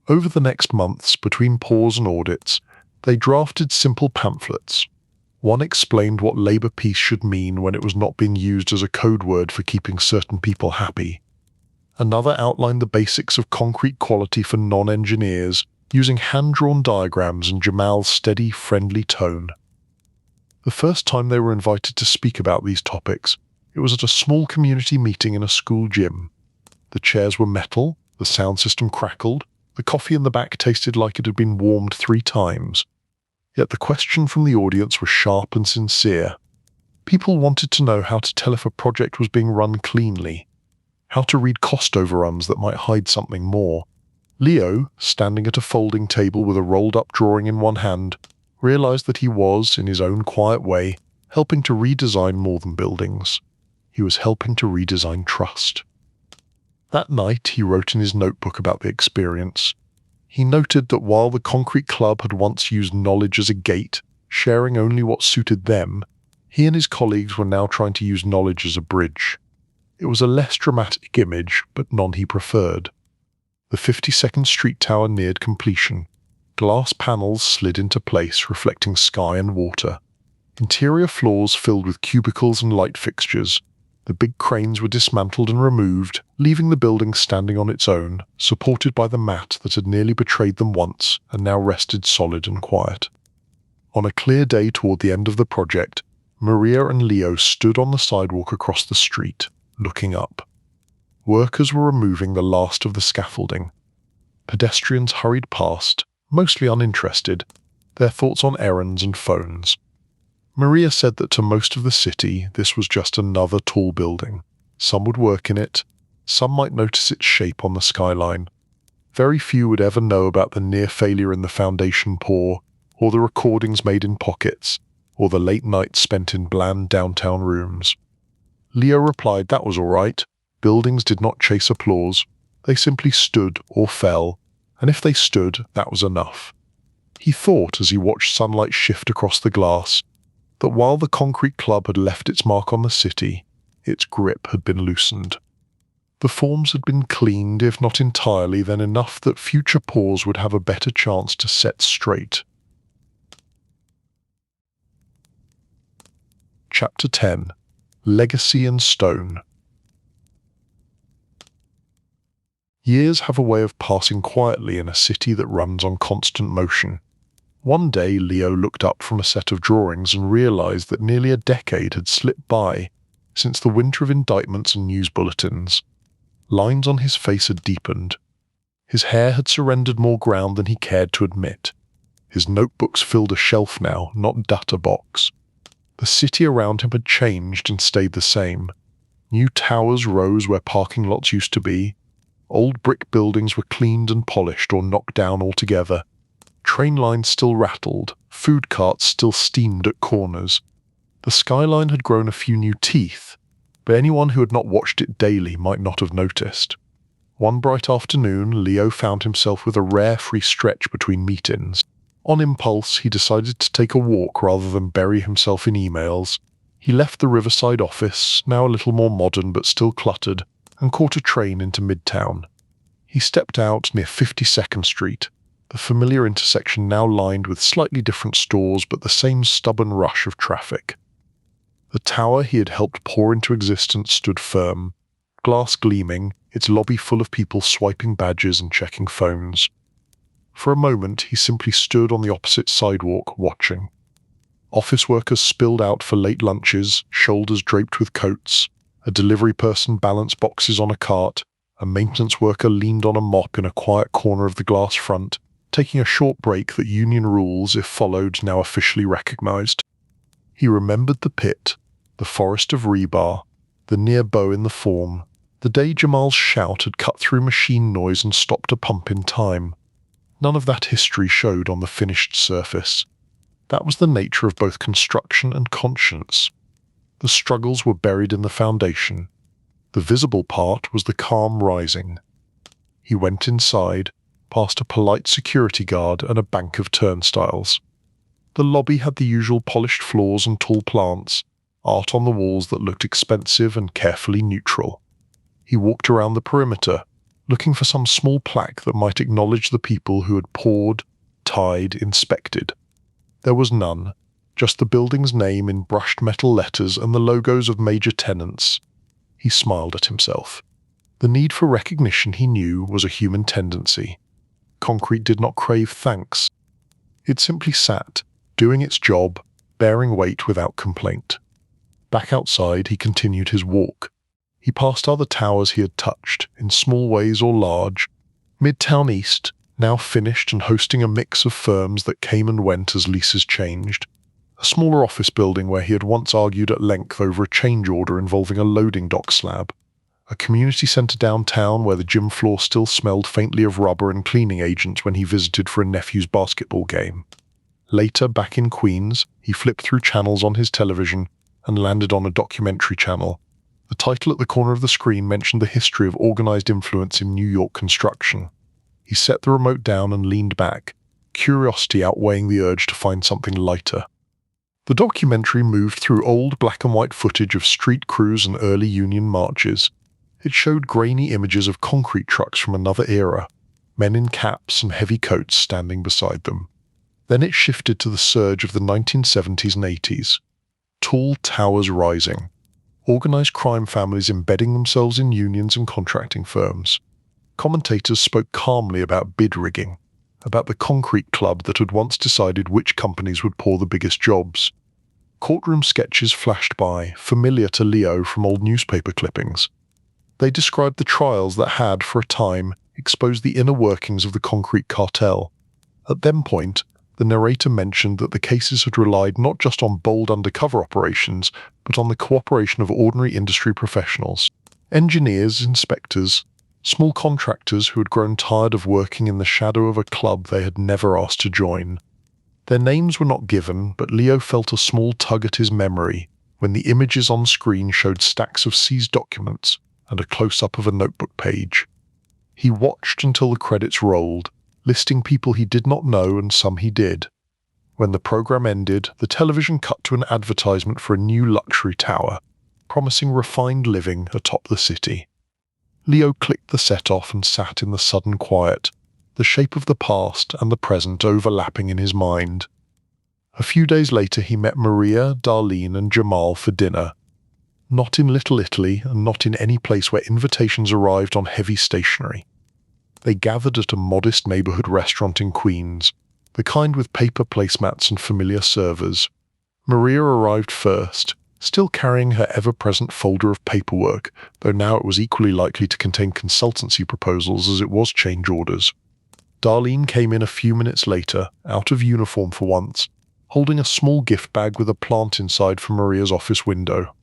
Over the next months, between pours and audits, they drafted simple pamphlets. One explained what labour peace should mean when it was not being used as a code word for keeping certain people happy. Another outlined the basics of concrete quality for non-engineers, using hand-drawn diagrams and Jamal's steady, friendly tone. The first time they were invited to speak about these topics, it was at a small community meeting in a school gym. The chairs were metal, the sound system crackled, the coffee in the back tasted like it had been warmed 3 times. Yet the question from the audience was sharp and sincere. People wanted to know how to tell if a project was being run cleanly, how to read cost overruns that might hide something more. Leo, standing at a folding table with a rolled-up drawing in one hand, realized that he was, in his own quiet way, helping to redesign more than buildings. He was helping to redesign trust. That night, he wrote in his notebook about the experience. He noted that while the concrete club had once used knowledge as a gate, sharing only what suited them, he and his colleagues were now trying to use knowledge as a bridge. It was a less dramatic image, but none he preferred. The 52nd Street Tower neared completion. Glass panels slid into place, reflecting sky and water. Interior floors filled with cubicles and light fixtures. The big cranes were dismantled and removed, leaving the building standing on its own, supported by the mat that had nearly betrayed them once and now rested solid and quiet. On a clear day toward the end of the project, Maria and Leo stood on the sidewalk across the street, looking up. Workers were removing the last of the scaffolding. Pedestrians hurried past, mostly uninterested, their thoughts on errands and phones. Maria said that to most of the city, this was just another tall building. Some would work in it, some might notice its shape on the skyline. Very few would ever know about the near failure in the foundation pour, or the recordings made in pockets, or the late nights spent in bland downtown rooms. Leo replied that was all right. Buildings did not chase applause. They simply stood or fell, and if they stood, that was enough. He thought, as he watched sunlight shift across the glass, that while the concrete club had left its mark on the city, its grip had been loosened. The forms had been cleaned, if not entirely, then enough that future pours would have a better chance to set straight. Chapter 10. Legacy and Stone. Years have a way of passing quietly in a city that runs on constant motion. One day Leo looked up from a set of drawings and realized that nearly a decade had slipped by since the winter of indictments and news bulletins. Lines on his face had deepened. His hair had surrendered more ground than he cared to admit. His notebooks filled a shelf now, not data box. The city around him had changed and stayed the same. New towers rose where parking lots used to be. Old brick buildings were cleaned and polished or knocked down altogether. Train lines still rattled, food carts still steamed at corners. The skyline had grown a few new teeth, but anyone who had not watched it daily might not have noticed. One bright afternoon, Leo found himself with a rare free stretch between meetings. On impulse, he decided to take a walk rather than bury himself in emails. He left the Riverside office, now a little more modern but still cluttered, and caught a train into Midtown. He stepped out near 52nd Street, the familiar intersection now lined with slightly different stores but the same stubborn rush of traffic. The tower he had helped pour into existence stood firm, glass gleaming, its lobby full of people swiping badges and checking phones. For a moment, he simply stood on the opposite sidewalk, watching. Office workers spilled out for late lunches, shoulders draped with coats. A delivery person balanced boxes on a cart. A maintenance worker leaned on a mop in a quiet corner of the glass front, taking a short break that union rules, if followed, now officially recognized. He remembered the pit, the forest of rebar, the near bow in the form, the day Jamal's shout had cut through machine noise and stopped a pump in time. None of that history showed on the finished surface. That was the nature of both construction and conscience. The struggles were buried in the foundation. The visible part was the calm rising. He went inside, past a polite security guard and a bank of turnstiles. The lobby had the usual polished floors and tall plants, art on the walls that looked expensive and carefully neutral. He walked around the perimeter, looking for some small plaque that might acknowledge the people who had poured, tied, inspected. There was none, just the building's name in brushed metal letters and the logos of major tenants. He smiled at himself. The need for recognition, he knew, was a human tendency. Concrete did not crave thanks. It simply sat, doing its job, bearing weight without complaint. Back outside, he continued his walk. He passed other towers he had touched, in small ways or large. Midtown East, now finished and hosting a mix of firms that came and went as leases changed. A smaller office building where he had once argued at length over a change order involving a loading dock slab. A community centre downtown where the gym floor still smelled faintly of rubber and cleaning agents when he visited for a nephew's basketball game. Later, back in Queens, he flipped through channels on his television and landed on a documentary channel. The title at the corner of the screen mentioned the history of organized influence in New York construction. He set the remote down and leaned back, curiosity outweighing the urge to find something lighter. The documentary moved through old black and white footage of street crews and early Union marches. It showed grainy images of concrete trucks from another era, men in caps and heavy coats standing beside them. Then it shifted to the surge of the 1970s and 80s. Tall towers rising. Organized crime families embedding themselves in unions and contracting firms. Commentators spoke calmly about bid rigging, about the concrete club that had once decided which companies would pour the biggest jobs. Courtroom sketches flashed by, familiar to Leo from old newspaper clippings. They described the trials that had, for a time, exposed the inner workings of the concrete cartel. At that point, the narrator mentioned that the cases had relied not just on bold undercover operations, but on the cooperation of ordinary industry professionals. Engineers, inspectors, small contractors who had grown tired of working in the shadow of a club they had never asked to join. Their names were not given, but Leo felt a small tug at his memory when the images on screen showed stacks of seized documents and a close-up of a notebook page. He watched until the credits rolled, listing people he did not know and some he did. When the program ended, the television cut to an advertisement for a new luxury tower, promising refined living atop the city. Leo clicked the set off and sat in the sudden quiet, the shape of the past and the present overlapping in his mind. A few days later he met Maria, Darlene and Jamal for dinner. Not in Little Italy and not in any place where invitations arrived on heavy stationery. They gathered at a modest neighborhood restaurant in Queens, the kind with paper placemats and familiar servers. Maria arrived first, still carrying her ever-present folder of paperwork, though now it was equally likely to contain consultancy proposals as it was change orders. Darlene came in a few minutes later, out of uniform for once, holding a small gift bag with a plant inside from Maria's office window.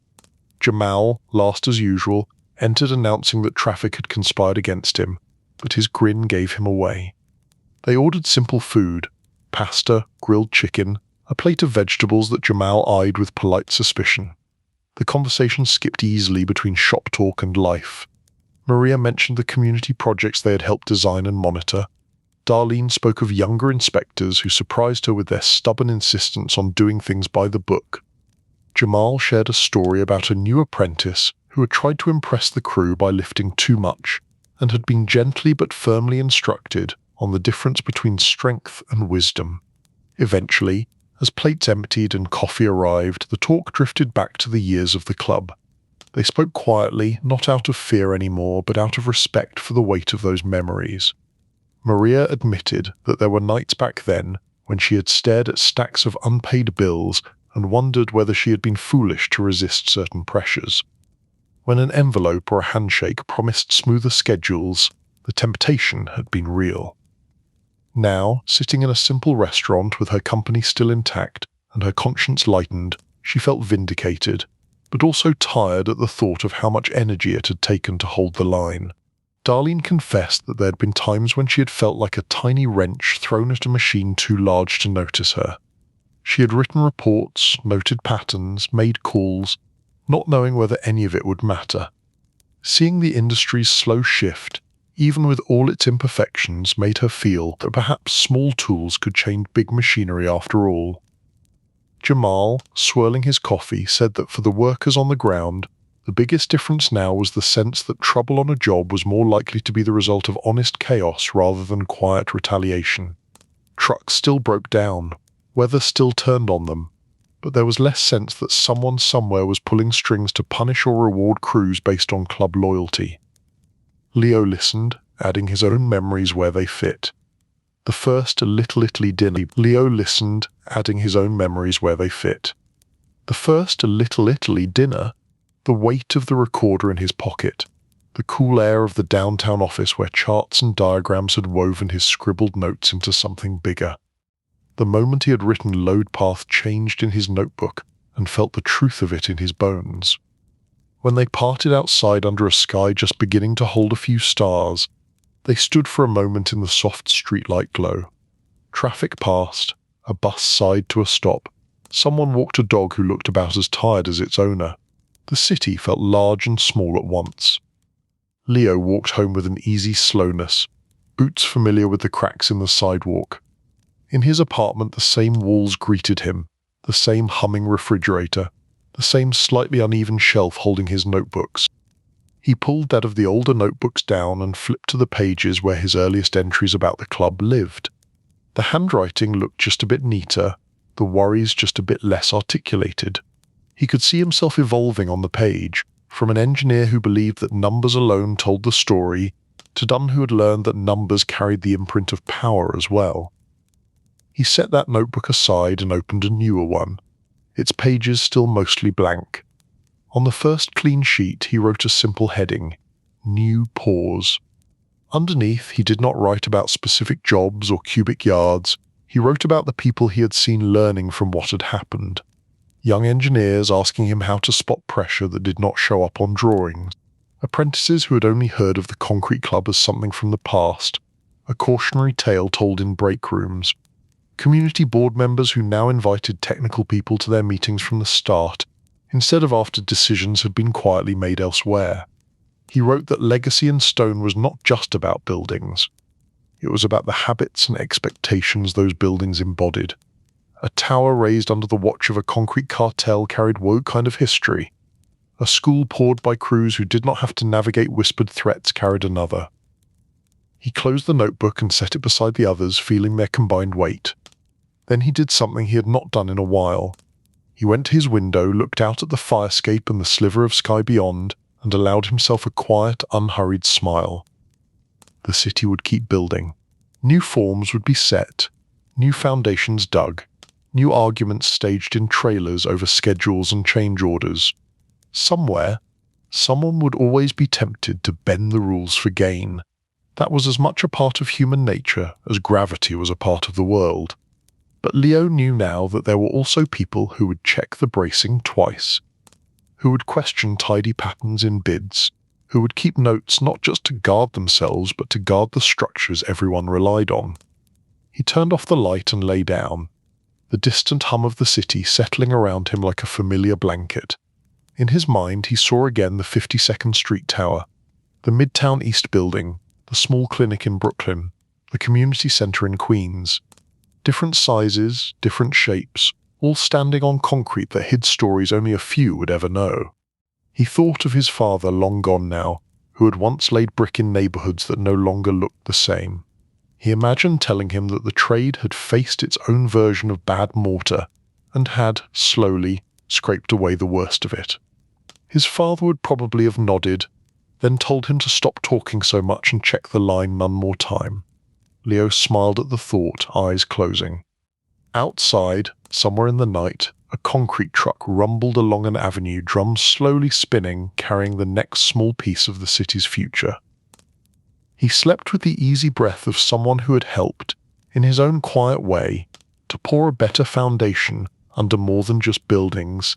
Jamal, last as usual, entered announcing that traffic had conspired against him, but his grin gave him away. They ordered simple food, pasta, grilled chicken, a plate of vegetables that Jamal eyed with polite suspicion. The conversation skipped easily between shop talk and life. Maria mentioned the community projects they had helped design and monitor. Darlene spoke of younger inspectors who surprised her with their stubborn insistence on doing things by the book. Jamal shared a story about a new apprentice who had tried to impress the crew by lifting too much, and had been gently but firmly instructed on the difference between strength and wisdom. Eventually, as plates emptied and coffee arrived, the talk drifted back to the years of the club. They spoke quietly, not out of fear anymore, but out of respect for the weight of those memories. Maria admitted that there were nights back then when she had stared at stacks of unpaid bills and wondered whether she had been foolish to resist certain pressures. When an envelope or a handshake promised smoother schedules, the temptation had been real. Now, sitting in a simple restaurant with her company still intact and her conscience lightened, she felt vindicated, but also tired at the thought of how much energy it had taken to hold the line. Darlene confessed that there had been times when she had felt like a tiny wrench thrown at a machine too large to notice her. She had written reports, noted patterns, made calls, not knowing whether any of it would matter. Seeing the industry's slow shift, even with all its imperfections, made her feel that perhaps small tools could change big machinery after all. Jamal, swirling his coffee, said that for the workers on the ground, the biggest difference now was the sense that trouble on a job was more likely to be the result of honest chaos rather than quiet retaliation. Trucks still broke down, weather still turned on them, but there was less sense that someone somewhere was pulling strings to punish or reward crews based on club loyalty. Leo listened, adding his own memories where they fit. The first Little Italy dinner. Leo listened, adding his own memories where they fit. The first Little Italy dinner, the weight of the recorder in his pocket, the cool air of the downtown office where charts and diagrams had woven his scribbled notes into something bigger. The moment he had written load path changed in his notebook and felt the truth of it in his bones. When they parted outside under a sky just beginning to hold a few stars, they stood for a moment in the soft streetlight glow. Traffic passed, a bus sighed to a stop. Someone walked a dog who looked about as tired as its owner. The city felt large and small at once. Leo walked home with an easy slowness, boots familiar with the cracks in the sidewalk. In his apartment the same walls greeted him, the same humming refrigerator, the same slightly uneven shelf holding his notebooks. He pulled that of the older notebooks down and flipped to the pages where his earliest entries about the club lived. The handwriting looked just a bit neater, the worries just a bit less articulated. He could see himself evolving on the page, from an engineer who believed that numbers alone told the story, to one who had learned that numbers carried the imprint of power as well. He set that notebook aside and opened a newer one, its pages still mostly blank. On the first clean sheet he wrote a simple heading, New Pause. Underneath he did not write about specific jobs or cubic yards, he wrote about the people he had seen learning from what had happened. Young engineers asking him how to spot pressure that did not show up on drawings, apprentices who had only heard of the concrete club as something from the past, a cautionary tale told in break rooms, community board members who now invited technical people to their meetings from the start, instead of after decisions had been quietly made elsewhere. He wrote that legacy in stone was not just about buildings. It was about the habits and expectations those buildings embodied. A tower raised under the watch of a concrete cartel carried what kind of history? A school poured by crews who did not have to navigate whispered threats carried another. He closed the notebook and set it beside the others, feeling their combined weight. Then he did something he had not done in a while. He went to his window, looked out at the fire escape and the sliver of sky beyond, and allowed himself a quiet, unhurried smile. The city would keep building. New forms would be set, new foundations dug, new arguments staged in trailers over schedules and change orders. Somewhere, someone would always be tempted to bend the rules for gain. That was as much a part of human nature as gravity was a part of the world. But Leo knew now that there were also people who would check the bracing twice, who would question tidy patterns in bids, who would keep notes not just to guard themselves but to guard the structures everyone relied on. He turned off the light and lay down, the distant hum of the city settling around him like a familiar blanket. In his mind he saw again the 52nd Street Tower, the Midtown East Building, the small clinic in Brooklyn, the community center in Queens. Different sizes, different shapes, all standing on concrete that hid stories only a few would ever know. He thought of his father long gone now, who had once laid brick in neighborhoods that no longer looked the same. He imagined telling him that the trade had faced its own version of bad mortar and had, slowly, scraped away the worst of it. His father would probably have nodded, then told him to stop talking so much and check the line one more time. Leo smiled at the thought, eyes closing. Outside, somewhere in the night, a concrete truck rumbled along an avenue, drums slowly spinning, carrying the next small piece of the city's future. He slept with the easy breath of someone who had helped, in his own quiet way, to pour a better foundation under more than just buildings,